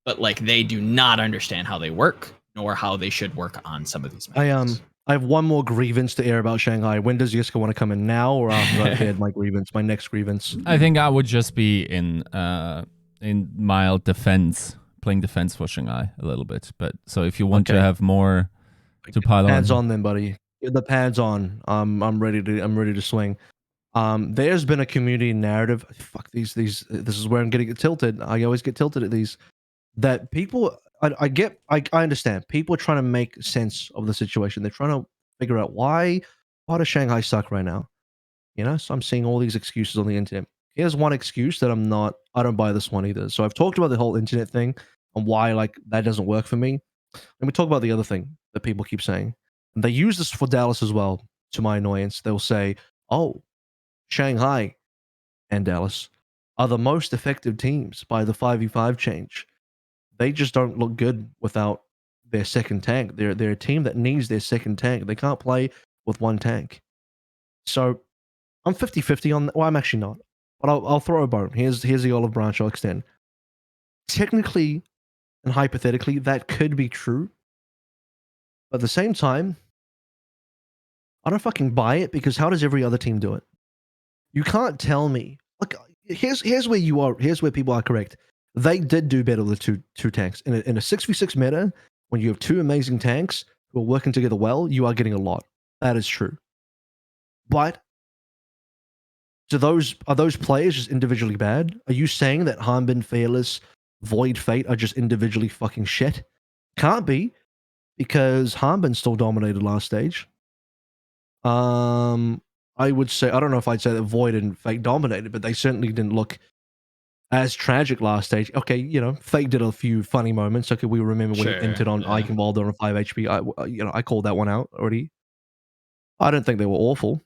but like they do not understand how they work nor how they should work on some of these maps. I have one more grievance to air about Shanghai. When does Yiska want to come in, now or after I've aired my grievance, my next grievance? I think I would just be in mild defense, playing defense for Shanghai a little bit. But so if you want to have more to pile on, pads on then, buddy. Get the pads on. I'm ready to swing. There's been a community narrative. Fuck these. This is where I'm getting tilted. I always get tilted at these. That people. I understand. People are trying to make sense of the situation. They're trying to figure out why does Shanghai suck right now? You know, so I'm seeing all these excuses on the internet. Here's one excuse that I don't buy this one either. So I've talked about the whole internet thing and why like that doesn't work for me. Let me talk about the other thing that people keep saying. And they use this for Dallas as well, to my annoyance. They'll say, oh, Shanghai and Dallas are the most effective teams by the 5v5 change. They just don't look good without their second tank. They're a team that needs their second tank. They can't play with one tank. So I'm 50-50 on that. Well, I'm actually not. But I'll throw a bone. Here's the olive branch I'll extend. Technically and hypothetically, that could be true. But at the same time, I don't fucking buy it, because how does every other team do it? You can't tell me. Look, here's where you are. Here's where people are correct. They did do better with two tanks. In a 6v6 meta, when you have two amazing tanks who are working together well, you are getting a lot. That is true. But are those players just individually bad? Are you saying that Hanbin, Fearless, Void, Fate are just individually fucking shit? Can't be, because Hanbin still dominated last stage. I would say, I don't know if I'd say that Void and Fate dominated, but they certainly didn't look as tragic last stage. Okay, you know, Fate did a few funny moments. Okay, we remember when he entered on Eichenwalder on 5 HP. I called that one out already. I don't think they were awful.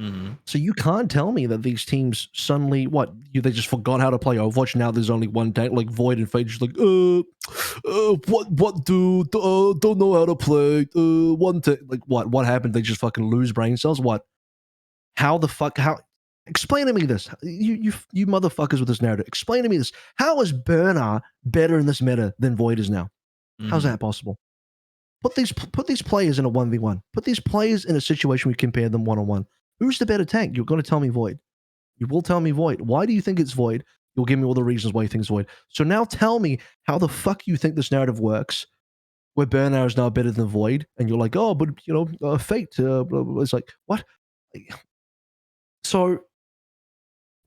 Mm-hmm. So you can't tell me that these teams suddenly, they just forgot how to play Overwatch. Now there's only one tank, like Void and Fate, just like, what dude, don't know how to play, one tank. Like, what happened? They just fucking lose brain cells? What? How the fuck, explain to me this. You motherfuckers with this narrative. Explain to me this. How is Burner better in this meta than Void is now? Mm-hmm. How's that possible? Put these players in a 1v1. Put these players in a situation we compare them one-on-one. Who's the better tank? You're going to tell me Void. You will tell me Void. Why do you think it's Void? You'll give me all the reasons why you think it's Void. So now tell me how the fuck you think this narrative works, where Burnout is now better than Void, and you're like, oh, but Fate. It's like, what? So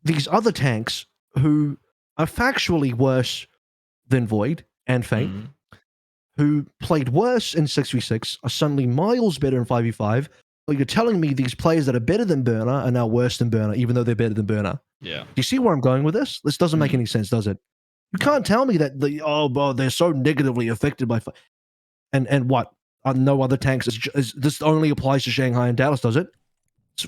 these other tanks who are factually worse than Void and Fate, who played worse in 6v6, are suddenly miles better in 5v5. Well, you're telling me these players that are better than Burner are now worse than Burner, even though they're better than Burner. Yeah. Do you see where I'm going with this? This doesn't make any sense, does it? You can't tell me that they're so negatively affected by and what? No other tanks. This only applies to Shanghai and Dallas, does it?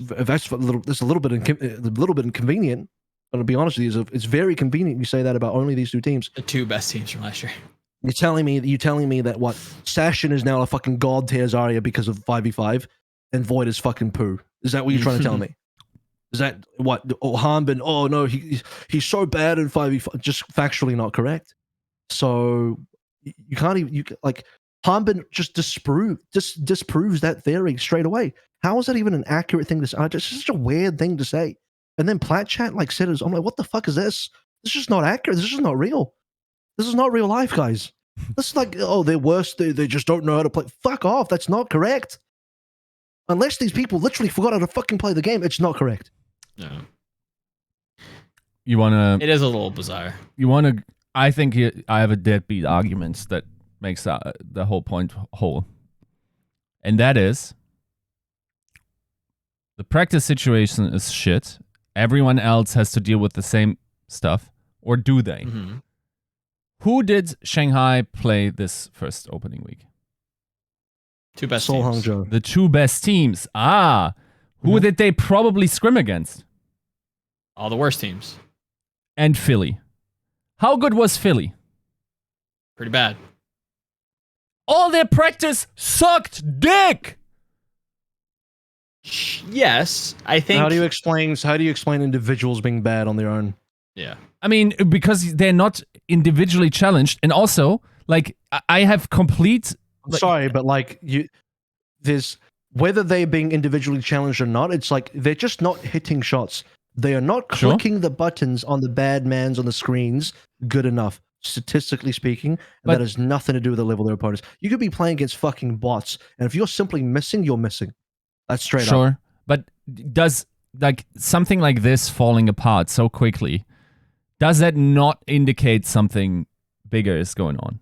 That's a little bit inconvenient. But to be honest with you, it's very convenient you say that about only these two teams. The two best teams from last year. You're telling me that what? Sashin is now a fucking god tier Zarya because of 5v5, and Void is fucking poo. Is that what you're trying to tell me? Is that what? Oh, Hanbin, oh no, he's so bad in 5v5. Just factually not correct. So you can't even, Hanbin just disproves that theory straight away. How is that even an accurate thing to say? It's such a weird thing to say. And then Plat Chat said, I'm like, what the fuck is this? This is just not accurate. This is just not real. This is not real life, guys. This is like, oh, they're worse. They just don't know how to play. Fuck off. That's not correct. Unless these people literally forgot how to fucking play the game, it's not correct. No. You want to... It is a little bizarre. You want to... I think I have a deadbeat argument that makes the whole point whole. And that is, the practice situation is shit. Everyone else has to deal with the same stuff. Or do they? Mm-hmm. Who did Shanghai play this first opening week? Two best Seoul teams. Hangzhou. The two best teams. Who did they probably scrim against? All the worst teams. And Philly. How good was Philly? Pretty bad. All their practice sucked dick. Yes, I think. How do you explain individuals being bad on their own? Yeah. I mean, because they're not individually challenged, and also, like, I have complete. Sorry, but like there's whether they're being individually challenged or not, it's like they're just not hitting shots. They are not clicking the buttons on the bad mans on the screens good enough, statistically speaking. And that has nothing to do with the level of their opponents. You could be playing against fucking bots, and if you're simply missing, you're missing. That's straight up. Sure, but does like something like this falling apart so quickly? Does that not indicate something bigger is going on?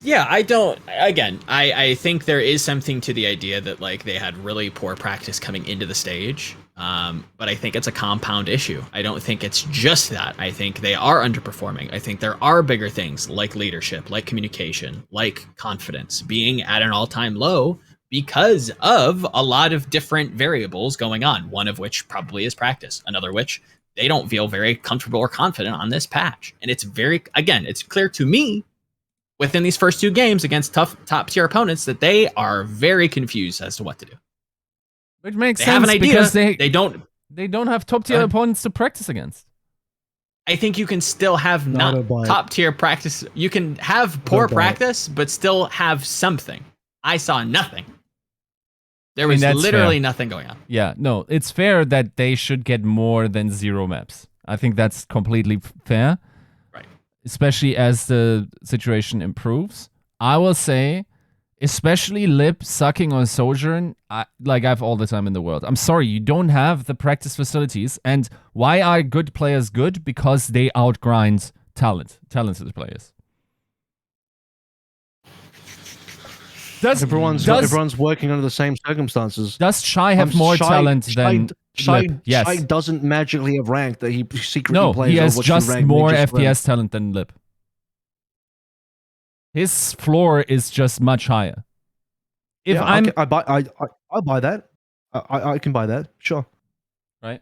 Yeah, I don't. Again, I think there is something to the idea that like they had really poor practice coming into the stage. But I think it's a compound issue. I don't think it's just that. I think they are underperforming. I think there are bigger things like leadership, like communication, like confidence being at an all-time low because of a lot of different variables going on. One of which probably is practice. Another which they don't feel very comfortable or confident on this patch. And it's it's clear to me within these first two games against top tier opponents that they are very confused as to what to do. Which makes They sense have an idea. because They don't have top tier opponents to practice against. I think you can still have not top tier practice. You can have poor practice, but still have something. I saw nothing. There was literally nothing going on. Yeah, no, it's fair that they should get more than 0 maps. I think that's completely fair. Right. Especially as the situation improves. I will say, especially Lip sucking on Sojourn, I have all the time in the world. I'm sorry, you don't have the practice facilities. And why are good players good? Because they outgrind talented players. Everyone's working under the same circumstances. Does Shy have more talent than Lip? Yes. Shy doesn't magically have rank that he secretly plays. No, he has Overwatch just rank, more just FPS talent than Lip. His floor is just much higher. If I buy that. I can buy that. Sure. Right.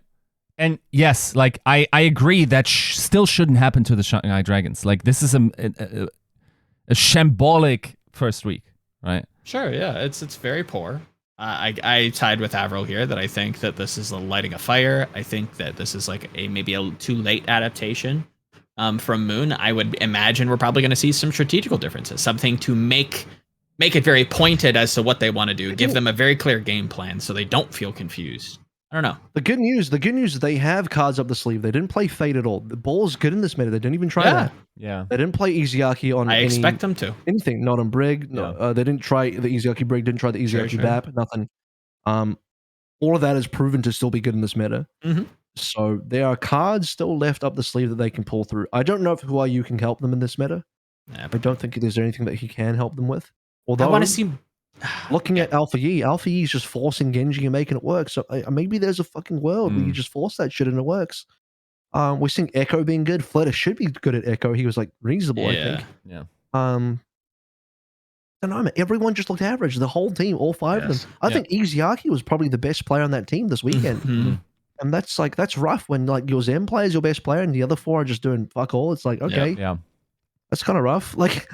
And yes, like I agree that still shouldn't happen to the Shanghai Dragons. Like this is a shambolic first week, right? Sure, yeah, it's very poor. I tied with AVRL here that I think that this is lighting a fire. I think that this is like maybe a too late adaptation from Moon. I would imagine we're probably going to see some strategical differences, something to make it very pointed as to what they want to do. Give them a very clear game plan so they don't feel confused. I don't know. The good news is they have cards up the sleeve. They didn't play Fate at all. The ball's good in this meta. They didn't even try that. Yeah. They didn't play Iziaki on expect them to. Anything. Not on Brig. No, they didn't try the Iziaki Brig. Didn't try the Iziaki BAP. Nothing. All of that is proven to still be good in this meta. Mm-hmm. So there are cards still left up the sleeve that they can pull through. I don't know if Who Are You can help them in this meta. Yeah, I don't think there's anything that he can help them with. Although I want to see. Looking at Alpha Yi is just forcing Genji and making it work. So maybe there's a fucking world where you just force that shit and it works. We're seeing Echo being good. Flutter should be good at Echo. He was like reasonable, I think. Yeah. I don't know, man. Everyone just looked average. The whole team, all five of them. I think Iziaki was probably the best player on that team this weekend. Mm-hmm. And that's rough when like your Zen player is your best player and the other four are just doing fuck all. It's like, okay. Yeah. That's kind of rough. Like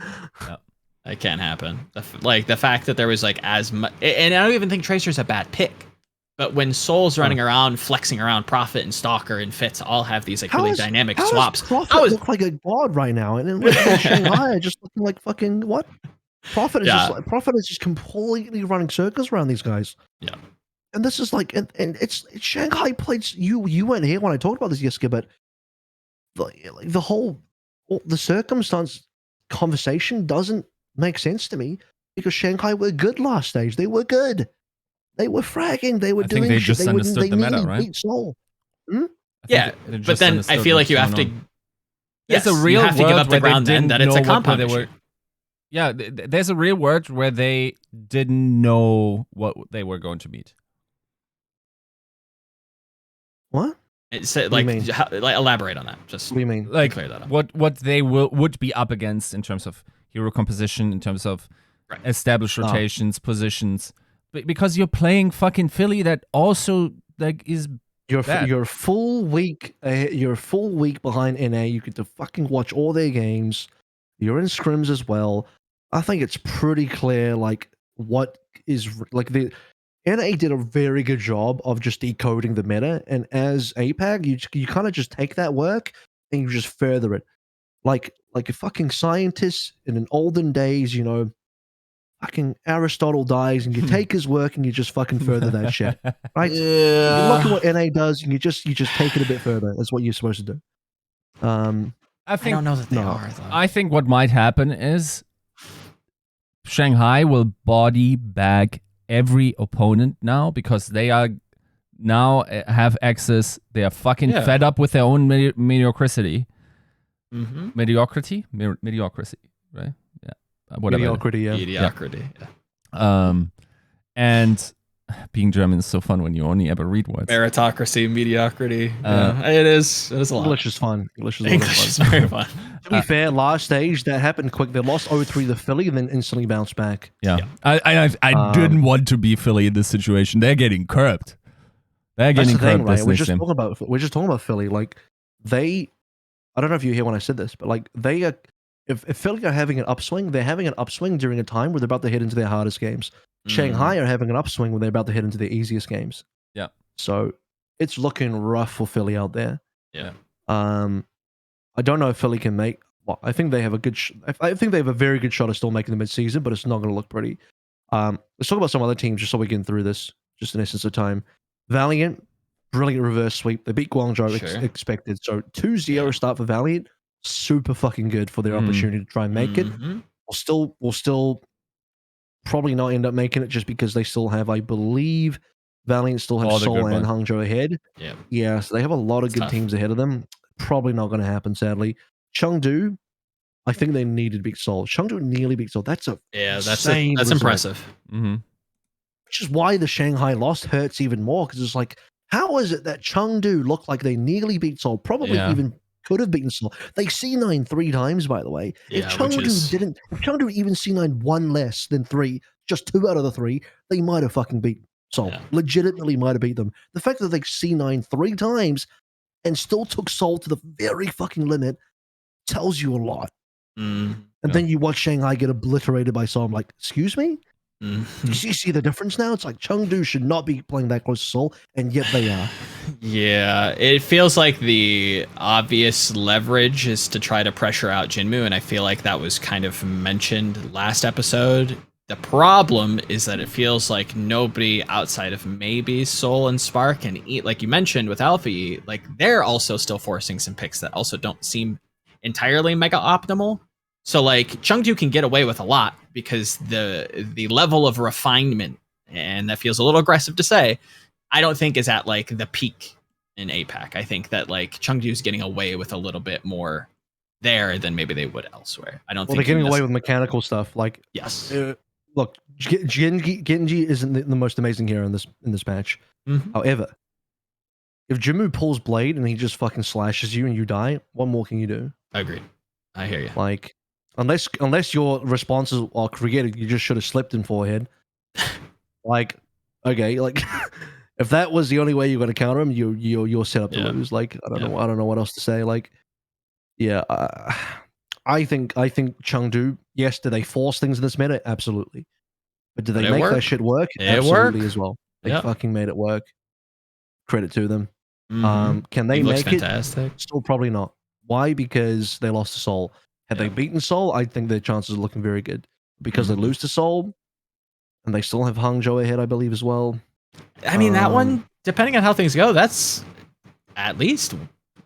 It can't happen. The fact that there was like as much, and I don't even think Tracer's a bad pick, but when Soul's running around, flexing around, Prophet and Stalker and Fitz all have these like really dynamic swaps. Prophet look like a god right now, and then Shanghai just looking like fucking what? Prophet is just completely running circles around these guys. Yeah, and this is like, and it's Shanghai played. You weren't here when I talked about this, Yiska, but the circumstance conversation doesn't make sense to me because Shanghai were good last stage. They were good. They were fragging. They were doing they shit. Just understood the meta, right? Beat Soul. Yeah, but then I feel like you have to. there's a Yes, real you have to give world up the where ground they then didn't that it's a know what compound they issue. were. Yeah, there's a real world where they didn't know what they were going to meet. What? It's do you like, mean? like elaborate on that. Just What do you mean? Like clear that up. what they would be up against in terms of hero composition, in terms of Right. established rotations, positions. Because you're playing fucking Philly, that also like is bad. You're a full week. You're a full week behind NA. You get to fucking watch all their games. You're in scrims as well. I think it's pretty clear, like what is like the NA did a very good job of just decoding the meta, and as APAC, you kind of just take that work and you just further it, like a fucking scientist in an olden days, you know. Fucking Aristotle dies, and you take his work and you just fucking further that shit, right? You look at what NA does, and you just take it a bit further. That's what you're supposed to do. I I think don't know that they no. are, though. I think what might happen is Shanghai will body bag every opponent now because they are now have access. They are fucking Yeah. fed up with their own mediocrity. Mm-hmm. Mediocrity, right? Yeah, whatever. Mediocrity, yeah. Mediocrity. Yeah. And being German is so fun when you only ever read words. Meritocracy, mediocrity. Yeah, it is. It is a lot. English is fun. English is a lot of English is fun. very fun. To be fair, last stage that happened quick. They lost 0-3 to Philly and then instantly bounced back. Yeah. I didn't want to be Philly in this situation. They're getting curbed. They're That's getting the thing, curbed right? this We're next just game. talking about Philly. Like I don't know if you hear when I said this, but like they are. If Philly are having an upswing, they're having an upswing during a time where they're about to head into their hardest games. Shanghai are having an upswing when they're about to head into their easiest games. Yeah. So it's looking rough for Philly out there. Yeah. I don't know if Philly can make. Well, I think they have a good. I think they have a very good shot of still making the midseason, but it's not going to look pretty. Let's talk about some other teams just so we get through this. Just in essence of time. Valiant, brilliant reverse sweep. They beat Guangzhou expected. So 2-0 start for Valiant. Super fucking good for their opportunity to try and make it. We'll still probably not end up making it just because they still have, I believe, Valiant still have Seoul and Hangzhou ahead. Yeah. Yeah, so they have a lot of good teams ahead of them. Probably not going to happen, sadly. Chengdu, I think they needed to beat Seoul. Chengdu nearly beat Seoul. That's that's result. impressive. Mm-hmm. Which is why the Shanghai loss hurts even more, because it's like, how is it that Chengdu looked like they nearly beat Seoul? Probably even could have beaten Seoul. They C9 3 times, by the way. If Chengdu even C9 one less than 3, just 2 out of the 3, they might have fucking beat Seoul. Yeah. Legitimately might have beat them. The fact that they C9 3 times and still took Seoul to the very fucking limit tells you a lot. And then you watch Shanghai get obliterated by Seoul. I'm like, excuse me? You see the difference now? It's like Chengdu should not be playing that close to Seoul, and yet they are. Yeah, it feels like the obvious leverage is to try to pressure out Jinmu, and I feel like that was kind of mentioned last episode. The problem is that it feels like nobody outside of maybe Seoul and Spark can eat, like you mentioned with Alpha E, like they're also still forcing some picks that also don't seem entirely mega optimal. So like Chengdu can get away with a lot because the level of refinement, and that feels a little aggressive to say, I don't think is at like the peak in APAC. I think that like Chengdu's getting away with a little bit more there than maybe they would elsewhere. I don't think they're getting away with mechanical stuff. Like yes, look, Genji isn't the most amazing hero in this match. However, if Jinmu pulls blade and he just fucking slashes you and you die, what more can you do? Agreed. I hear you. Like, unless your responses are created, you just should have slipped in forehead. Like, okay, like if that was the only way you're going to counter him, you're set up to lose. Like, I don't know what else to say. Like, yeah, I think Chengdu. Yes, did they force things in this meta? Absolutely. But did they make that shit work? Absolutely as well. They fucking made it work. Credit to them. Can they make fantastic. it? Still probably not. Why? Because they lost to Seoul. Had they beaten Seoul, I think their chances are looking very good. Because they lose to Seoul, and they still have Hangzhou ahead, I believe, as well. I mean, that one, depending on how things go, that's at least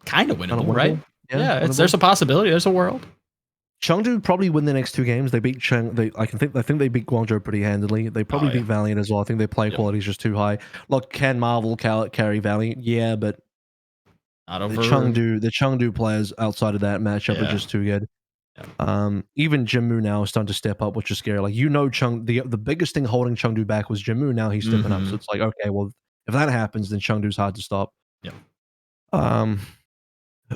kind of winnable, right? Yeah, there's a possibility. There's a world. Chengdu probably win the next 2 games. They beat I think they beat Guangzhou pretty handily. They probably beat Valiant as well. I think their play quality is just too high. Look, can Marvel carry Valiant? Yeah, but Not The over. Chengdu players outside of that matchup are just too good. Yeah. Even Jimmu now is starting to step up, which is scary. Like, the biggest thing holding Chengdu back was Jimmu. Now he's stepping up, so it's like, okay, well, if that happens, then Chengdu's hard to stop. Yep.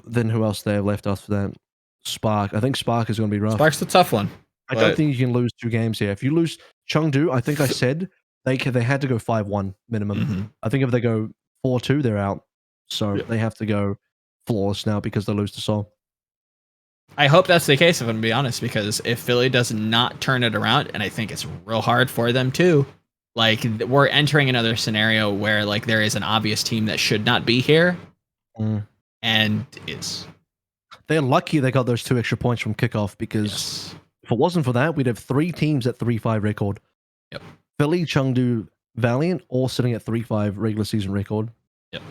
Then who else they have left after that? Spark. I think Spark is going to be rough. Spark's the tough one. I don't think you can lose 2 games here. If you lose Chengdu, I think I said they had to go 5-1 minimum. I think if they go 4-2, they're out. So they have to go flawless now because they lose to Seoul. I hope that's the case, if I'm going to be honest, because if Philly does not turn it around, and I think it's real hard for them too, like, we're entering another scenario where, like, there is an obvious team that should not be here, and is. They're lucky they got those 2 extra points from kickoff, because if it wasn't for that, we'd have 3 teams at 3-5 record. Yep. Philly, Chengdu, Valiant, all sitting at 3-5 regular season record. Yep.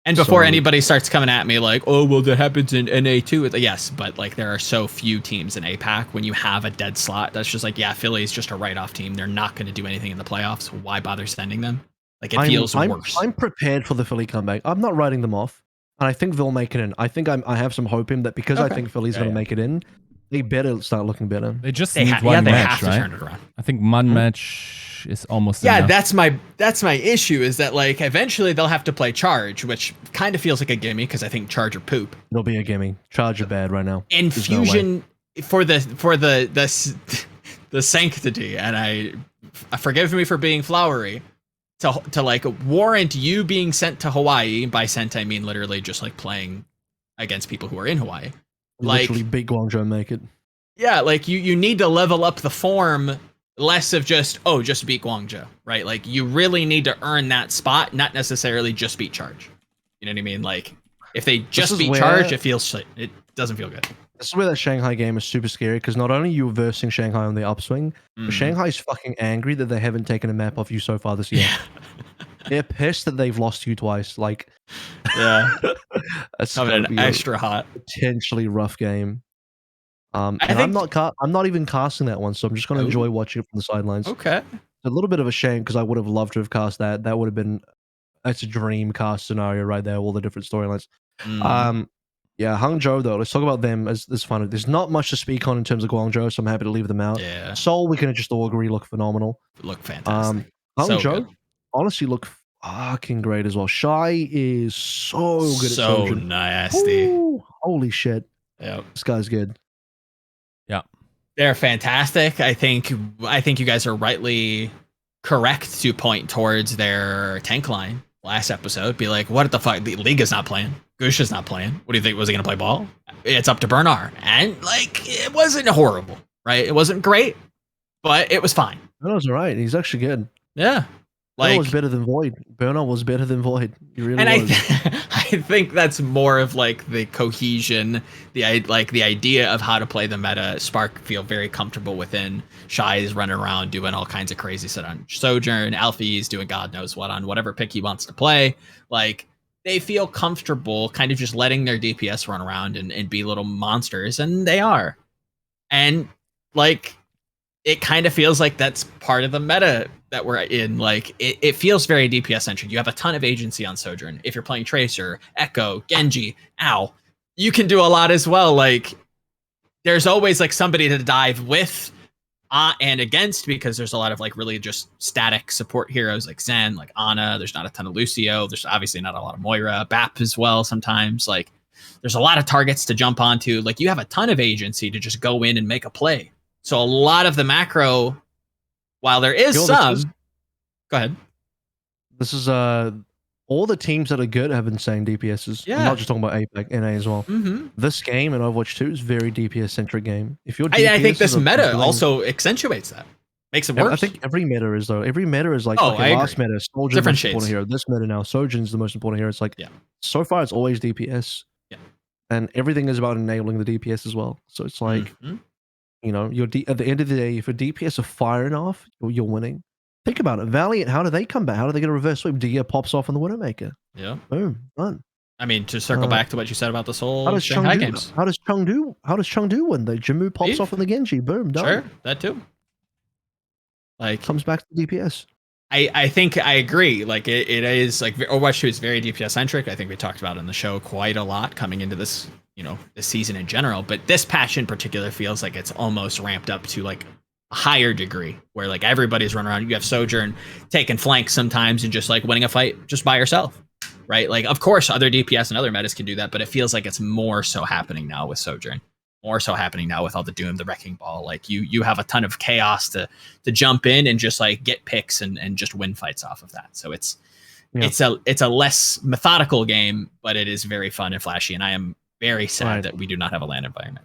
And before anybody starts coming at me like, oh, well, that happens in NA too. Yes, but like, there are so few teams in APAC. When you have a dead slot, that's just like, yeah, Philly's just a write-off team. They're not going to do anything in the playoffs. Why bother sending them? Like, it feels worse. I'm prepared for the Philly comeback. I'm not writing them off. And I think they'll make it in. I think I have some hope in that, because I think Philly's going to make it in. They better start looking better. They just need one match, right? Turn it around. I think one match is almost enough. That's my issue, is that, like, eventually they'll have to play Charge, which kind of feels like a gimme, because I think Charge are poop. It'll be a gimme. Charge are bad right now. And Fusion, for the sanctity, and I forgive me for being flowery, to like warrant you being sent to Hawaii. By sent, I mean literally just like playing against people who are in Hawaii. Literally beat Guangzhou, make it. Yeah, like, you need to level up the form, less of just beat Guangzhou, right? Like, you really need to earn that spot, not necessarily just beat Charge. You know what I mean? Like, if they just beat Charge, it doesn't feel good. This is where that Shanghai game is super scary, because not only are you versing Shanghai on the upswing, but Shanghai's fucking angry that they haven't taken a map off you so far this year. They're pissed that they've lost you twice. Like, it's an extra hot, potentially rough game. And I'm not even casting that one, so I'm just going to enjoy watching it from the sidelines. Okay, it's a little bit of a shame, because I would have loved to have cast that. That would have been, that's a dream cast scenario right there. All the different storylines. Yeah, Hangzhou though. Let's talk about them as fun. There's not much to speak on in terms of Guangzhou, so I'm happy to leave them out. Yeah, Seoul, we can just all agree look phenomenal. Look fantastic. Hangzhou honestly look fucking great as well. Shy is so good. So at nasty. Ooh, holy shit. Yep. This guy's good. Yeah. They're fantastic. I think you guys are rightly correct to point towards their tank line last episode. Be like, what the fuck? The Liga's not playing. Gusha's not playing. What do you think? Was he going to play ball? It's up to Bernard. And, like, it wasn't horrible, right? It wasn't great, but it was fine. That was all right. He's actually good. Yeah. Bernard was better than Void. Bernard was better than Void. He really was. I think that's more of like the cohesion, the idea of how to play the meta. Spark feel very comfortable within. Shy is running around doing all kinds of crazy stuff on Sojourn. Alfie's doing God knows what on whatever pick he wants to play. Like, they feel comfortable kind of just letting their DPS run around and be little monsters, and they are. And, like, it kind of feels like that's part of the meta that we're in. Like, it feels very DPS centric. You have a ton of agency on Sojourn. If you're playing Tracer, Echo, Genji, you can do a lot as well. Like, there's always like somebody to dive with and against, because there's a lot of like really just static support heroes like Zen, like Ana. There's not a ton of Lucio. There's obviously not a lot of Moira, Bap as well sometimes. Like, there's a lot of targets to jump onto. Like, you have a ton of agency to just go in and make a play. So a lot of the macro, while there is go ahead. This is all the teams that are good have insane DPSs. Yeah. I'm not just talking about APAC, NA as well. This game in Overwatch 2 is very DPS centric game. If you're I think this meta also accentuates that. Makes it worse. I think every meta is though. Every meta is like last meta, Sojourn different the most important hero. This meta now, Sojourn's the most important hero. It's like so far it's always DPS. Yeah. And everything is about enabling the DPS as well. So it's like you know, at the end of the day, if a DPS are firing off, you're winning. Think about it. Valiant, how do they come back? How do they get a reverse sweep? Dia pops off on the Widowmaker. Yeah. Boom. Done. I mean, to circle back to what you said about the Seoul Shanghai games. How does Chengdu win? The Jimmu pops off on the Genji. Boom. Done. Sure. That too. Like, comes back to DPS. I think I agree. Like it is like Overwatch 2 is very DPS centric. I think we talked about it on the show quite a lot coming into this, this season in general. But this patch in particular feels like it's almost ramped up to like a higher degree where like everybody's running around. You have Sojourn taking flanks sometimes and just like winning a fight just by yourself, right? Like of course other DPS and other metas can do that, but it feels like it's more so happening now with Sojourn. More so happening now with all the Doom, the Wrecking Ball. Like you have a ton of chaos to jump in and just like get picks and just win fights off of that. So it's a less methodical game, but it is very fun and flashy. And I am very sad that we do not have a LAN environment.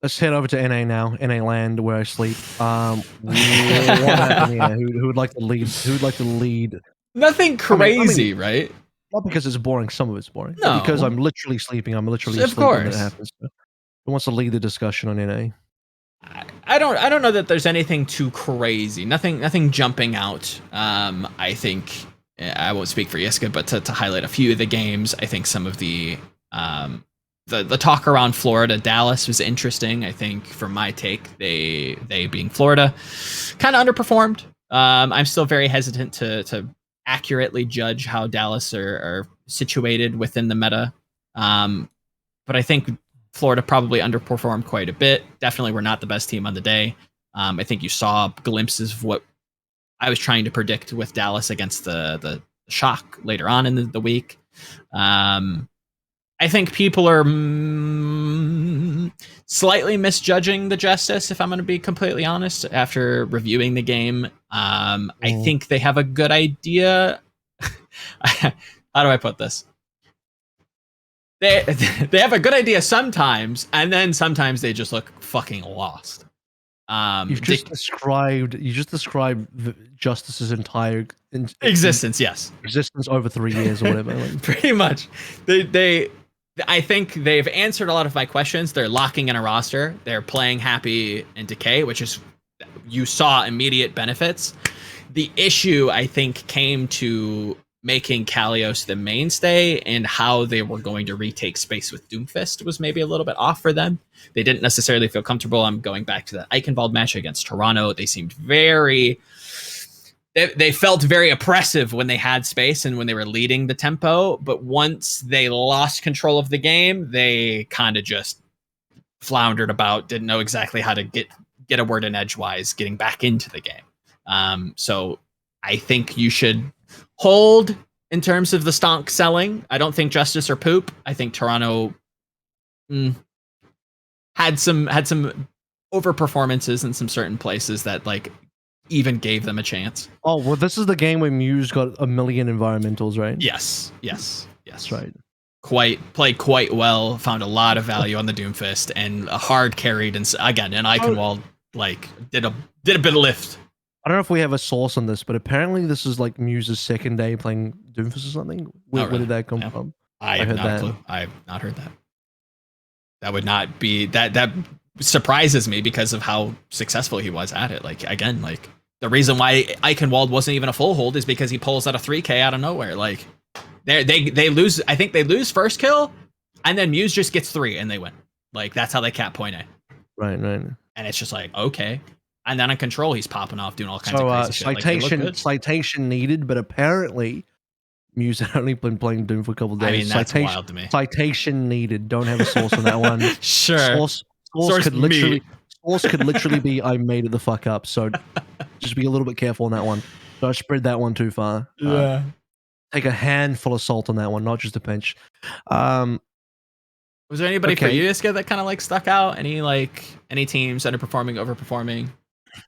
Let's head over to NA now. NA land where I sleep. What happened here? Who would like to lead? Who would like to lead? Nothing crazy, right? Not because it's boring. Some of it's boring. No. Because I'm literally sleeping. I'm literally of sleeping when course. it happens. Who wants to lead the discussion on NA? I don't know that there's anything too crazy. Nothing jumping out. I think I won't speak for Yiska, but to highlight a few of the games, I think some of the talk around Florida, Dallas was interesting. I think for my take, they being Florida, kind of underperformed. I'm still very hesitant to accurately judge how Dallas are situated within the meta. But I think Florida probably underperformed quite a bit. Definitely were not the best team on the day. I think you saw glimpses of what I was trying to predict with Dallas against the Shock later on in the week. I think people are slightly misjudging the Justice, if I'm going to be completely honest, after reviewing the game. I think they have a good idea. How do I put this? They have a good idea sometimes, and then sometimes they just look fucking lost. You just described Justice's entire existence. Yes, existence over 3 years or whatever. Pretty much. I think they've answered a lot of my questions. They're locking in a roster. They're playing Happy and Decay, which is you saw immediate benefits. The issue I think came to making Kalios the mainstay and how they were going to retake space with Doomfist was maybe a little bit off for them. They didn't necessarily feel comfortable. I'm going back to the Eichenwald match against Toronto. They seemed they felt very oppressive when they had space and when they were leading the tempo. But once they lost control of the game, they kind of just floundered about, didn't know exactly how to get a word in edgewise, getting back into the game. So I think you should hold in terms of the stonk selling. I don't think Justice or poop. I think Toronto had some over performances in some certain places that like even gave them a chance. Oh well, this is the game where Muse got 1 million environmentals, right? Yes. That's right. Played quite well. Found a lot of value on the Doomfist and a hard carried and again an Eichenwald like did a bit of lift. I don't know if we have a source on this, but apparently this is like Muse's second day playing Doomfist or something. Where did that come from? I have not a clue. I have not heard that. That would not be that surprises me because of how successful he was at it. Like again, like the reason why Eichenwald wasn't even a full hold is because he pulls out a 3K out of nowhere. Like they lose. I think they lose first kill, and then Muse just gets 3 and they win. Like that's how they cap point it. Right. And it's just like okay. And then on Control, he's popping off, doing all kinds of crazy shit. Citation needed, but apparently Muse had only been playing Doom for a couple of days. I mean, that's wild to me. Citation needed. Don't have a source on that one. Sure. Source could literally be I made it the fuck up. So just be a little bit careful on that one. Don't spread that one too far. Yeah. Take a handful of salt on that one, not just a pinch. Was there anybody for you, Yiska, that kind of like stuck out? Any teams underperforming, overperforming?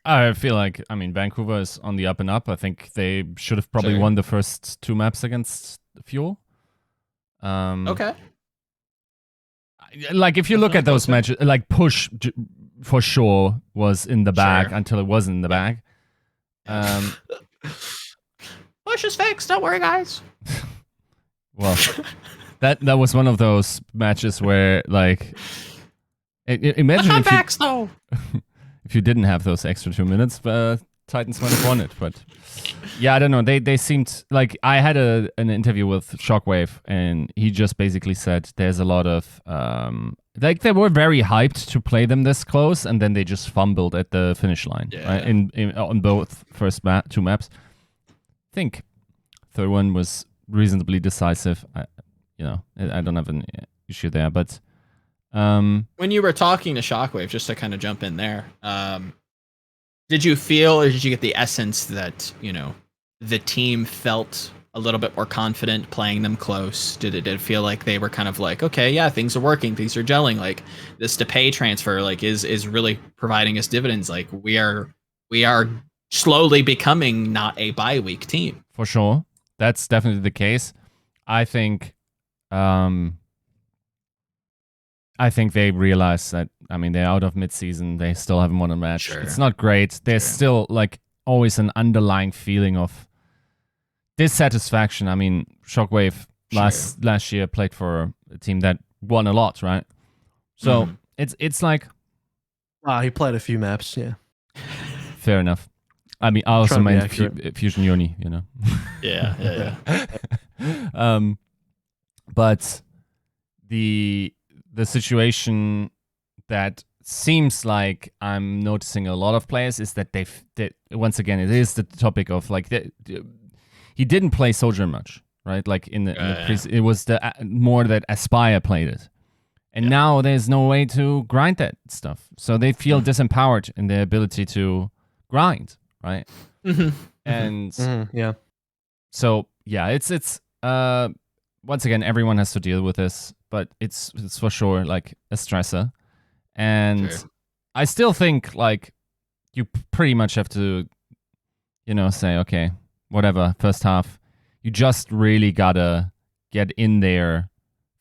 I feel like, Vancouver is on the up and up. I think they should have probably won the first 2 maps against Fuel. Okay. Like, if you look at those matches, like, Push for sure was in the bag until it wasn't in the bag. Push is fixed. Don't worry, guys. Well, that was one of those matches where, like, imagine if backs, though. If you didn't have those extra 2 minutes, Titans might have won it. But yeah, I don't know. They seemed like I had an interview with Shockwave, and he just basically said there's a lot of like they were very hyped to play them this close, and then they just fumbled at the finish line right? in on both first 2 maps. think third one was reasonably decisive. I don't have an issue there, but When you were talking to Shockwave, just to kind of jump in there, did you feel, or did you get the essence that, the team felt a little bit more confident playing them close? Did it feel like they were kind of like, okay, yeah, things are working, things are gelling, like this to pay transfer is really providing us dividends, like we are slowly becoming not a bye week team? For sure, that's definitely the case. I think they realize that, they're out of midseason. They still haven't won a match. Sure. It's not great. There's still like always an underlying feeling of dissatisfaction. Shockwave last year played for a team that won a lot, right? So it's like, he played a few maps, yeah. fair enough. I also meant Fusion Uni, Yeah. But the situation that seems like I'm noticing a lot of players is that they once again, it is the topic of like he didn't play Soldier much, right? Like it was more that Aspire played it, and now there's no way to grind that stuff, so they feel disempowered in their ability to grind, right? And so it's once again, everyone has to deal with this, but it's for sure like a stressor. And I still think like you pretty much have to, say, okay, whatever, first half, you just really gotta get in there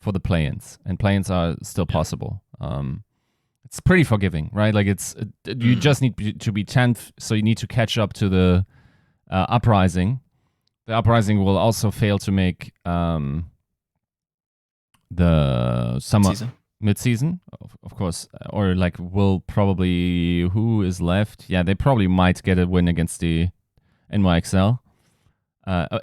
for the play-ins, and play-ins are still possible. It's pretty forgiving, right? Like you just need to be 10th, so you need to catch up to the Uprising. The Uprising will also fail to make the summer mid-season, of course, or like will probably, who is left? Yeah, they probably might get a win against the NYXL.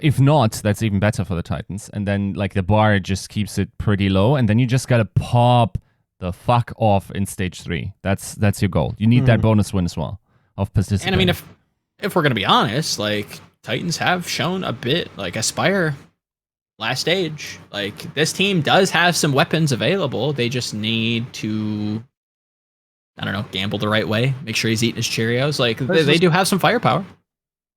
If not, that's even better for the Titans. And then like the bar just keeps it pretty low, and then you just gotta pop the fuck off in stage 3. That's your goal. You need that bonus win as well of participating. And if we're gonna be honest, like Titans have shown a bit, like Aspire last stage, like this team does have some weapons available. They just need to, I don't know, gamble the right way, make sure he's eating his Cheerios. Like they do have some firepower.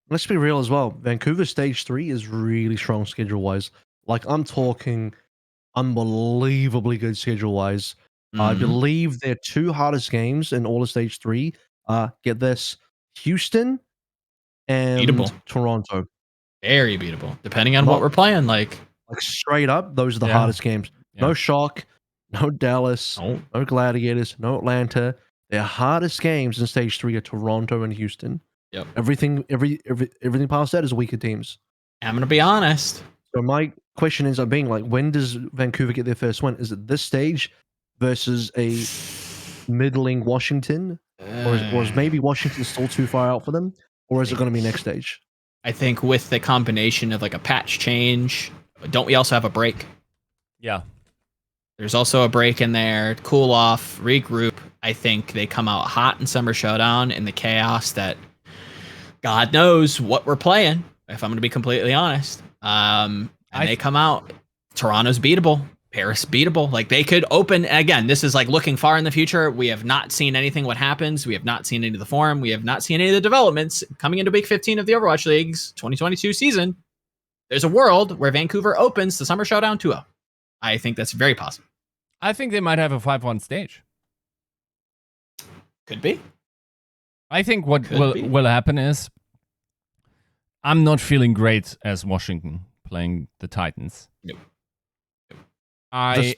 Let's be real as well. Vancouver stage 3 is really strong schedule wise. Like I'm talking unbelievably good schedule wise. I believe their 2 hardest games in all of stage 3 get this, Houston and beatable. Toronto. Very beatable, depending on what we're playing. Like straight up, those are the hardest games. No Shock, no Dallas, no Gladiators, no Atlanta. Their hardest games in stage 3 are Toronto and Houston. Yep. Everything past that is weaker teams. I'm gonna be honest. So my question ends up being like, when does Vancouver get their first win? Is it this stage versus a middling Washington, or is maybe Washington still too far out for them, or is it going to be next stage? I think with the combination of like a patch change, don't we also have a break? Yeah. There's also a break in there, cool off, regroup. I think they come out hot in Summer Showdown in the chaos that God knows what we're playing, if I'm going to be completely honest. They come out, Toronto's beatable, Paris beatable. Like they could open, again, this is like looking far in the future. We have not seen anything what happens. We have not seen any of the form. We have not seen any of the developments coming into week 15 of the Overwatch League's 2022 season. There's a world where Vancouver opens the Summer Showdown 2-0. I think that's very possible. I think they might have a 5-1 stage. Could be. I think what will happen is I'm not feeling great as Washington playing the Titans. Nope.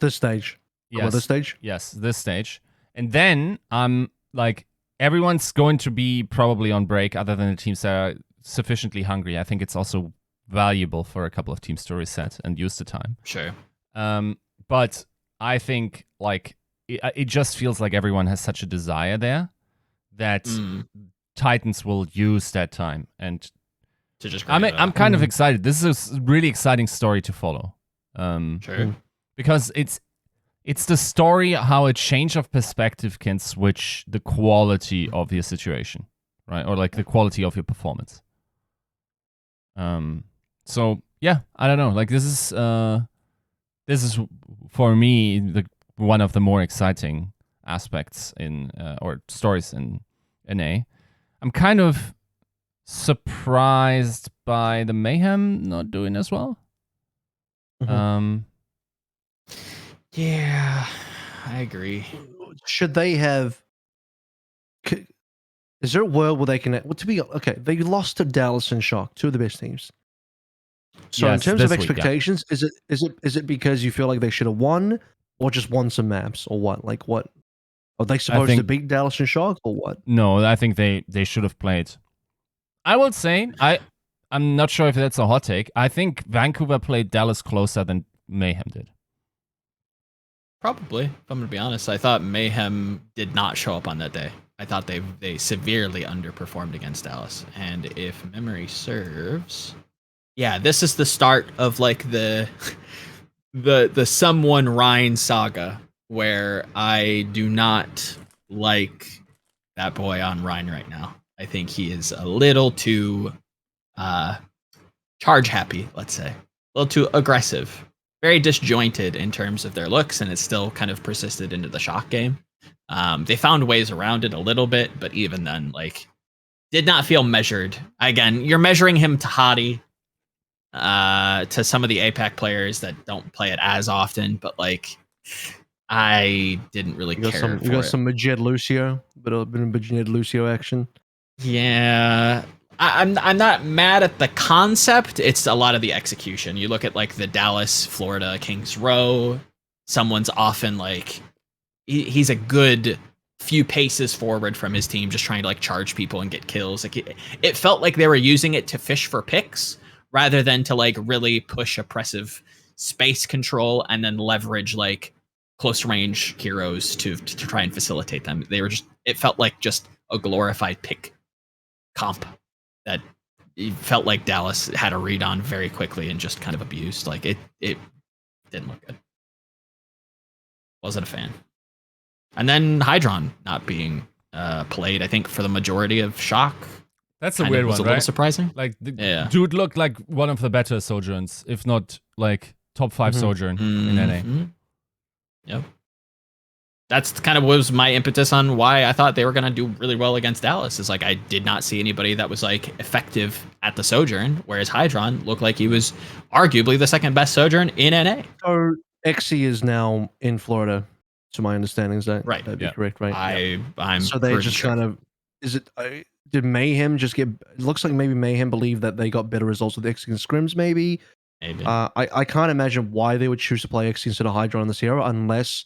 This stage. Yes. This stage? Yes, this stage. And then I'm like, everyone's going to be probably on break other than the teams that are sufficiently hungry. I think it's also valuable for a couple of teams to reset and use the time. Sure. But I think like it just feels like everyone has such a desire there that Titans will use that time and to just. I'm kind of excited. This is a really exciting story to follow. Sure. Because it's the story how a change of perspective can switch the quality of your situation, right? Or like the quality of your performance. So yeah, I don't know. Like this is for me one of the more exciting aspects in or stories in NA. I'm kind of surprised by the Mayhem not doing as well. Yeah, I agree. Should they have? Is there a world where they can? Well, to be okay, they lost to Dallas and Shock, two of the best teams. So Yes, in terms of this week, yeah. expectations, is it because you feel like they should have won, or just won some maps, or what? Like what? Are they supposed to think- beat Dallas and Shock, or what? No, I think they should have played. I would say I'm not sure if that's a hot take. I think Vancouver played Dallas closer than Mayhem did. Probably, if I'm gonna be honest. I thought Mayhem did not show up on that day. I thought they severely underperformed against Dallas. And if memory serves, yeah, this is the start of like the someone Rhine saga, where I do not like that boy on Rhine right now. I think he is a little too charge happy, let's say. A little too aggressive. Very disjointed in terms of their looks, and it's still kind of persisted into the Shock game. They found ways around it a little bit, but even then, like, did not feel measured. Again, you're measuring him to Hottie, to some of the APAC players that don't play it as often, but like, I didn't really care. You got some Majed Lucio, bit of Majed Lucio action. Yeah. I'm not mad at the concept. It's a lot of the execution. You look at like the Dallas, Florida, Kings Row. Someone's often like, he's a good few paces forward from his team, just trying to like charge people and get kills. Like it felt like they were using it to fish for picks rather than to like really push oppressive space control and then leverage like close range heroes to try and facilitate them. They were just, it felt like just a glorified pick comp that it felt like Dallas had a read on very quickly and just kind of abused. Like it didn't look good. Wasn't a fan. And then Hydron not being played, I think, for the majority of Shock. That's a weird was one, a little right? surprising. Like, Yeah. dude looked like one of the better Sojourns, if not like top 5 Sojourn in NA. Mhm. Yep. That's kind of was my impetus on why I thought they were going to do really well against Dallas. Is like I did not see anybody that was like effective at the Sojourn, whereas Hydron looked like he was arguably the second best Sojourn in NA. So XE is now in Florida, to my understanding. Is that Right, That'd be yeah. correct, right? I'm So they pretty just sure. kind of did Mayhem just get? It looks like maybe Mayhem believed that they got better results with XE and scrims. Maybe Maybe. I can't imagine why they would choose to play XE instead of Hydron in this era unless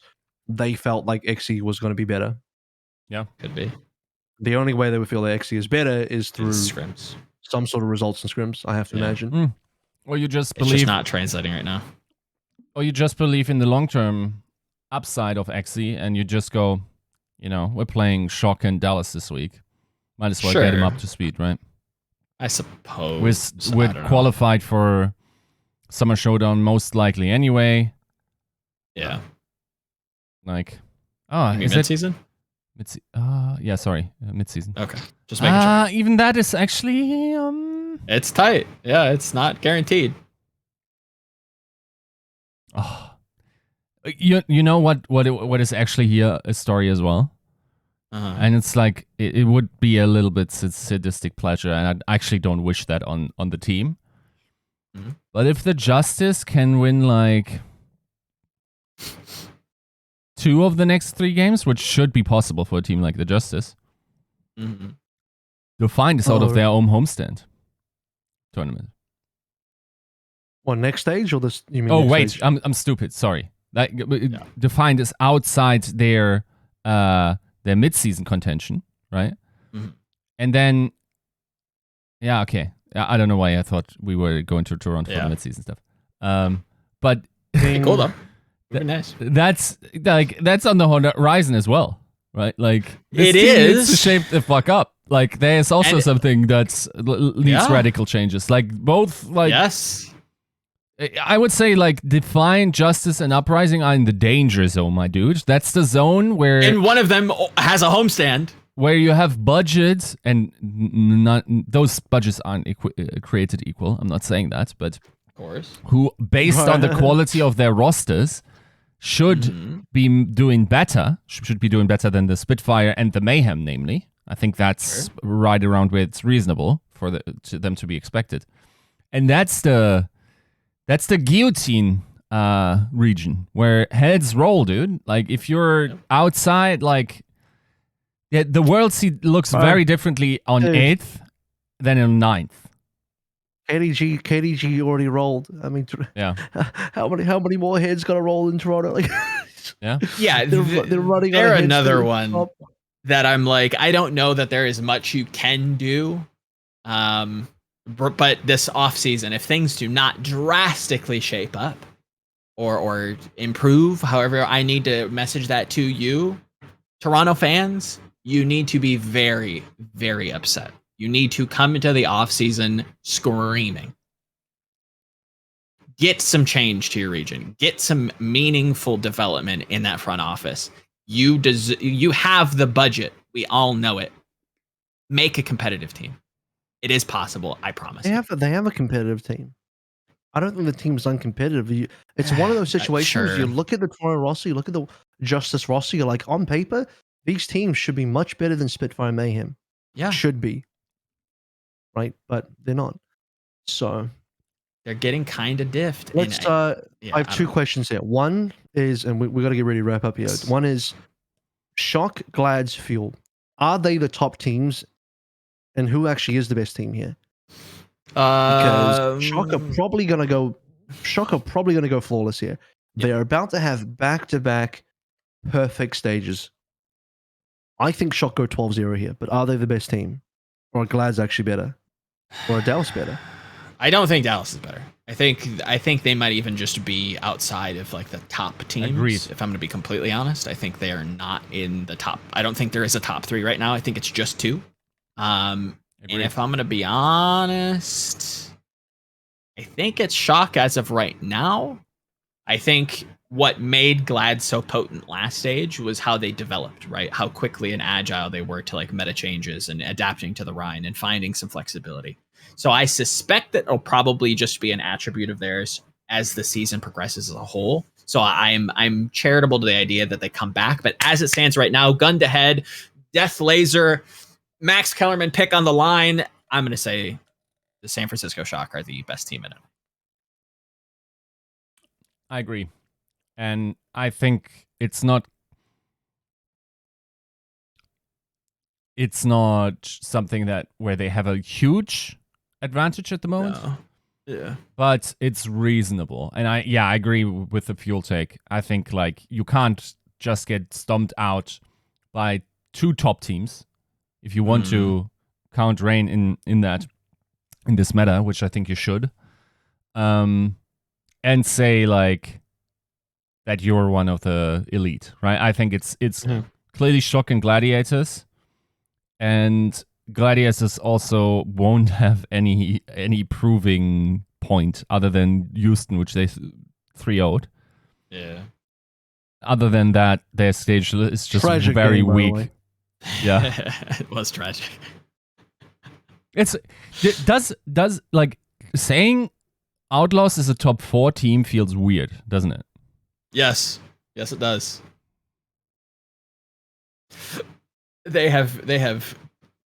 they felt like XE was going to be better. Could be. The only way they would feel that XE is better is through Scrims. some sort of results in scrims. I have to Yeah. imagine. Or you just It's believe, just not translating right now. or you just believe in the long-term upside of XE, and you just go, you know, we're playing Shock and Dallas this week. Might as well get him Sure. up to speed, right? I suppose. We're I don't know. qualified for Summer Showdown most likely anyway. Yeah. Like, You mean is it mid-season? yeah, sorry, mid-season. Okay. Just making sure. Even that is actually It's tight. Yeah, it's not guaranteed. oh. You know what is actually here a story as well, Uh-huh. and it's like it would be a little bit sadistic pleasure, and I actually don't wish that on the team. Mhm. But if the Justice can win like 2 of the next 3 games, which should be possible for a team like the Justice, Mhm. Defiant is out of their own homestand tournament. What, next stage or this? You mean? Oh next wait, stage? I'm stupid. Sorry. Like Defiant is outside their mid-season contention, right? Mhm. And then, yeah, okay. I don't know why I thought we were going to Toronto for Yeah. the mid-season stuff. But Pretty cool though. Very nice. that's on the horizon as well, right? Like this It team needs is. to shape the fuck up. Like there's also And- something that's needs Yeah. radical changes. Like both, like Yes. I would say like Defiant, Justice, and Uprising are in the danger zone, my dude. That's the zone where And one of them has a homestand. where you have budgets and not those budgets aren't created equal. I'm not saying that, but Of course. who, based on the quality of their rosters, should be doing better. Should be doing better than the Spitfire and the Mayhem, namely. I think that's right around where it's reasonable for them to be expected. And that's the guillotine region where heads roll, dude. Like if you're outside, like the world looks very differently on 8th than on 9th. KDG already rolled. I mean, yeah. How many more heads got to roll in Toronto? Like, yeah, they're running. They're another one that I'm like, I don't know that there is much you can do. But this off season, if things do not drastically shape up or improve, however, I need to message that to you, Toronto fans. You need to be very, very upset. You need to come into the off season screaming. Get some change to your region. Get some meaningful development in that front office. You have the budget. We all know it. Make a competitive team. It is possible. I promise. They have a competitive team. I don't think the team's uncompetitive. It's one of those situations. You look at the Toronto roster, you look at the Justice roster. You're like, on paper, these teams should be much better than Spitfire Mayhem. Yeah, should be. Right, but they're not. So they're getting kind of diffed. Let's. I have two questions here. One is, and we got to get ready to wrap up here. One is, Shock, Glads, Fuel. Are they the top teams? And who actually is the best team here? Because Shock are probably gonna go flawless here. Yep. They are about to have back-to-back perfect stages. I think Shock go 12-0 here, but are they the best team? Or are Glads actually better? Or are Dallas better? I don't think Dallas is better. I think they might even just be outside of like the top teams. Agreed. If I'm going to be completely honest, I think they are not in the top. I don't think there is a top 3 right now. I think it's just 2. And if I'm going to be honest, I think it's Shock as of right now. I think what made Glad so potent last stage was how they developed, right? How quickly and agile they were to like meta changes and adapting to the Rhine and finding some flexibility. So I suspect that it'll probably just be an attribute of theirs as the season progresses as a whole. So I'm charitable to the idea that they come back. But as it stands right now, gun to head, Death Laser, Max Kellerman pick on the line, I'm going to say the San Francisco Shock are the best team in it. I agree. And I think it's not something that where they have a huge advantage at the moment. No. Yeah. But it's reasonable. And I agree with the Fuel take. I think like you can't just get stomped out by 2 top teams if you want to count Rain in this meta, which I think you should. And say like that you're one of the elite, right? I think it's clearly Shock and Gladiators, and Gladiators also won't have any proving point other than Houston, which they 3-0'd. Yeah. Other than that, their stage is just tragic very game, weak. Yeah, it was tragic. Does like saying Outlaws is a top 4 team feels weird, doesn't it? Yes, it does. They have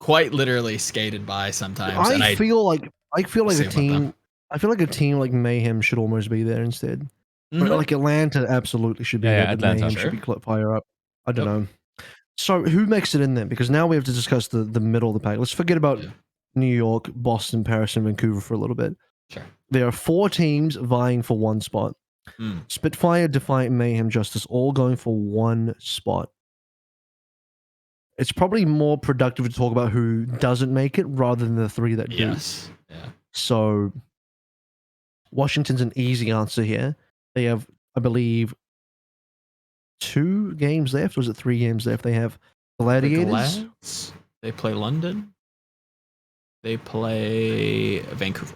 quite literally skated by sometimes. I feel like a team. I feel like a team like Mayhem should almost be there instead. Mm-hmm. Like Atlanta absolutely should be there. But Atlanta Mayhem should be fire up. I don't know. So who makes it in there? Because now we have to discuss the middle of the pack. Let's forget about New York, Boston, Paris, and Vancouver for a little bit. Sure. There are 4 teams vying for 1 spot. Spitfire, Defiant, Mayhem, Justice, all going for 1 spot. It's probably more productive to talk about who doesn't make it rather than the 3 that do. Yes. Yeah. So Washington's an easy answer here. They have, I believe, 2 games left. Or was it 3 games left? They have Gladiators. They play London. They play Vancouver.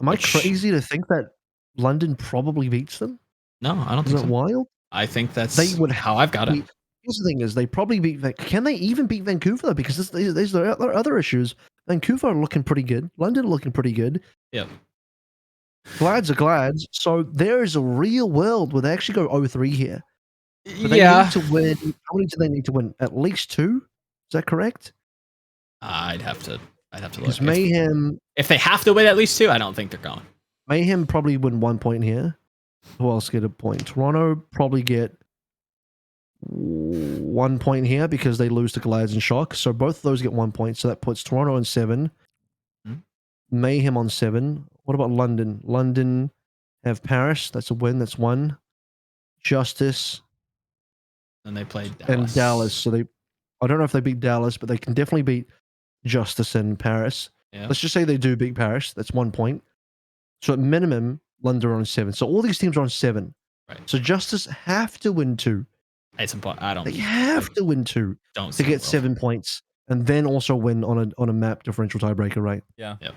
Am I crazy to think that London probably beats them? No, I don't think so. Is that wild? I think that's how I've got it. the thing is, they probably beat. Can they even beat Vancouver though? Because there's other issues. Vancouver are looking pretty good. London are looking pretty good. Yep. Glads are Glads. So there is a real world where they actually go 0-3 here. But they Yeah. need to win. How many do they need to win? At least 2? Is that correct? I'd have to look. Because Mayhem, If they have to win at least 2, I don't think they're going. Mayhem probably win 1 point here. Who else get a point? Toronto probably get 1 point here because they lose to Glads and Shock. So both of those get 1 point. So that puts Toronto on 7. Mayhem on 7. What about London? London have Paris. That's a win. That's 1. Justice. And they played Dallas. And Dallas. So I don't know if they beat Dallas, but they can definitely beat Justice and Paris. Yeah. Let's just say they do beat Paris. That's 1 point. So at minimum, London are on 7. So all these teams are on 7. Right. So Justice have to win 2. At some point, I don't. They have to win 2 Don't to get 7 points, and then also win on a map differential tiebreaker, right? Yeah. Yep.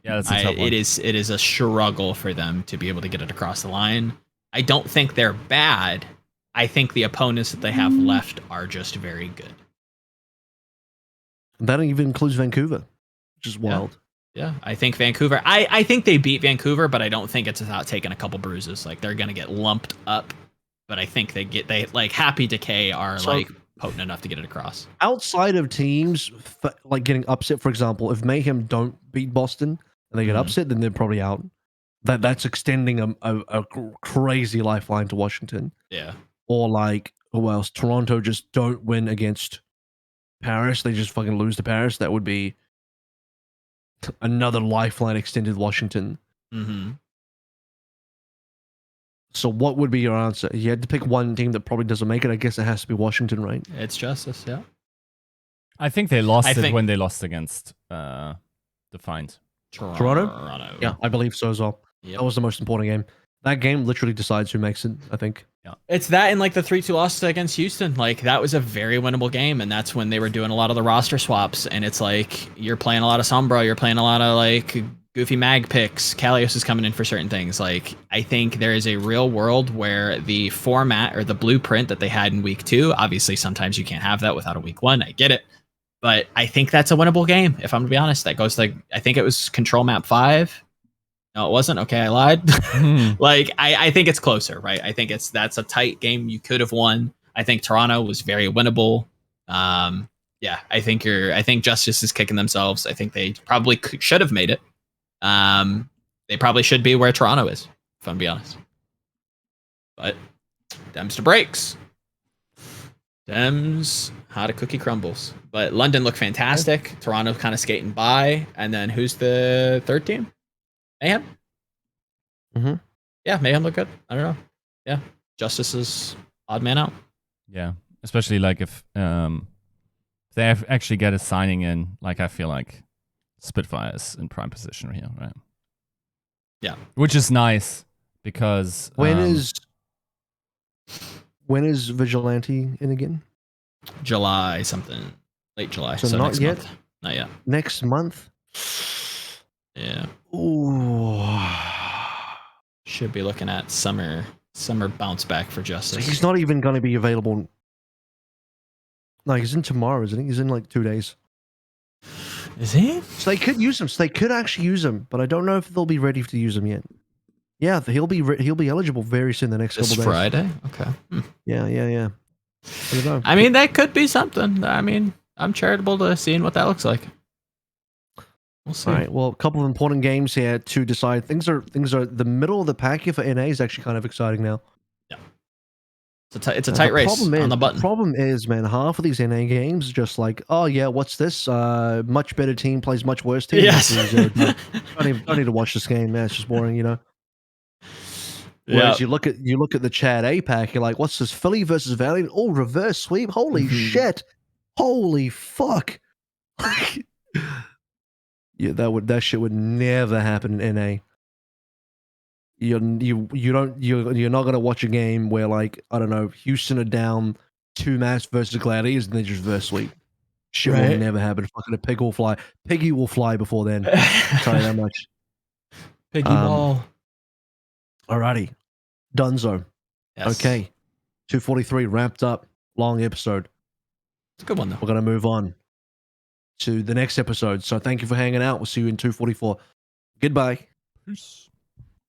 Yeah, that's a tough one. It is a struggle for them to be able to get it across the line. I don't think they're bad. I think the opponents that they have left are just very good. That even includes Vancouver, which is wild. Yeah, I think Vancouver. I think they beat Vancouver, but I don't think it's without taking a couple bruises. Like they're gonna get lumped up, but I think they like Happy Decay are like potent enough to get it across. Outside of teams like getting upset, for example, if Mayhem don't beat Boston and they get upset, then they're probably out. That's extending a crazy lifeline to Washington. Yeah. Or like, who else? Toronto just don't win against Paris. They just fucking lose to Paris. That would be another lifeline extended to Washington. Mm-hmm. So what would be your answer? You had to pick one team that probably doesn't make it. I guess it has to be Washington, right? It's Justice, yeah. I think they lost it when they lost against Defiant. Toronto? Yeah, I believe so as well. Yep. That was the most important game. That game literally decides who makes it, I think. Yeah. It's that and like the 3-2 loss against Houston. Like that was a very winnable game, and that's when they were doing a lot of the roster swaps. And it's like you're playing a lot of Sombra, you're playing a lot of like goofy mag picks. Kalios is coming in for certain things. Like I think there is a real world where the format or the blueprint that they had in week 2, obviously sometimes you can't have that without a week 1. I get it. But I think that's a winnable game, if I'm to be honest. That goes like I think it was control map 5. No, it wasn't. Okay, I lied. Like I think it's closer, right? I think that's a tight game you could have won. I think Toronto was very winnable. Yeah, I think Justice is kicking themselves. I think they probably should have made it. They probably should be where Toronto is, if I'm to be honest. But Dems to breaks. Dems, how the cookie crumbles. But London looked fantastic. Toronto kind of skating by. And then who's the third team? Mayhem? Mm-hmm. Yeah, Mayhem looked good. I don't know. Yeah. Justice is odd man out. Yeah. Especially like if they actually get a signing in, like I feel like Spitfire is in prime position here, right? Yeah. Which is nice because when is Vigilante in again? July something. Late July. So not next yet? month. Not yet. Next month? Yeah. Ooh. Should be looking at summer bounce back for Justice. So he's not even going to be available. No, he's in tomorrow, isn't he? He's in like 2 days. Is he? So they could use him. So they could actually use him, but I don't know if they'll be ready to use him yet. Yeah, he'll be eligible very soon. The next couple days. Friday. Okay. Yeah. I don't know. I mean, that could be something. I mean, I'm charitable to seeing what that looks like. We'll see. All right. Well, a couple of important games here to decide. Things are the middle of the pack here for NA is actually kind of exciting now. Yeah. It's a tight race on the button. The problem is, man, half of these NA games are just like, oh yeah, what's this? Much better team plays much worse team. Yes. Don't need to watch this game, man. It's just boring, you know. Whereas you look at the chat APAC, you're like, what's this? Philly versus Valiant? Oh, reverse sweep! Holy shit! Holy fuck! Yeah, that shit would never happen in NA. You're not gonna watch a game where like I don't know, Houston are down 2 maps versus Gladiators and they just reverse sweep. Shit will never happen. Fucking a pig will fly. Piggy will fly before then. I'll tell you that much. Piggy ball. Alrighty. Dunzo. Yes. Okay. 243 wrapped up. Long episode. It's a good one though. We're going to move on to the next episode. So thank you for hanging out. We'll see you in 244. Goodbye. Peace.